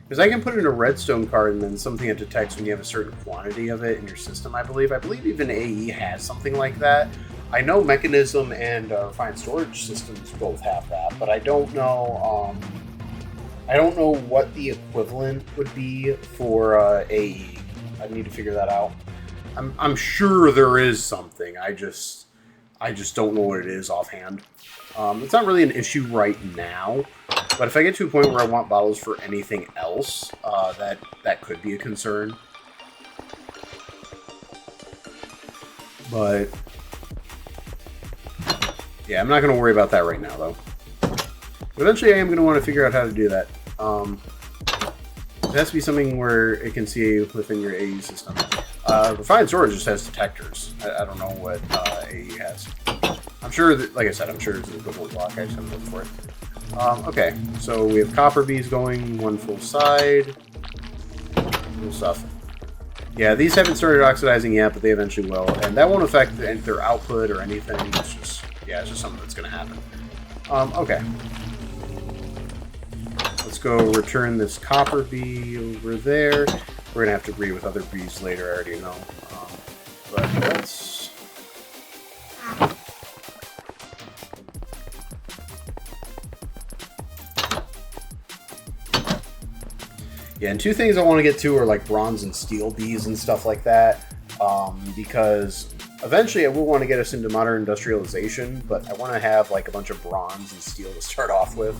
because I can put in a redstone card and then something that detects when you have a certain quantity of it in your system, I believe. I believe even AE has something like that. I know Mechanism and Refined Storage Systems both have that, but I don't know what the equivalent would be for AE. I need to figure that out. I'm sure there is something. I just don't know what it is offhand. It's not really an issue right now, but if I get to a point where I want bottles for anything else, that could be a concern. But Yeah, I'm not going to worry about that right now, though. Eventually, I am going to want to figure out how to do that. It has to be something where it can see within your AE system. Refined Storage just has detectors. I don't know what AE has. I'm sure that, like I said, I'm sure there's an equivalent block. I just haven't looked for it. Okay, so we have copper bees going, one full side. Cool stuff. Yeah, these haven't started oxidizing yet, but they eventually will, and that won't affect their output or anything. It's just, yeah, it's just something that's going to happen. Okay. Let's go return this copper bee over there. We're going to have to agree with other bees later, I already know. But let's... Yeah, and two things I want to get to are like bronze and steel bees and stuff like that. Because eventually I will want to get us into modern industrialization, but I want to have like a bunch of bronze and steel to start off with.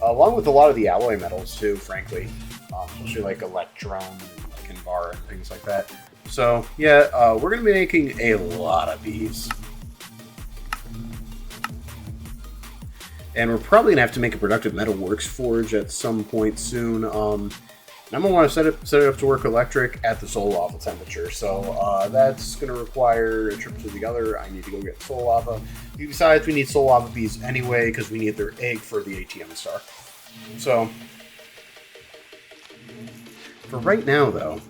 Along with a lot of the alloy metals too, frankly. Especially like Electrum and like Invar and things like that. So yeah, we're going to be making a lot of bees. And we're probably going to have to make a productive metalworks forge at some point soon. And I'm going to want to set it up to work electric at the soul lava temperature. So that's going to require a trip to the other. I need to go get soul lava. Besides, we need soul lava bees anyway because we need their egg for the ATM star. So, for right now, though.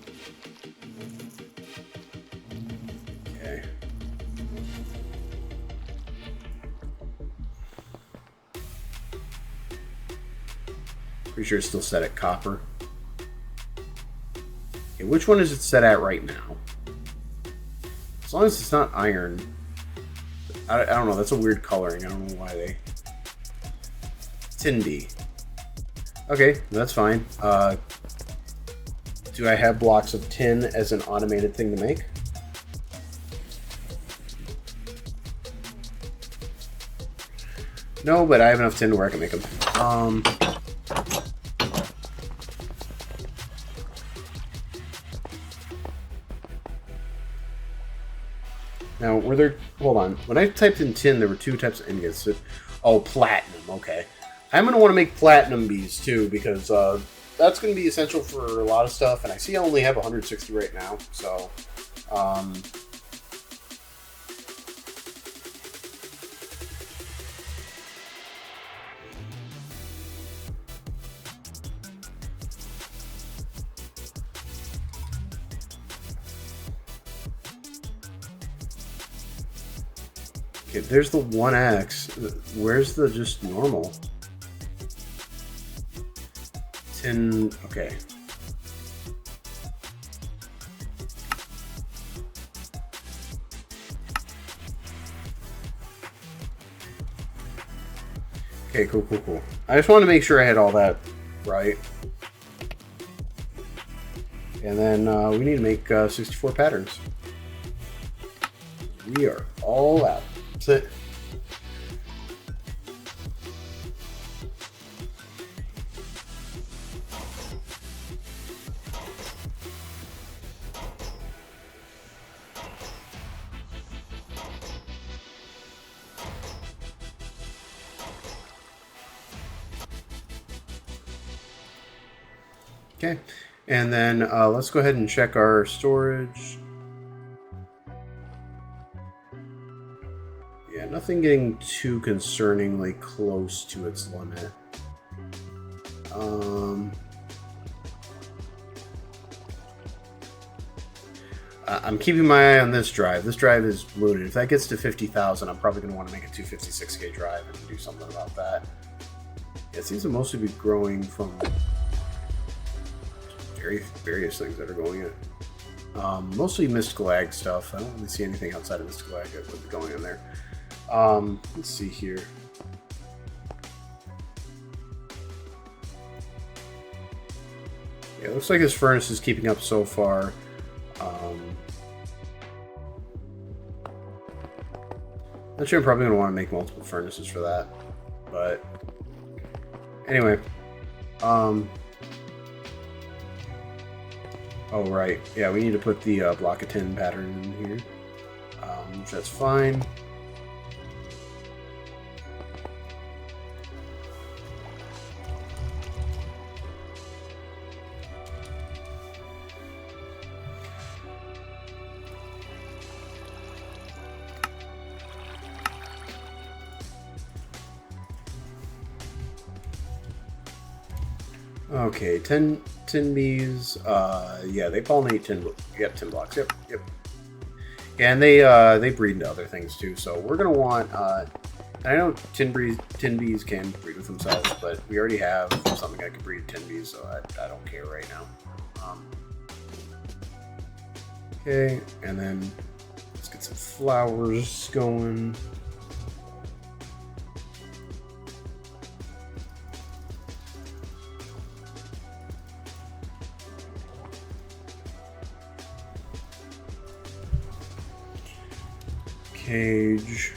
Okay. Pretty sure it's still set at copper. Okay, which one is it set at right now? As long as it's not iron. I don't know, that's a weird coloring. I don't know why they... Tindy. Okay, that's fine. Do I have blocks of tin as an automated thing to make? No, but I have enough tin to where I can make them. Now, were there... Hold on. When I typed in tin, there were two types of ingots. Oh, platinum. Okay. I'm going to want to make platinum bees, too, because that's going to be essential for a lot of stuff. And I see I only have 160 right now, so... Okay, there's the 1X. Where's the just normal? Tin... Okay. Okay, cool. I just wanted to make sure I had all that right. And then we need to make 64 patterns. We are all out. That's it. Okay, and then let's go ahead and check our storage. Yeah, nothing getting too concerningly close to its limit. I'm keeping my eye on this drive. This drive is loaded. If that gets to 50,000, I'm probably going to want to make a 256K drive and do something about that. Yeah, it seems to mostly be growing from various things that are going in. Mostly mystical ag stuff. I don't really see anything outside of mystical ag that would be going in there. Let's see here. Yeah, it looks like this furnace is keeping up so far. Actually, I'm probably going to want to make multiple furnaces for that. But anyway. Oh, right. Yeah, we need to put the block of 10 pattern in here. That's fine. Okay, 10 tin bees. Yeah, they pollinate 10 blocks. Yep, yep. And they breed into other things too. So we're gonna want. I know tin bees can breed with themselves, but we already have something that can breed tin bees, so I don't care right now. Okay, and then let's get some flowers going. Cage.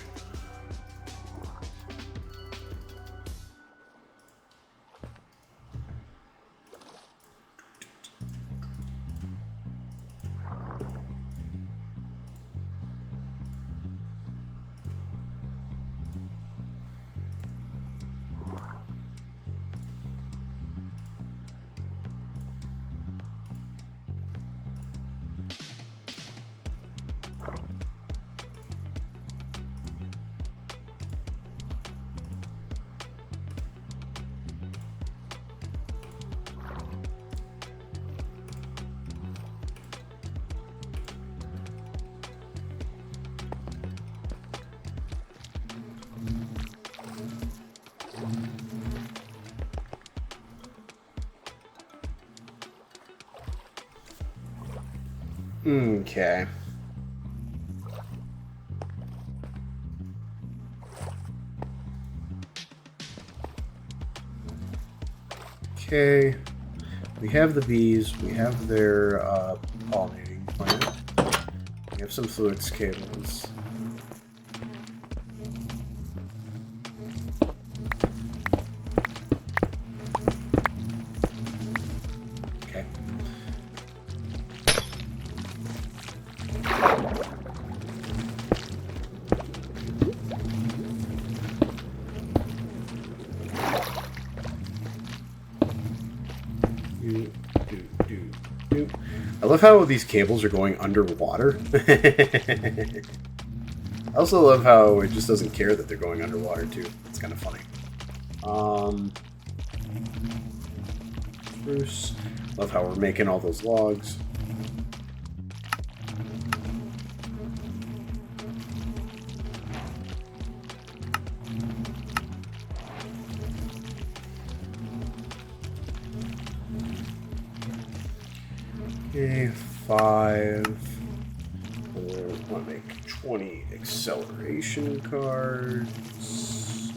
Okay. Okay. We have the bees. We have their pollinating plant. We have some fluids cables. Okay. I love how these cables are going underwater. I also love how it just doesn't care that they're going underwater too. It's kind of funny. Bruce, love how we're making all those logs. Okay, 5. I want to make 20 acceleration cards.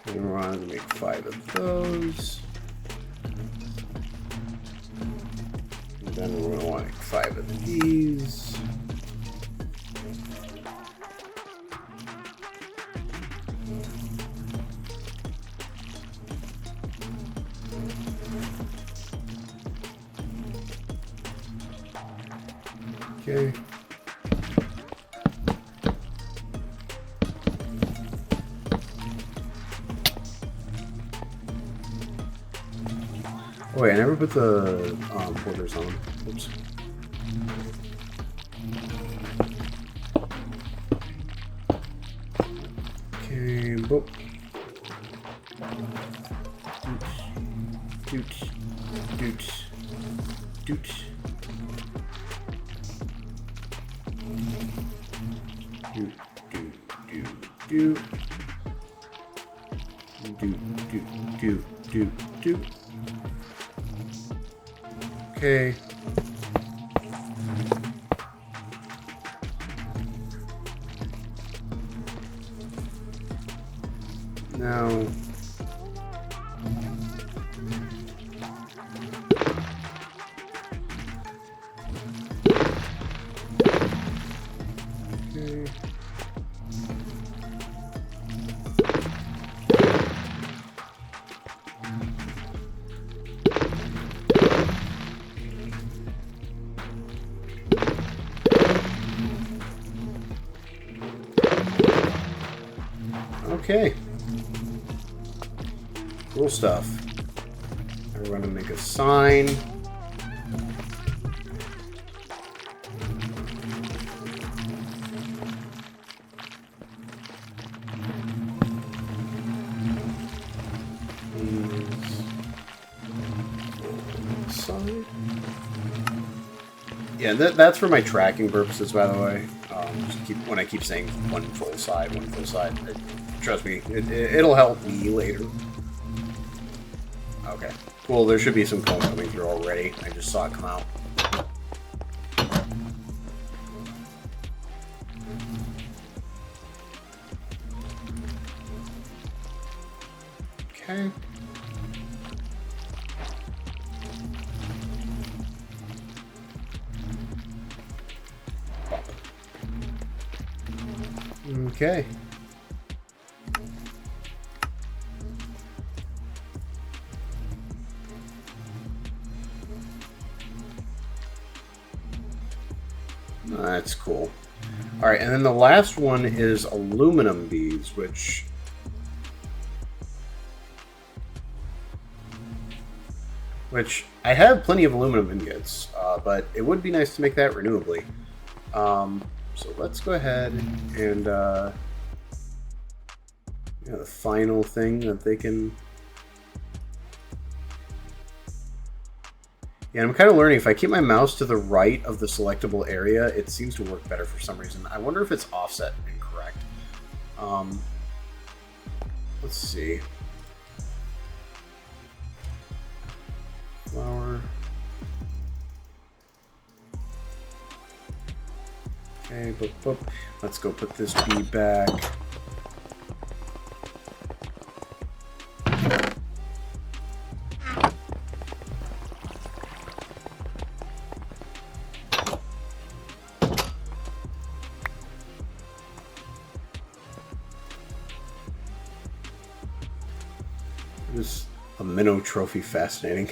And we're going to make 5 of those. And then we're going to want to make 5 of these. Okay. Oh wait, I never put the porters on. Oops. Okay, boop. Doot. Doot. Doot. Do do do. Okay. Now. Okay. Okay. Cool stuff. Now we're going to make a sign. Yeah, that's for my tracking purposes, by the way. When I keep saying one full side, trust me, it'll help me later. Okay, cool. There should be some cone coming through already. I just saw it come out. Okay. Okay. That's cool. All right, and then the last one is aluminum beads, which I have plenty of aluminum ingots, but it would be nice to make that renewably. So let's go ahead and the final thing that they can. Yeah, I'm kind of learning. If I keep my mouse to the right of the selectable area, it seems to work better for some reason. I wonder if it's offset incorrect. Let's see. Flower. Okay, boop, boop. Let's go put this bead back. This a minnow trophy fascinating.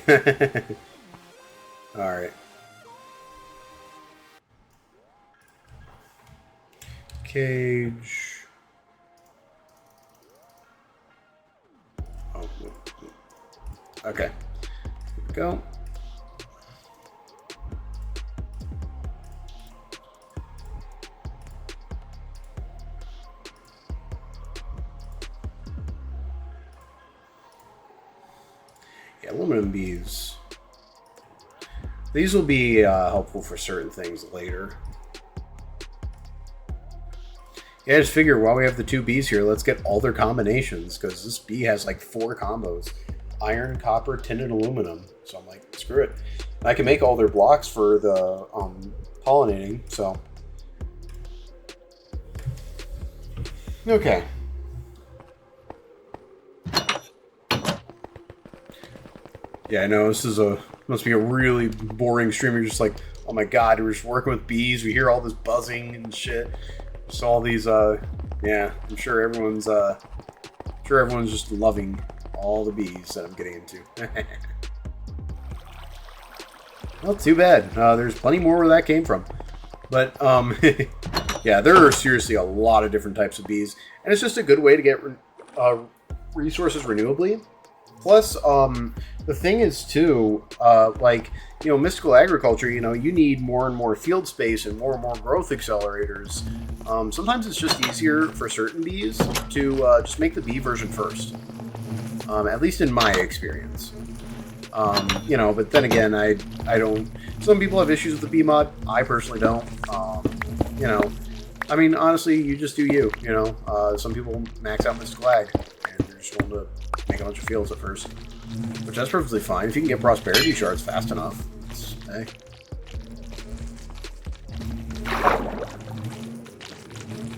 All right. Cage. Oh, okay. Here we go. Yeah, aluminum beads. These will be helpful for certain things later. Yeah, I just figure while we have the two bees here, let's get all their combinations, because this bee has like 4 combos. Iron, copper, tin, and aluminum. So I'm like, screw it. And I can make all their blocks for the pollinating, so. Okay. Yeah, I know, this is must be a really boring stream. You're just like, oh my god, we're just working with bees, we hear all this buzzing and shit. Just all these, yeah, I'm sure everyone's just loving all the bees that I'm getting into. Well, too bad. There's plenty more where that came from. But, yeah, there are seriously a lot of different types of bees. And it's just a good way to get resources renewably. Plus, the thing is, too, like, you know, mystical agriculture, you know, you need more and more field space and more growth accelerators. Sometimes it's just easier for certain bees to just make the bee version first. At least in my experience. You know, but then again, I don't... Some people have issues with the bee mod. I personally don't. You know, I mean, honestly, you just do you, you know. Some people max out mystical ag, and they're just willing to make a bunch of fields at first. Which that's perfectly fine. If you can get prosperity shards fast enough. Hey.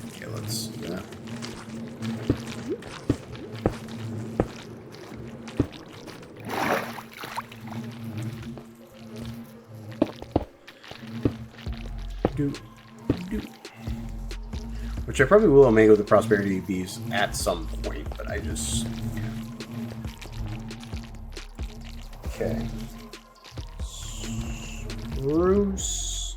Okay, let's do that. Which I probably will make with the prosperity bees at some point, but I just... Yeah. Okay. Spruce.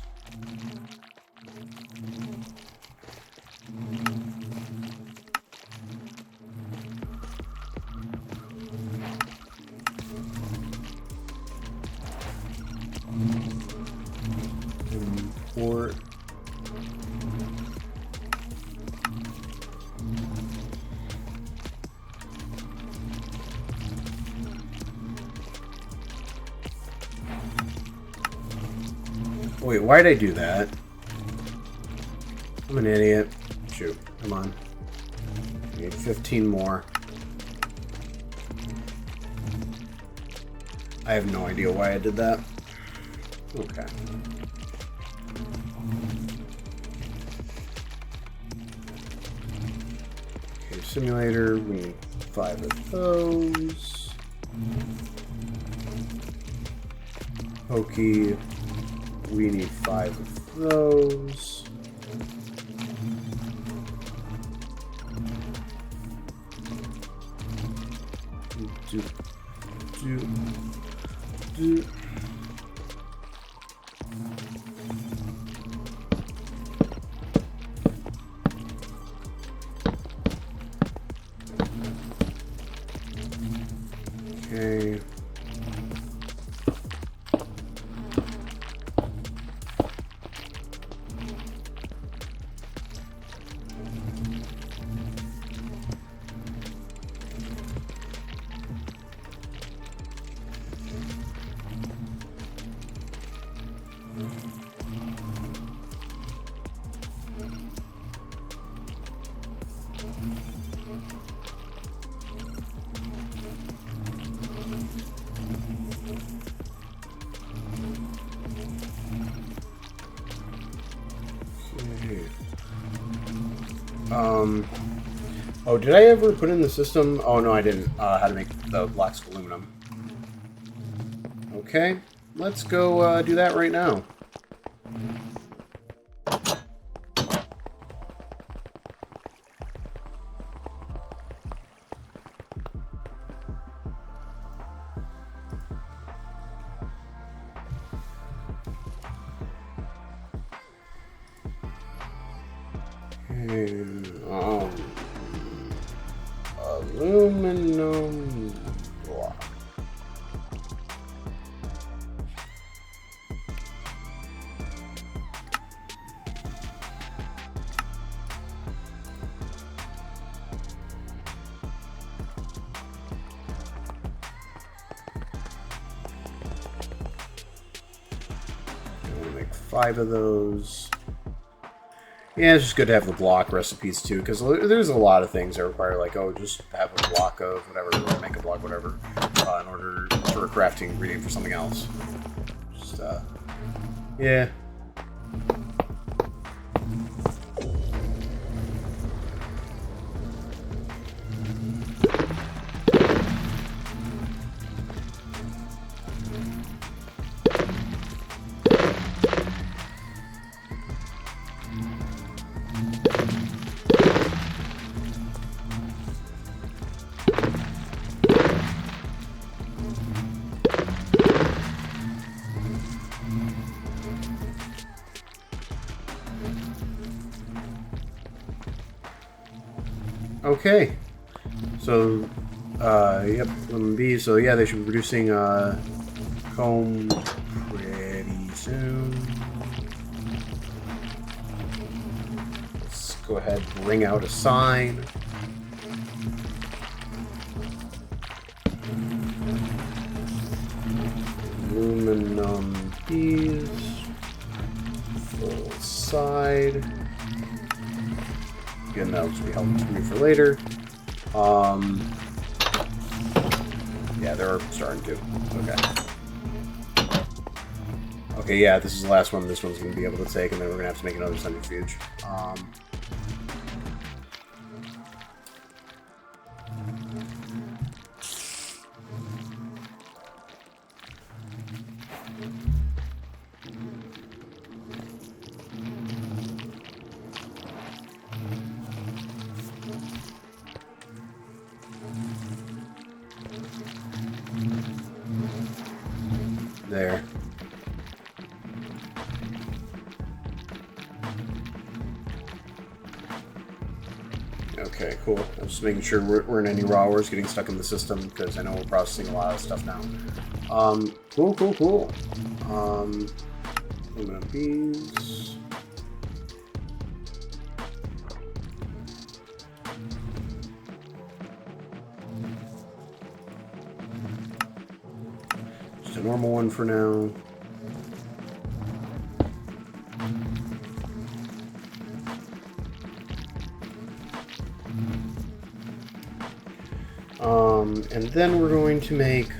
Import. Wait, why did I do that? I'm an idiot. Shoot, come on. I need 15 more. I have no idea why I did that. Okay. Okay, simulator, we need 5 of those. Pokey, we need 5 of those. Do. Okay. Oh, did I ever put in the system? Oh, no, I didn't. How to make the blocks of aluminum. Okay, let's go do that right now. Aluminum block. I'm gonna make 5 of those. Yeah, it's just good to have the block recipes too, because there's a lot of things that require, like, oh, just have a block of whatever, or make a block whatever, in order for a crafting ingredient for something else. Just, yeah. Okay, so, yep, lemon bees, so yeah, they should be producing, comb pretty soon. Let's go ahead and ring out a sign. Aluminum bees, full side. Again, that'll just be helpful for me for later. Yeah, they're starting to. Okay. Okay, yeah, this is the last one this one's going to be able to take, and then we're going to have to make another centrifuge. There. Okay, cool. I'm just making sure we're in any raw ores getting stuck in the system, because I know we're processing a lot of stuff now. Cool. Aluminum bees. Just a normal one for now. And then we're going to make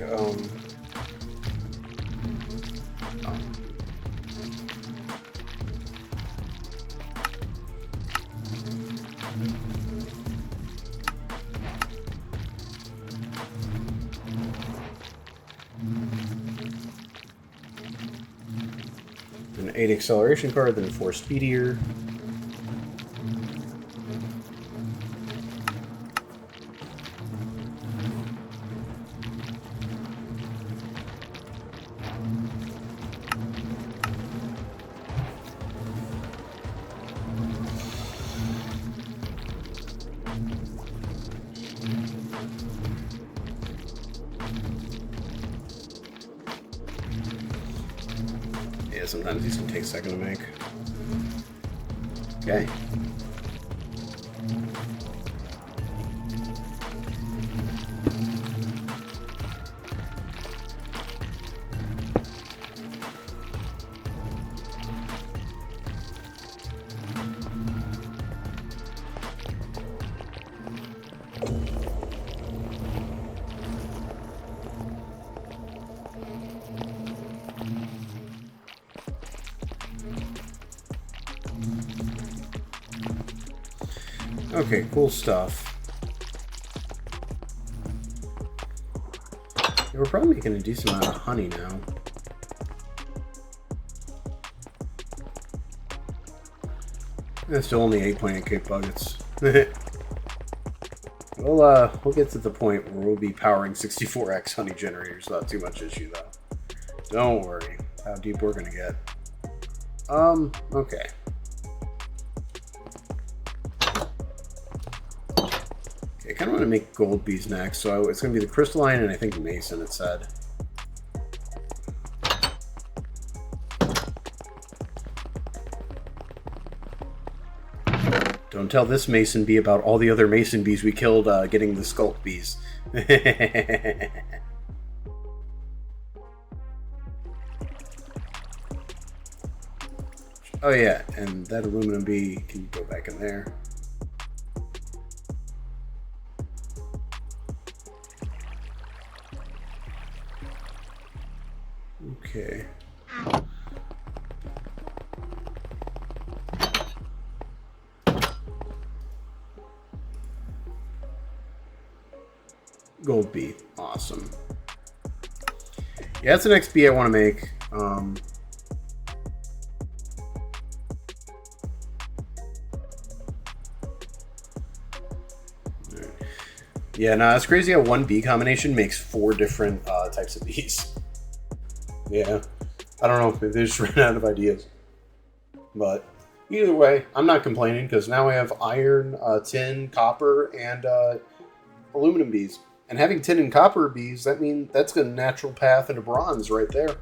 an 8 acceleration card, then 4 speedier. Yeah, sometimes these can take a second to make. Okay. Okay, cool stuff. Yeah, we're probably making a decent amount of honey now. That's still only 8.8 cake buckets. We'll get to the point where we'll be powering 64x honey generators without too much issue, though. Don't worry how deep we're gonna get. Okay. I kind of want to make gold bees next, so it's going to be the crystalline and I think mason, it said. Don't tell this mason bee about all the other mason bees we killed getting the sculk bees. Oh yeah, and that aluminum bee can go back in there. Okay. Gold bee. Awesome. Yeah, that's the next bee I want to make. Yeah, no, it's crazy how one bee combination makes 4 different types of bees. Yeah, I don't know if they just ran out of ideas. But either way, I'm not complaining because now I have iron, tin, copper, and aluminum bees. And having tin and copper bees, that's a natural path into bronze right there.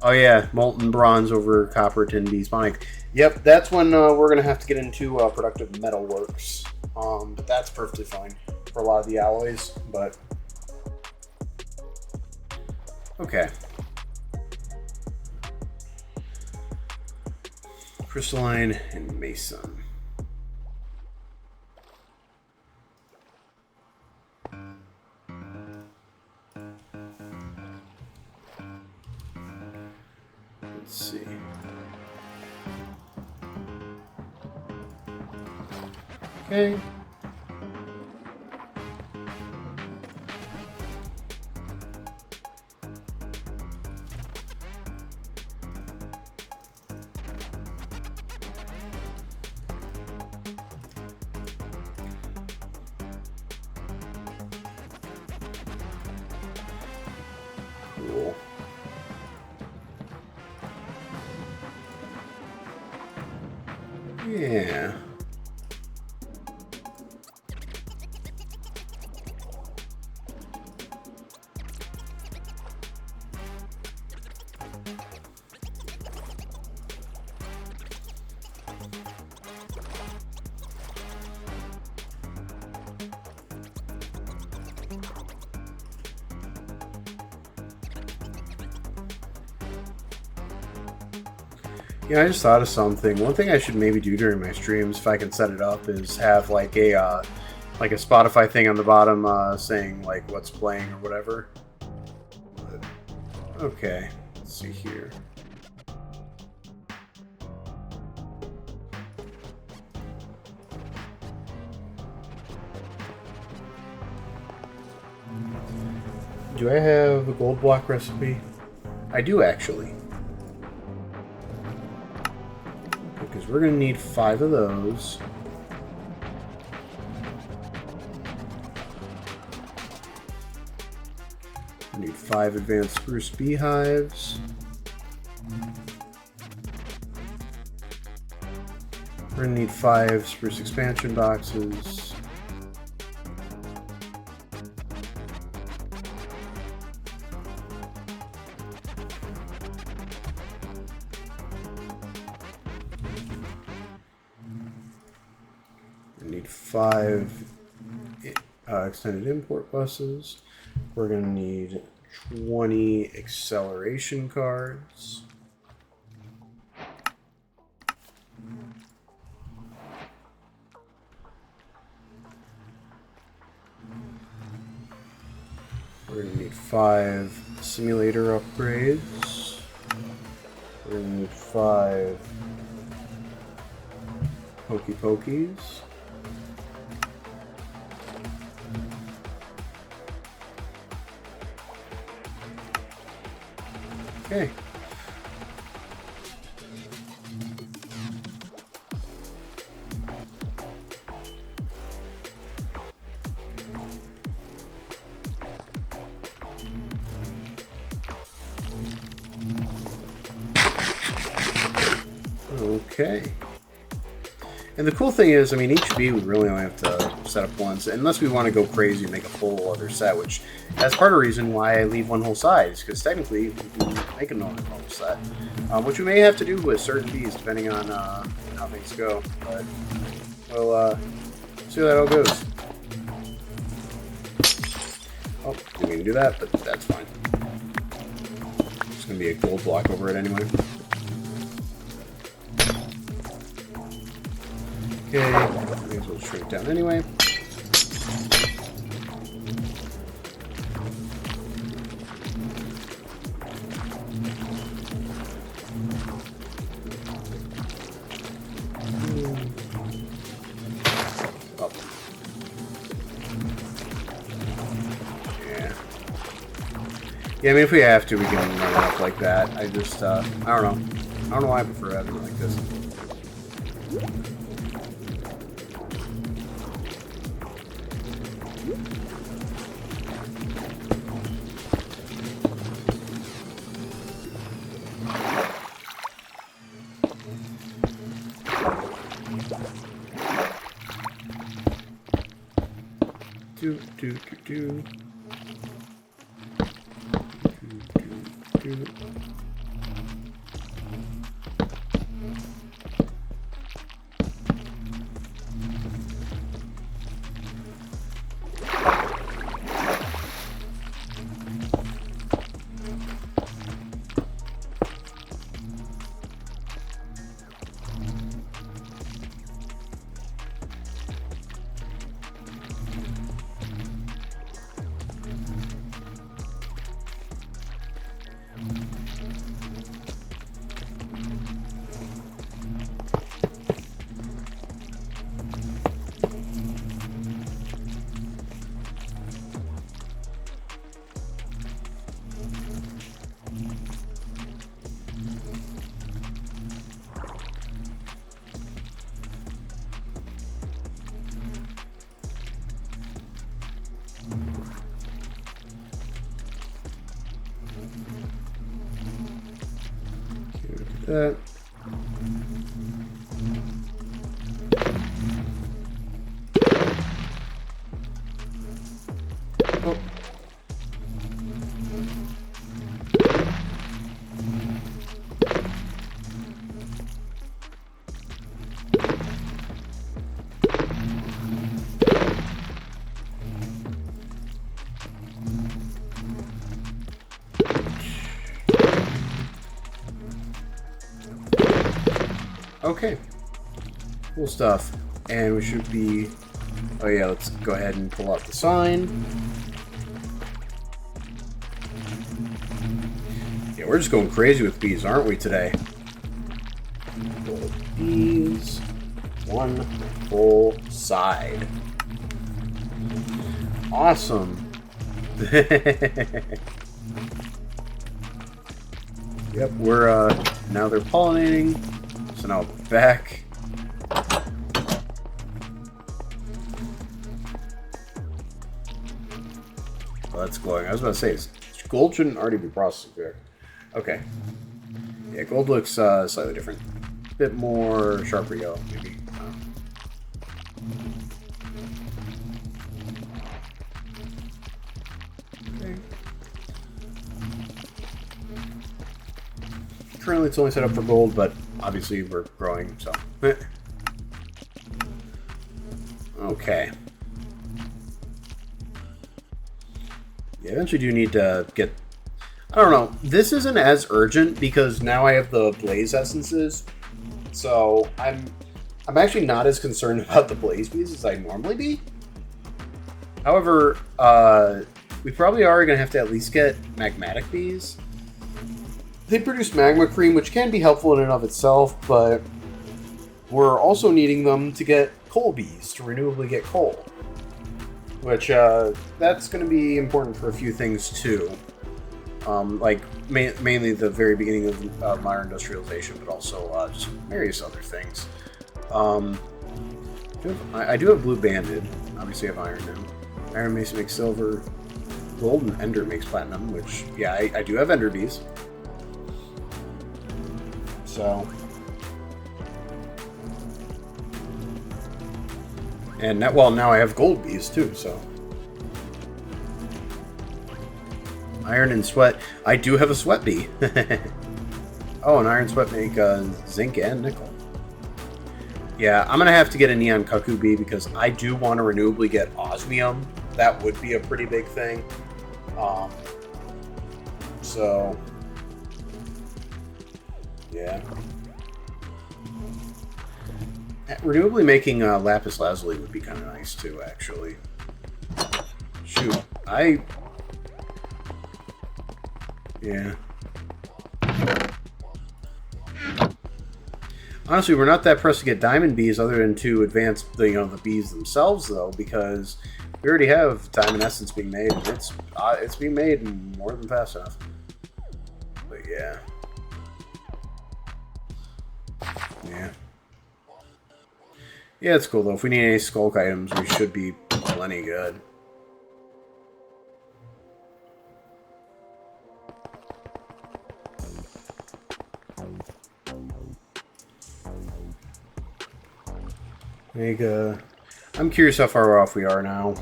Oh yeah, molten bronze over copper, tin bees. Mike. Yep, that's when we're going to have to get into productive metalworks. But that's perfectly fine for a lot of the alloys, but... Okay. Crystalline and mason. Let's see. Okay. Cool. Yeah. Yeah, I just thought of something. One thing I should maybe do during my streams, if I can set it up, is have like a like a Spotify thing on the bottom saying like what's playing or whatever. But, okay, let's see here. Do I have a gold block recipe? I do actually. Because we're going to need 5 of those. We need 5 advanced spruce beehives. We're going to need 5 spruce expansion boxes. We need 5 extended import buses. We're going to need 20 acceleration cards. We're going to need 5 simulator upgrades. We're going to need 5 Pokey Pokies. Okay. Okay. And the cool thing is, I mean, each bee we really only have to set up once, unless we want to go crazy and make a full other set, which that's part of the reason why I leave one whole side, is because technically we can make another whole set, which we may have to do with certain bees, depending on how things go. But we'll see how that all goes. Oh, we can do that, but that's fine. It's going to be a gold block over it anyway. Okay, may as well shrink down anyway. Oh. Yeah, I mean, if we have to, we can run it up like that. I just, I don't know. I don't know why I prefer having it like this. Do. That. Oh. Okay, cool stuff, and we should be Oh yeah, let's go ahead and pull out the sign. Yeah, we're just going crazy with bees, aren't we, today? Bees. One full side. Awesome. Yep, we're, now they're pollinating. So now back. Well, that's glowing. I was about to say, gold shouldn't already be processed there. Okay. Yeah, gold looks slightly different. A bit more sharper yellow, maybe. Okay. Currently it's only set up for gold, but obviously we're growing, so. Okay. Yeah, eventually do need to get... I don't know. This isn't as urgent because now I have the blaze essences. So I'm actually not as concerned about the blaze bees as I normally be. However, we probably are going to have to at least get magmatic bees. They produce magma cream, which can be helpful in and of itself, but we're also needing them to get coal bees, to renewably get coal. Which, that's going to be important for a few things, too. Like, mainly the very beginning of modern industrialization, but also just various other things. I do have blue banded. Obviously I have iron now. Iron mason makes silver. Gold and ender makes platinum, which, yeah, I do have ender bees. So... And now, well, now I have gold bees too, so. Iron and sweat. I do have a sweat bee. Oh, and iron sweat make zinc and nickel. Yeah, I'm going to have to get a neon cuckoo bee because I do want to renewably get osmium. That would be a pretty big thing. So, yeah. Renewably making lapis lazuli would be kind of nice too, actually. Shoot, yeah. Honestly, we're not that pressed to get diamond bees, other than to advance the bees themselves, though, because we already have diamond essence being made, and it's being made more than fast enough. But yeah. Yeah. Yeah, it's cool, though. If we need any skulk items, we should be plenty good. I'm curious how far off we are now,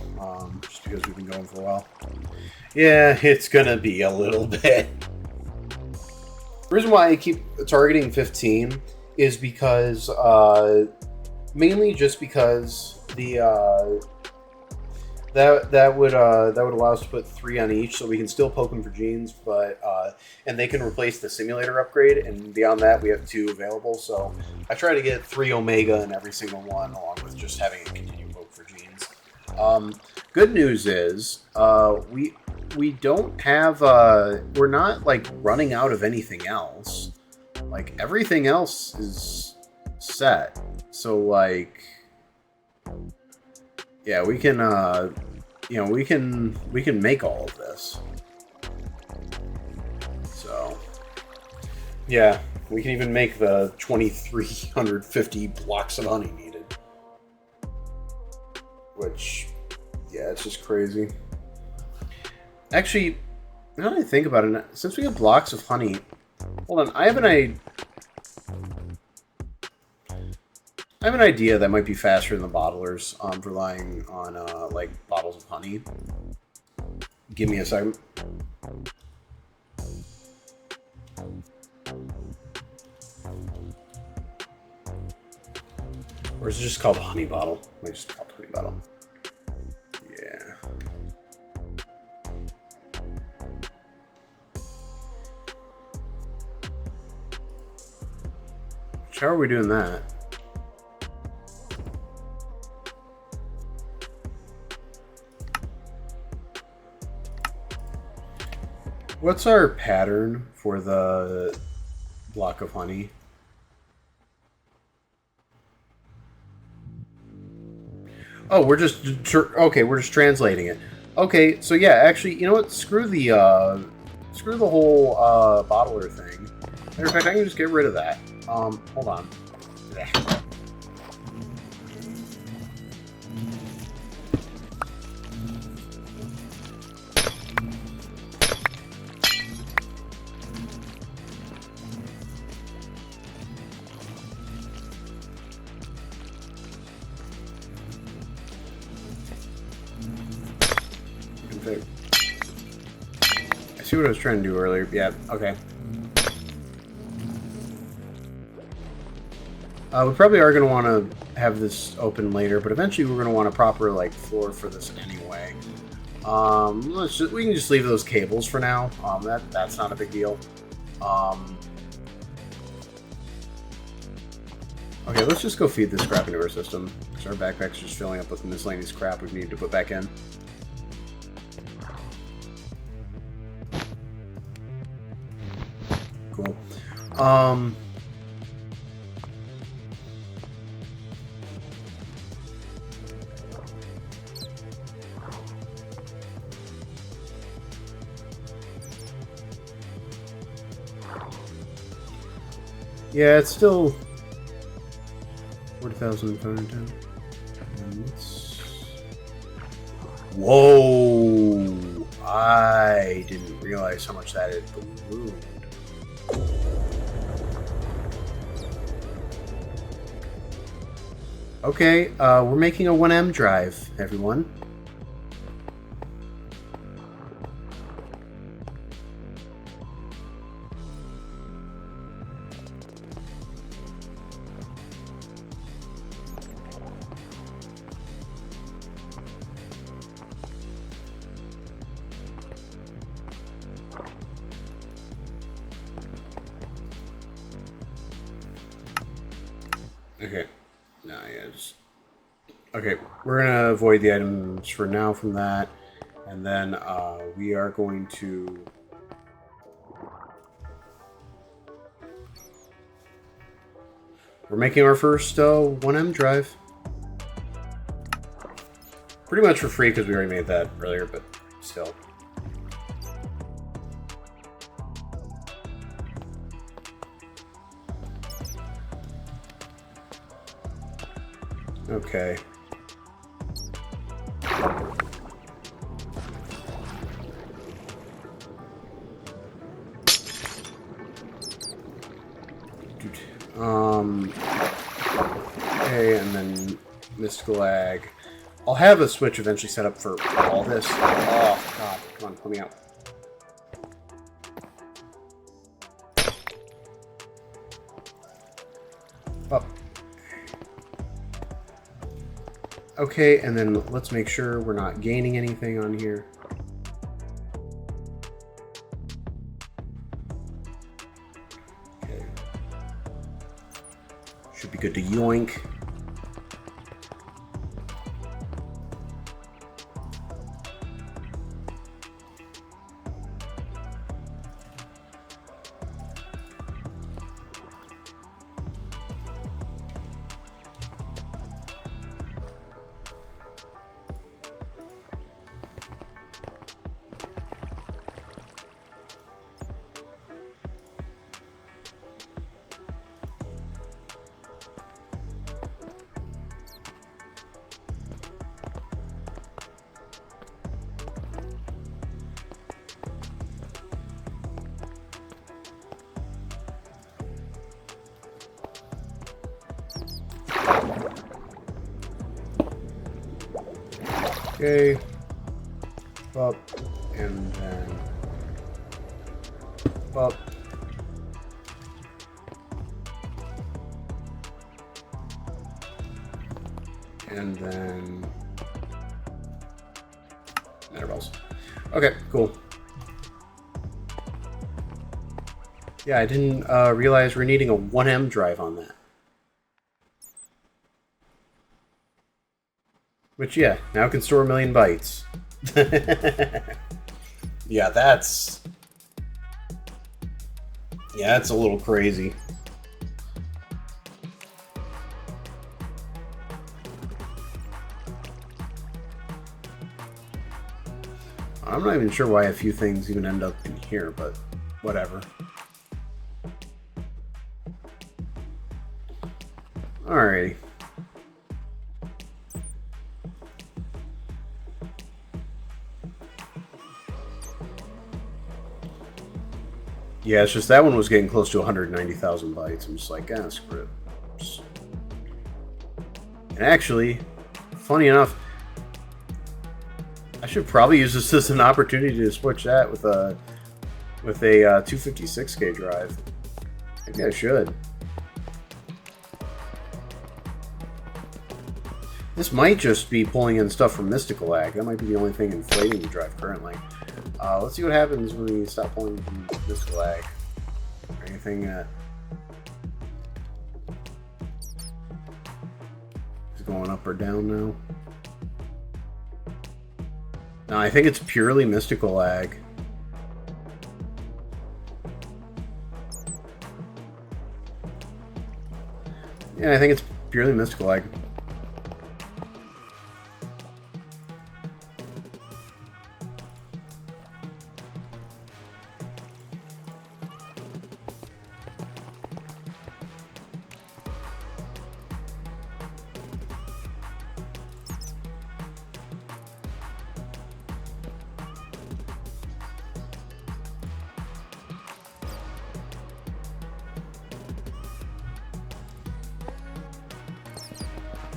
just because we've been going for a while. Yeah, it's gonna be a little bit. The reason why I keep targeting 15 is because, mainly just because that would allow us to put 3 on each, so we can still poke them for genes, but and they can replace the simulator upgrade, and beyond that we have 2 available. So I try to get 3 omega in every single one, along with just having a continue poke for genes. Good news is we don't have we're not like running out of anything else. Like everything else is set. So like, yeah, we can we can make all of this. So yeah, we can even make the 2,350 blocks of honey needed. Which, yeah, it's just crazy. Actually, now that I think about it, since we have blocks of honey, hold on, I have an idea that might be faster than the bottlers, relying on like bottles of honey. Give me a second. Or is it just called honey bottle? I just called honey bottle. Yeah. How are we doing that? What's our pattern for the block of honey? Oh, we're just okay. We're just translating it. Okay, so yeah, actually, you know what? Screw the whole bottler thing. Matter of fact, I can just get rid of that. Hold on. I see what I was trying to do earlier. Yeah, okay. We probably are going to want to have this open later, but eventually we're going to want a proper like floor for this anyway. We can just leave those cables for now. That's not a big deal. Okay, let's just go feed this crap into our system, because our backpack's just filling up with miscellaneous crap we need to put back in. Cool. Yeah, it's still 40,510. Whoa! I didn't realize how much that had ballooned. Okay, we're making a 1M drive, everyone. Okay. No, yeah, just... Okay, we're going to avoid the items for now from that. And then we are going to... We're making our first 1M drive. Pretty much for free because we already made that earlier, but still. Okay. Okay, and then Mystical Ag. I'll have a switch eventually set up for all this. Oh, God. Come on, let me out. Up. Okay, and then let's make sure we're not gaining anything on here. Okay. Should be good to yoink. Okay, up, and then up. And then intervals. Okay, cool. Yeah, I didn't realize we're needing a 1M drive on that. Which, yeah, now can store 1,000,000 bytes. Yeah, that's Yeah, it's a little crazy. I'm not even sure why a few things even end up in here, but whatever. Alrighty. Yeah, it's just that one was getting close to 190,000 bytes. I'm just like, ah, screw it. And actually, funny enough, I should probably use this as an opportunity to switch that with a 256K drive. Maybe I should. This might just be pulling in stuff from Mystical Lag. That might be the only thing inflating the drive currently. Let's see what happens when we stop pulling from Mystical Lag. Or anything that is going up or down now. No, I think it's purely Mystical Lag. Yeah, I think it's purely Mystical Lag.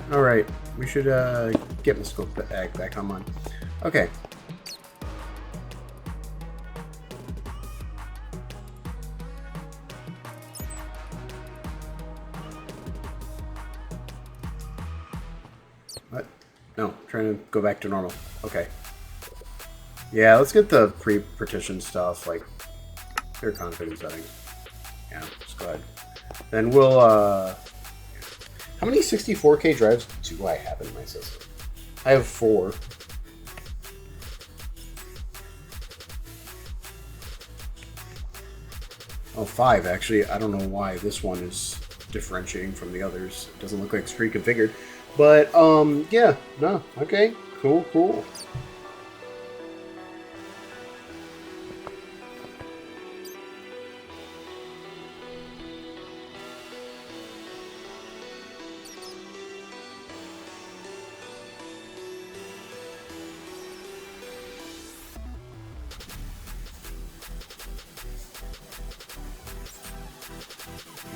Alright, we should get Mystical Lag back online. Okay. What? No, trying to go back to normal. Okay. Yeah, let's get the pre-partition stuff, like clear confidence settings. Yeah, just go ahead. Then we'll, how many 64K drives do I have in my system? I have 4. Oh, 5 actually. I don't know why this one is differentiating from the others. It doesn't look like it's pre-configured. But, yeah, no, okay, cool.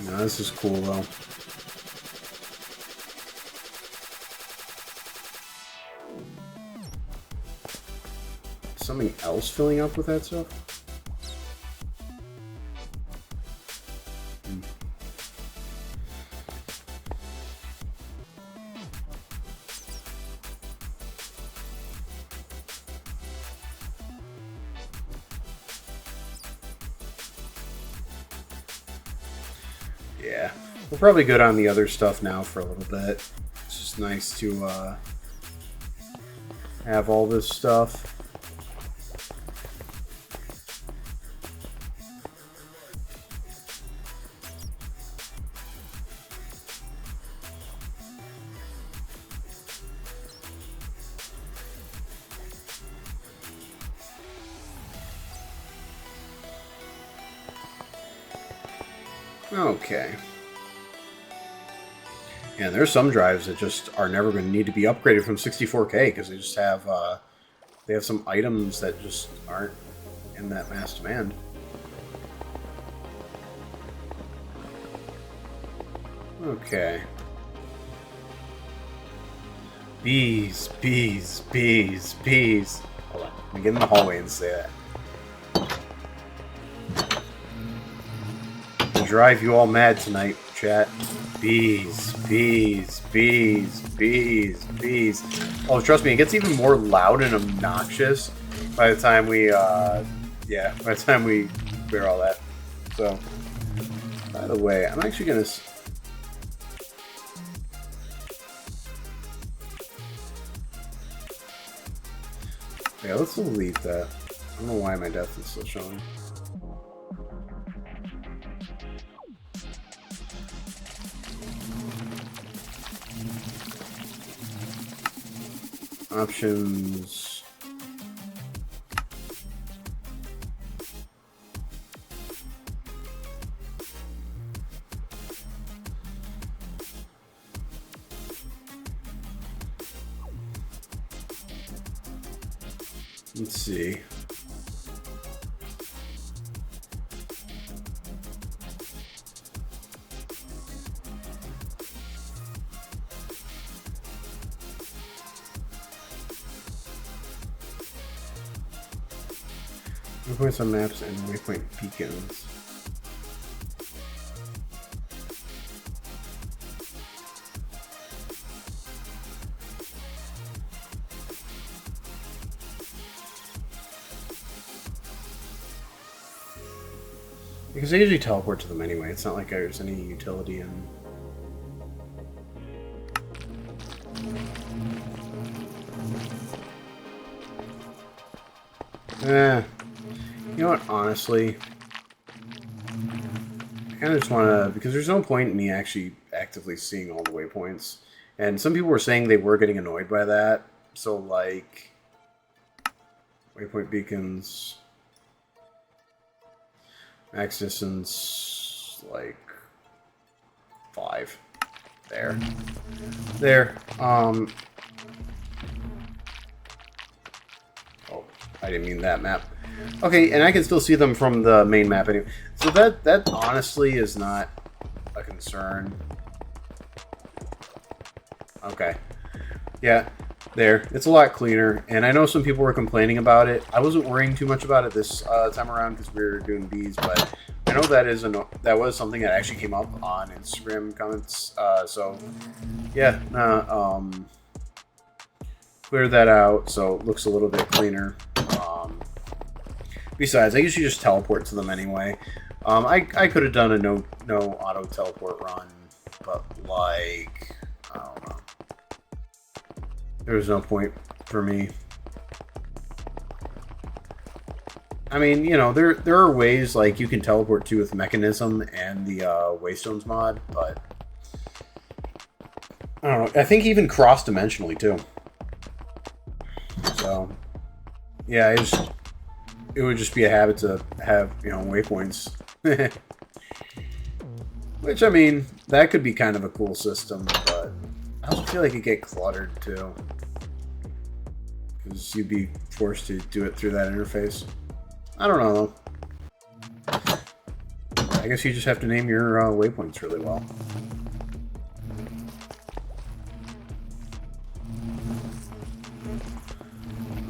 No, this is cool though. Something else filling up with that stuff? Yeah, we're probably good on the other stuff now for a little bit. It's just nice to have all this stuff. Okay. Yeah, there's some drives that just are never going to need to be upgraded from 64K because they just have they have some items that just aren't in that mass demand. Okay. Bees. Hold on. Let me get in the hallway and say that. Drive you all mad tonight, chat. Bees. Oh, trust me, it gets even more loud and obnoxious by the time we, by the time we clear all that. So, by the way, I'm actually gonna. Yeah, let's delete that. I don't know why my death is still showing. Options. Let's see. Waypoints on maps and waypoint beacons. Because I usually teleport to them anyway. It's not like there's any utility in. You know what, honestly, I kind of just want to, because there's no point in me actually actively seeing all the waypoints. And some people were saying they were getting annoyed by that. So, like, waypoint beacons, max distance, like, 5. There. There. Oh, I didn't mean that map. Okay, and I can still see them from the main map anyway. So that honestly is not a concern. Okay. Yeah, there. It's a lot cleaner. And I know some people were complaining about it. I wasn't worrying too much about it this time around because we were doing bees, but I know that was something that actually came up on Instagram comments. So, yeah, cleared that out, so it looks a little bit cleaner. Besides, I usually just teleport to them anyway. I could have done a no auto teleport run, but like, I don't know. There was no point for me. I mean, you know, there are ways like you can teleport to with Mechanism and the Waystones mod, but I don't know. I think even cross-dimensionally too. So, yeah, it would just be a habit to have, you know, waypoints. Which, I mean, that could be kind of a cool system, but I also feel like it'd get cluttered too. Because you'd be forced to do it through that interface. I don't know. I guess you just have to name your waypoints really well.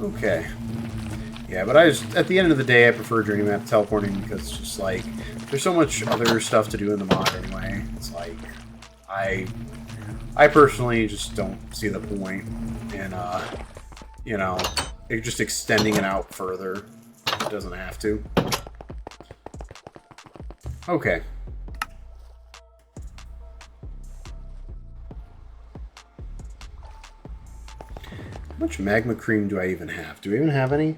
Okay. Yeah, but at the end of the day, I prefer Journey Map teleporting because it's just like, there's so much other stuff to do in the mod anyway. It's like, I personally just don't see the point in, you know, just extending it out further. It doesn't have to. Okay. How much magma cream do I even have? Do we even have any?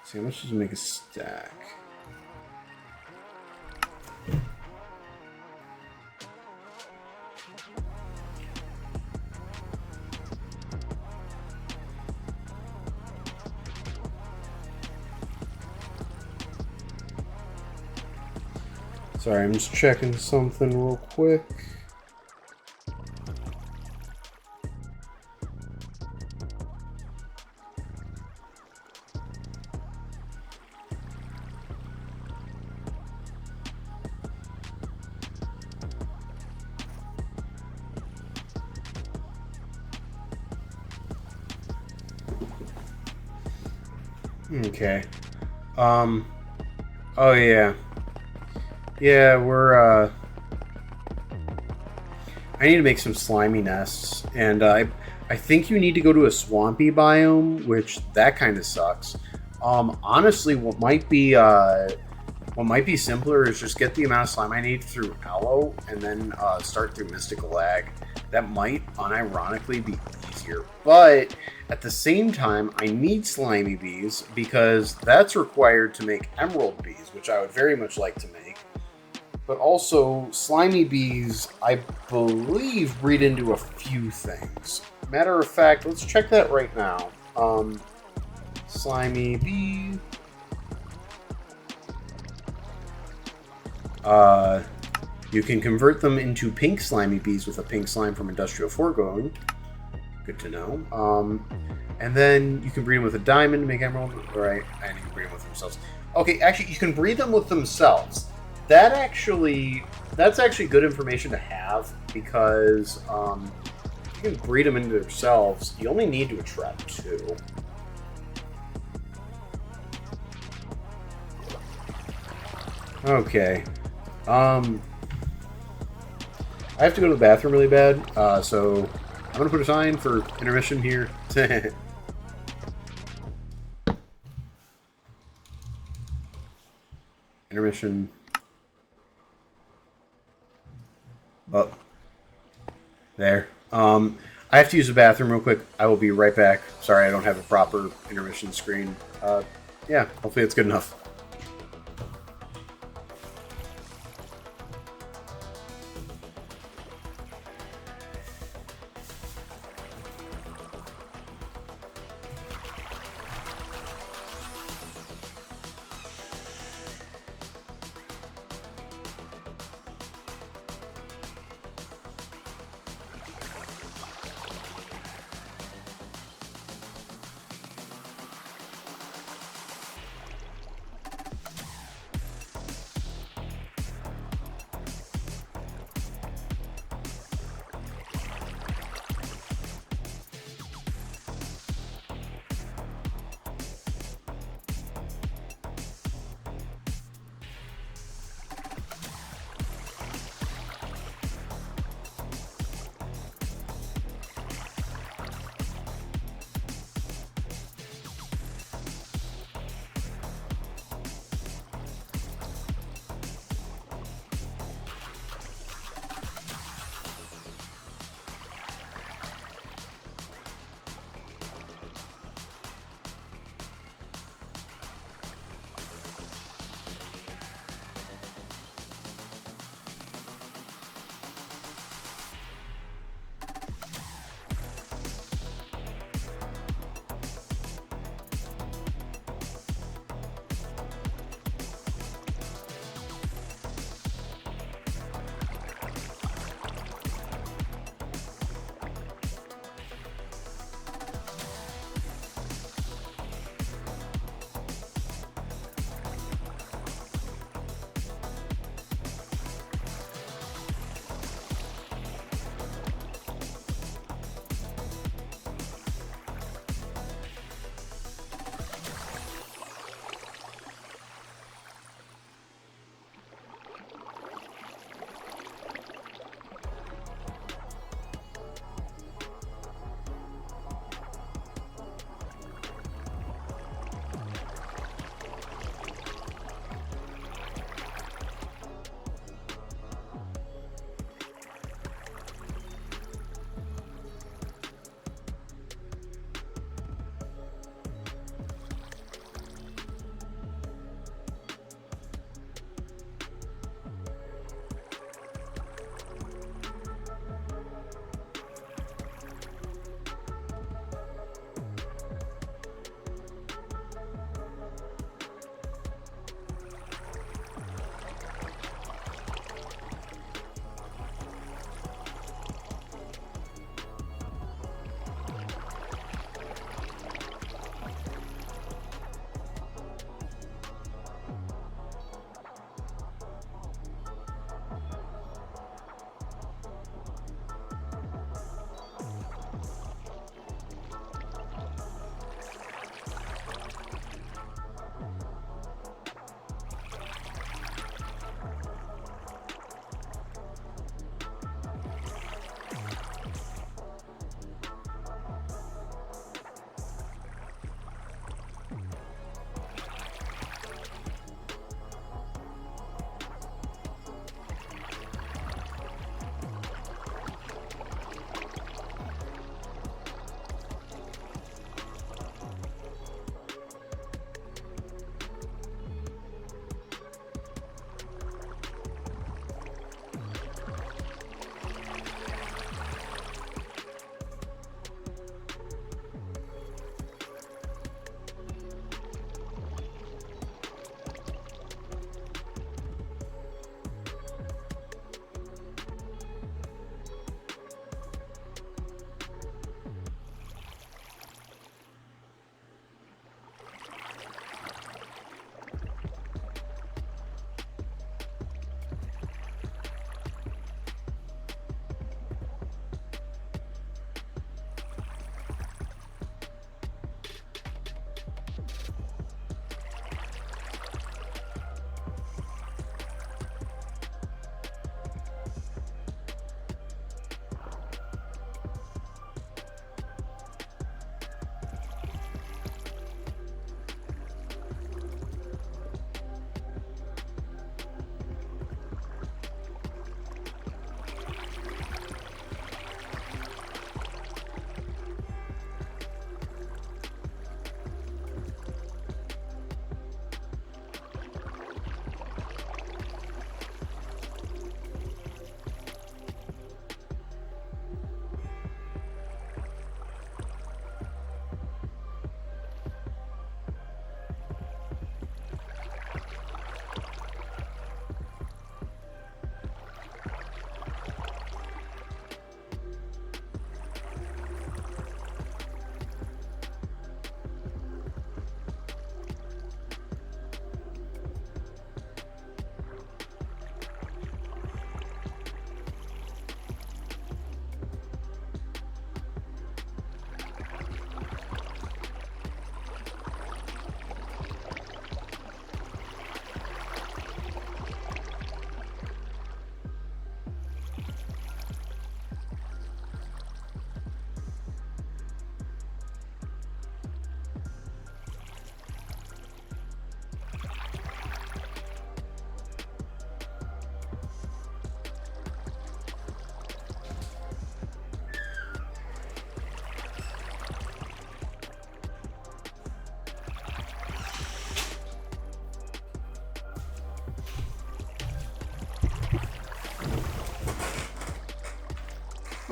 See, how much does it make a stack? Sorry, I'm just checking something real quick. Okay. Oh yeah. Yeah, I need to make some slimy nests, and I think you need to go to a swampy biome, which that kind of sucks. Honestly, what might be simpler is just get the amount of slime I need through Aloe, and then start through Mystical Lag. That might, unironically, be easier, but at the same time, I need slimy bees because that's required to make emerald bees, which I would very much like to make. But also, slimy bees, I believe, breed into a few things. Matter of fact, let's check that right now. Slimy bee. You can convert them into pink slimy bees with a pink slime from industrial foregoing. Good to know. And then you can breed them with a diamond to make emerald. Right, and you can breed them with themselves. Okay, actually, you can breed them with themselves. That's actually good information to have because you can breed them into themselves. You only need to attract 2. Okay. I have to go to the bathroom really bad, so I'm gonna put a sign for intermission here. Intermission. Oh, there. I have to use the bathroom real quick. I will be right back. Sorry, I don't have a proper intermission screen. Yeah, hopefully it's good enough.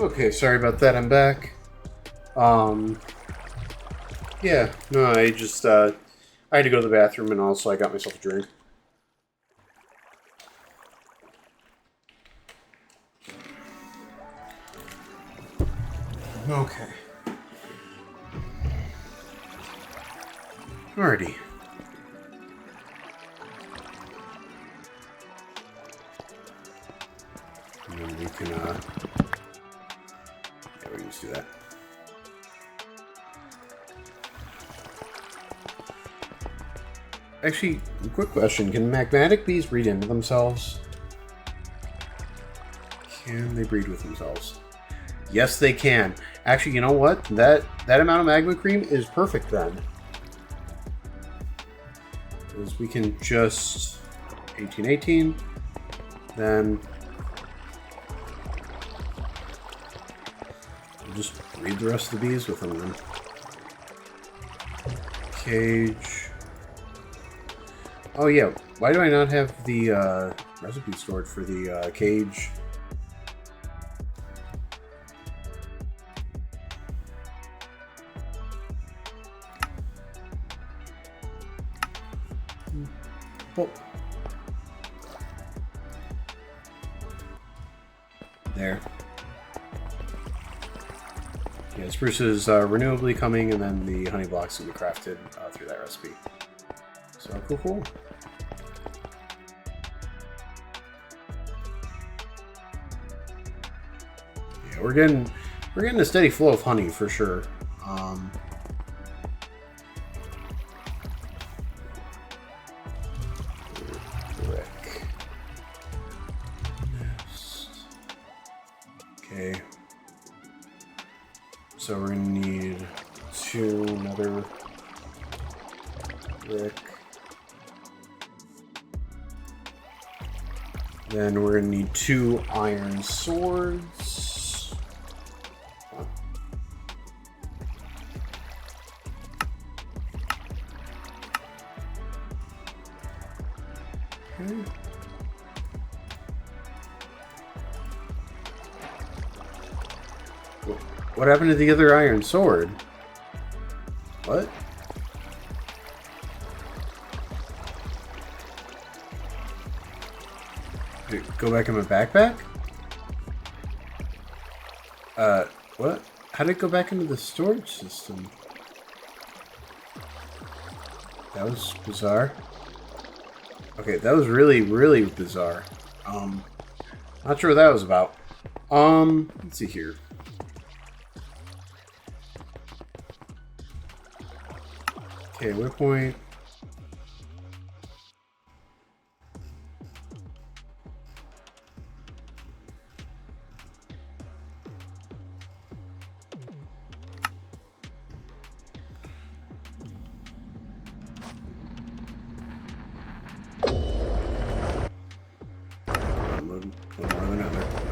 Okay, sorry about that. I'm back. Yeah, no, I just, I had to go to the bathroom, and also I got myself a drink. Okay. Alrighty. And then we can, yeah, we can just do that. Actually, quick question. Can magmatic bees breed into themselves? Can they breed with themselves? Yes, they can. Actually, you know what? That amount of magma cream is perfect then. Because we can just 1818, then we'll just breed the rest of the bees with them then. Cage. Oh yeah, why do I not have the recipe stored for the cage? Oh. There. Yeah, spruce is renewably coming, and then the honey blocks will be crafted through that recipe. So cool. Yeah, we're getting a steady flow of honey for sure. Okay. So we're gonna need another brick. Then we're gonna need 2 iron swords. Okay. What happened to the other iron sword? What? Did it go back in my backpack? What? How did it go back into the storage system? That was bizarre. Okay, that was really, really bizarre. Not sure what that was about. Let's see here. Okay, waypoint.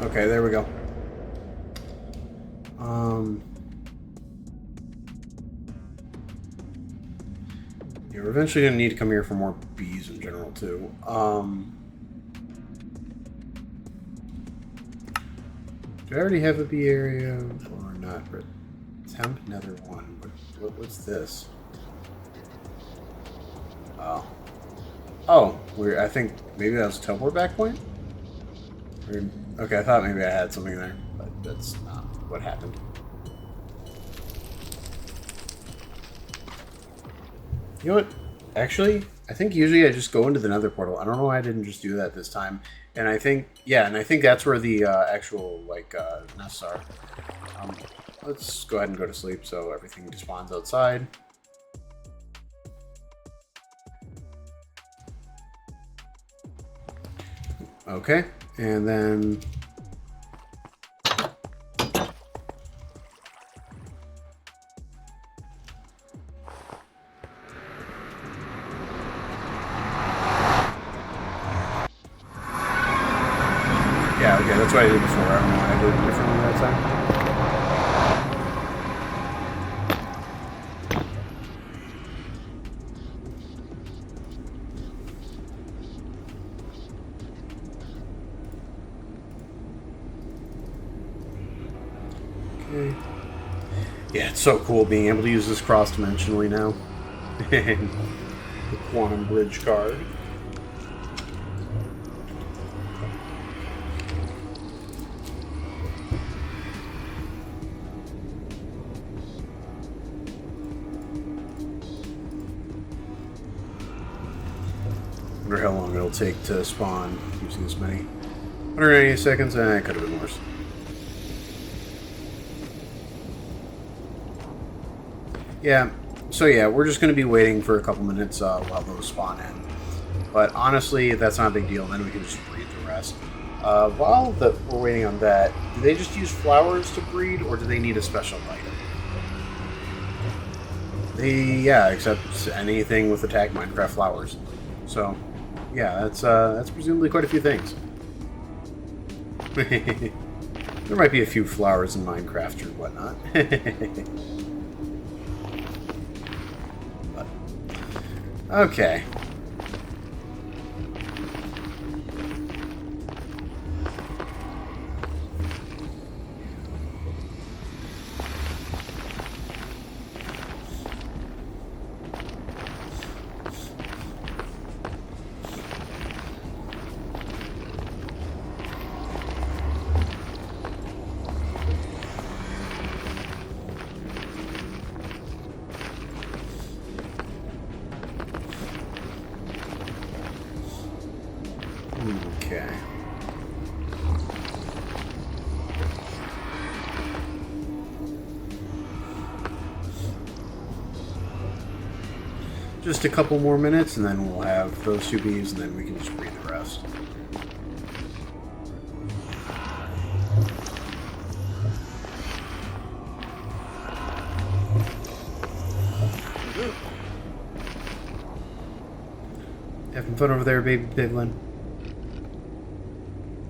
Okay, there we go. Yeah, we're eventually gonna need to come here for more bees in general too. Do I already have a bee area or not? Temp nether one. What's this? Oh, I think maybe that was a teleport back point. Okay, I thought maybe I had something there, but that's not what happened. You know what? Actually, I think usually I just go into the nether portal. I don't know why I didn't just do that this time. And I think, yeah, and I think that's where the actual, like, nests are. Let's go ahead and go to sleep so everything despawns outside. Okay, and then... Yeah, okay, that's what I did before. I don't know why I did it differently that time. Yeah, it's so cool being able to use this cross-dimensionally now. And the quantum bridge card. Wonder how long it'll take to spawn using this many. 180 seconds, it could have been worse. Yeah, so yeah, we're just going to be waiting for a couple minutes while those spawn in. But honestly, that's not a big deal, then we can just breed the rest. While we're waiting on that, do they just use flowers to breed, or do they need a special item? Yeah, except anything with the tag Minecraft flowers. So, yeah, that's presumably quite a few things. There might be a few flowers in Minecraft or whatnot. But, okay. Okay. Just a couple more minutes, and then we'll have those two bees, and then we can just breed the rest. Having fun over there, baby piglin?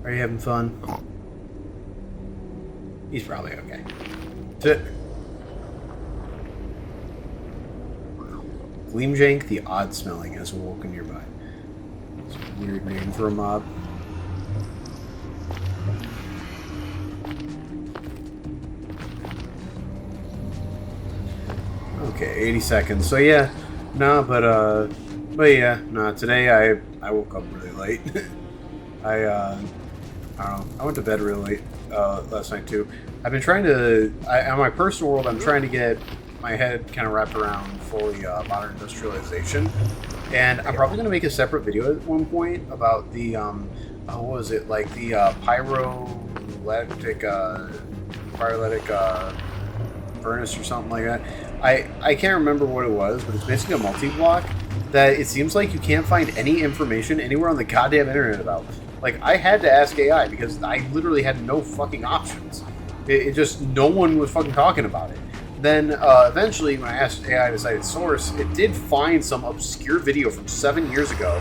Are you having fun? He's probably okay. Gleamjank the Odd Smelling has awoken nearby. It's a weird name for a mob. Okay, 80 seconds. So yeah, nah, but yeah, nah. Today I woke up really late. I don't know. I went to bed really late last night too. I've been trying to, on my personal world, I'm trying to get my head kind of wrapped around fully modern industrialization, and I'm probably going to make a separate video at one point about the what was it, like the pyrolytic furnace or something like that. I can't remember what it was, but it's basically a multi-block that it seems like you can't find any information anywhere on the goddamn internet about. Like, I had to ask AI because I literally had no fucking options. It just, no one was fucking talking about it. Then, eventually, when I asked AI to cite its source, it did find some obscure video from 7 years ago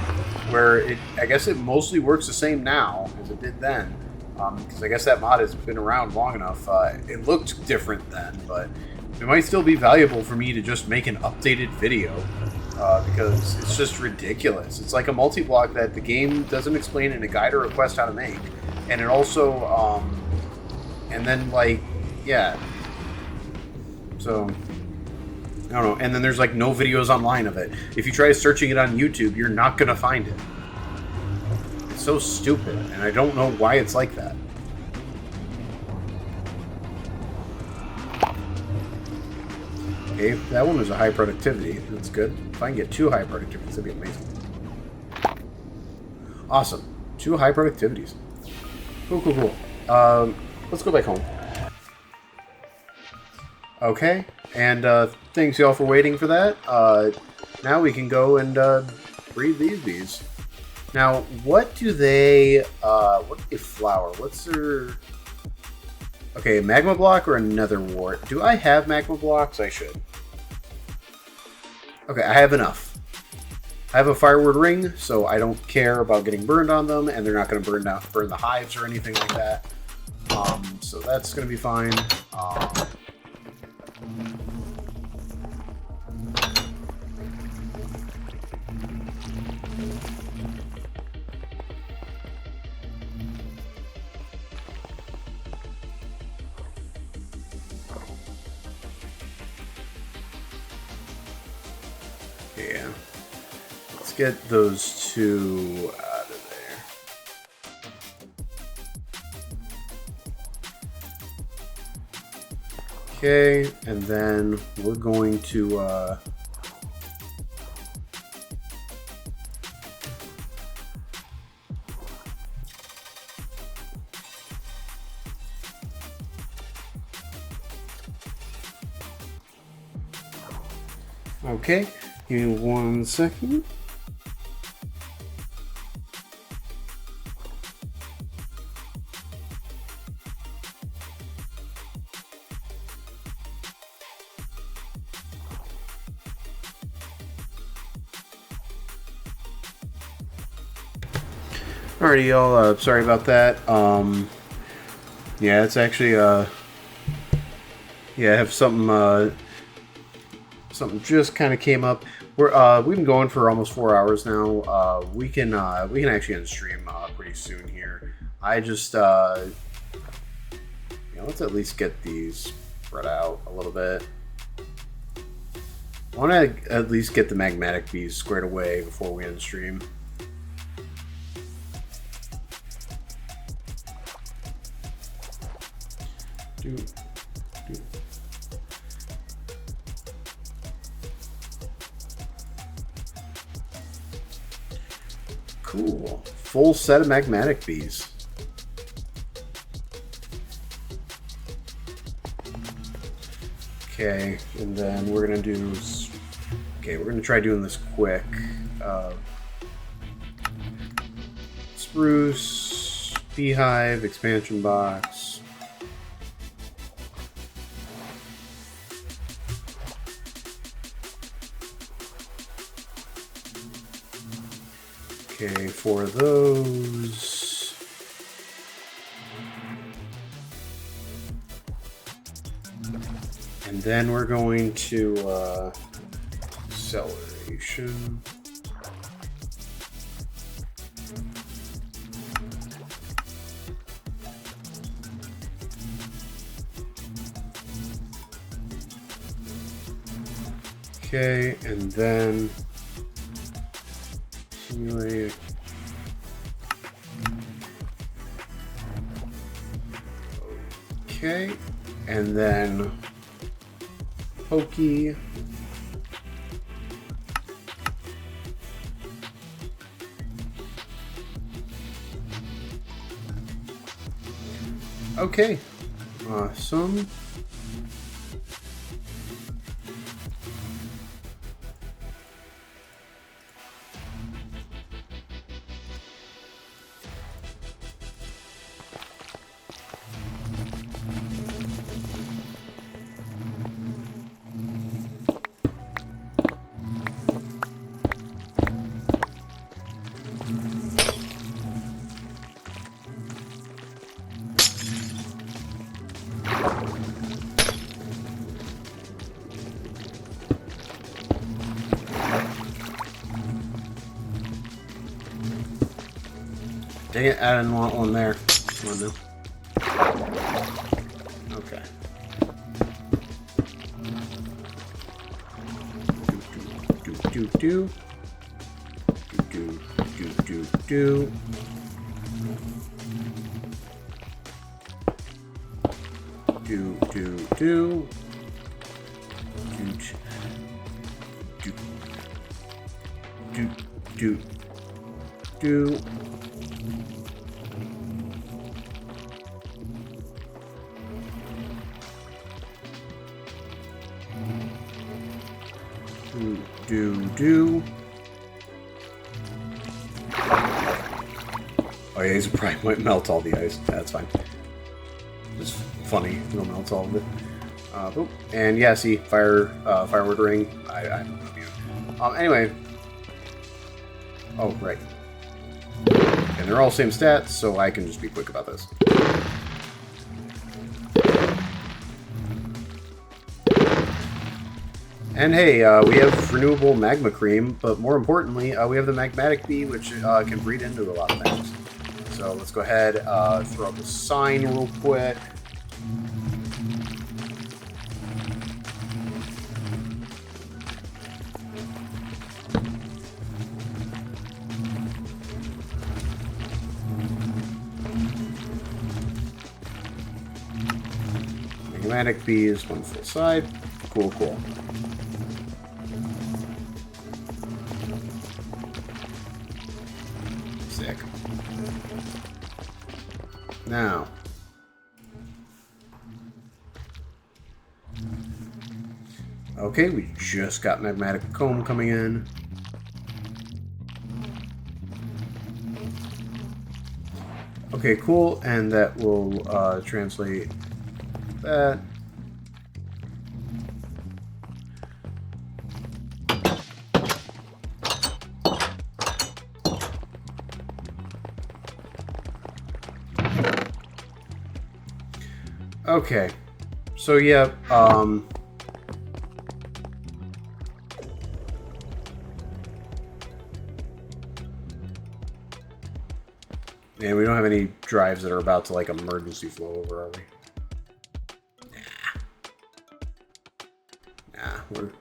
where I guess it mostly works the same now as it did then. Because I guess that mod has been around long enough. It looked different then, but it might still be valuable for me to just make an updated video. Because it's just ridiculous. It's like a multi-block that the game doesn't explain in a guide or a quest how to make. And it also, and then, like, yeah. So, I don't know. And then there's, like, no videos online of it. If you try searching it on YouTube, you're not going to find it. It's so stupid, and I don't know why it's like that. Okay, that one was a high productivity. That's good. If I can get 2 high productivities, that'd be amazing. Awesome. 2 high productivities. Cool, cool, cool. Let's go back home. Okay, and thanks y'all for waiting for that. Now we can go and breed these bees. Now, what do they flower? What's their... Okay, magma block or another wart? Do I have magma blocks? I should. Okay, I have enough. I have a fireword ring, so I don't care about getting burned on them, and they're not going to burn the hives or anything like that. So that's going to be fine. Yeah. Let's get those two out of there. Okay, and then we're going to okay, give me 1 second. Alrighty, y'all. Sorry about that. Yeah, it's actually yeah, I have something something just kind of came up. We've been going for almost 4 hours now. We can actually end stream pretty soon here. I just you know, let's at least get these spread out a little bit. I want to at least get the magmatic bees squared away before we end stream. Cool. Full set of magmatic bees. Okay, and then we're gonna do. Okay, we're gonna try doing this quick. Spruce, beehive, expansion box. Okay, 4 of those. And then we're going to acceleration. Okay, and then simulate. Okay, and then pokey. Okay, awesome. Dang it, I didn't want one there. Come on now. Okay. Do. Do. Oh yeah, he's probably might melt all the ice. That's fine. It's funny. He'll melt all of it. Boop. And yeah, see, firewood ring. I don't know you. Anyway. Oh, right. And they're all same stats, so I can just be quick about this. And hey, we have renewable magma cream, but more importantly, we have the magmatic bee, which can breed into a lot of things. So let's go ahead, throw up a sign real quick. Magmatic bees, one full side. Cool, cool. Sick. Now. Okay, we just got Magmatic Comb coming in. Okay, cool, and that will translate that. Okay, so yeah, and we don't have any drives that are about to, like, emergency flow over, are we? Nah, we're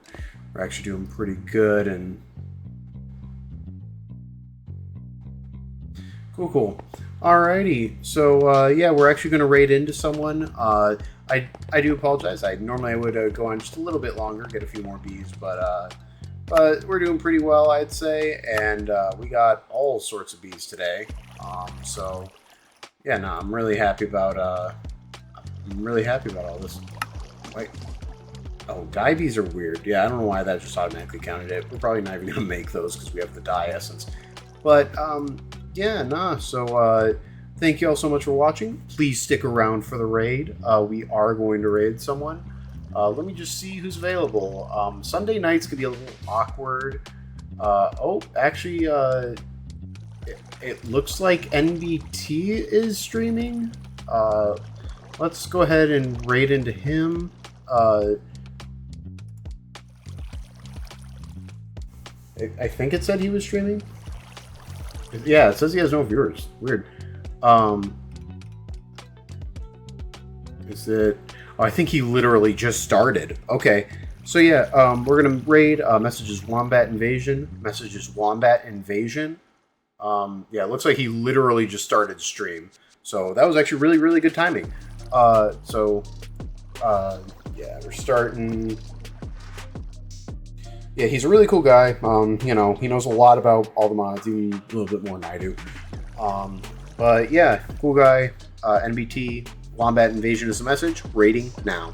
actually doing pretty good, and... Cool. Alrighty, so, yeah, we're actually going to raid into someone. I do apologize. Normally I would go on just a little bit longer, get a few more bees, but we're doing pretty well, I'd say, and we got all sorts of bees today. So yeah, no, I'm really happy about all this. Wait. Oh, dye bees are weird. Yeah, I don't know why that just automatically counted it. We're probably not even gonna make those because we have the dye essence. But yeah, nah. So thank you all so much for watching. Please stick around for the raid. We are going to raid someone. Let me just see who's available. Sunday nights could be a little awkward. Oh, actually, it looks like NBT is streaming. Let's go ahead and raid into him. I think it said he was streaming. Yeah, it says he has no viewers. Weird. Is it... Oh, I think he literally just started. Okay. So yeah, we're gonna raid. Message is Wombat Invasion. Message is Wombat Invasion. Yeah, it looks like he literally just started stream. So that was actually really, really good timing. Yeah, we're starting. Yeah, he's a really cool guy. You know, he knows a lot about all the mods, even a little bit more than I do. But yeah, cool guy. NBT, Wombat Invasion is the message. Raiding now.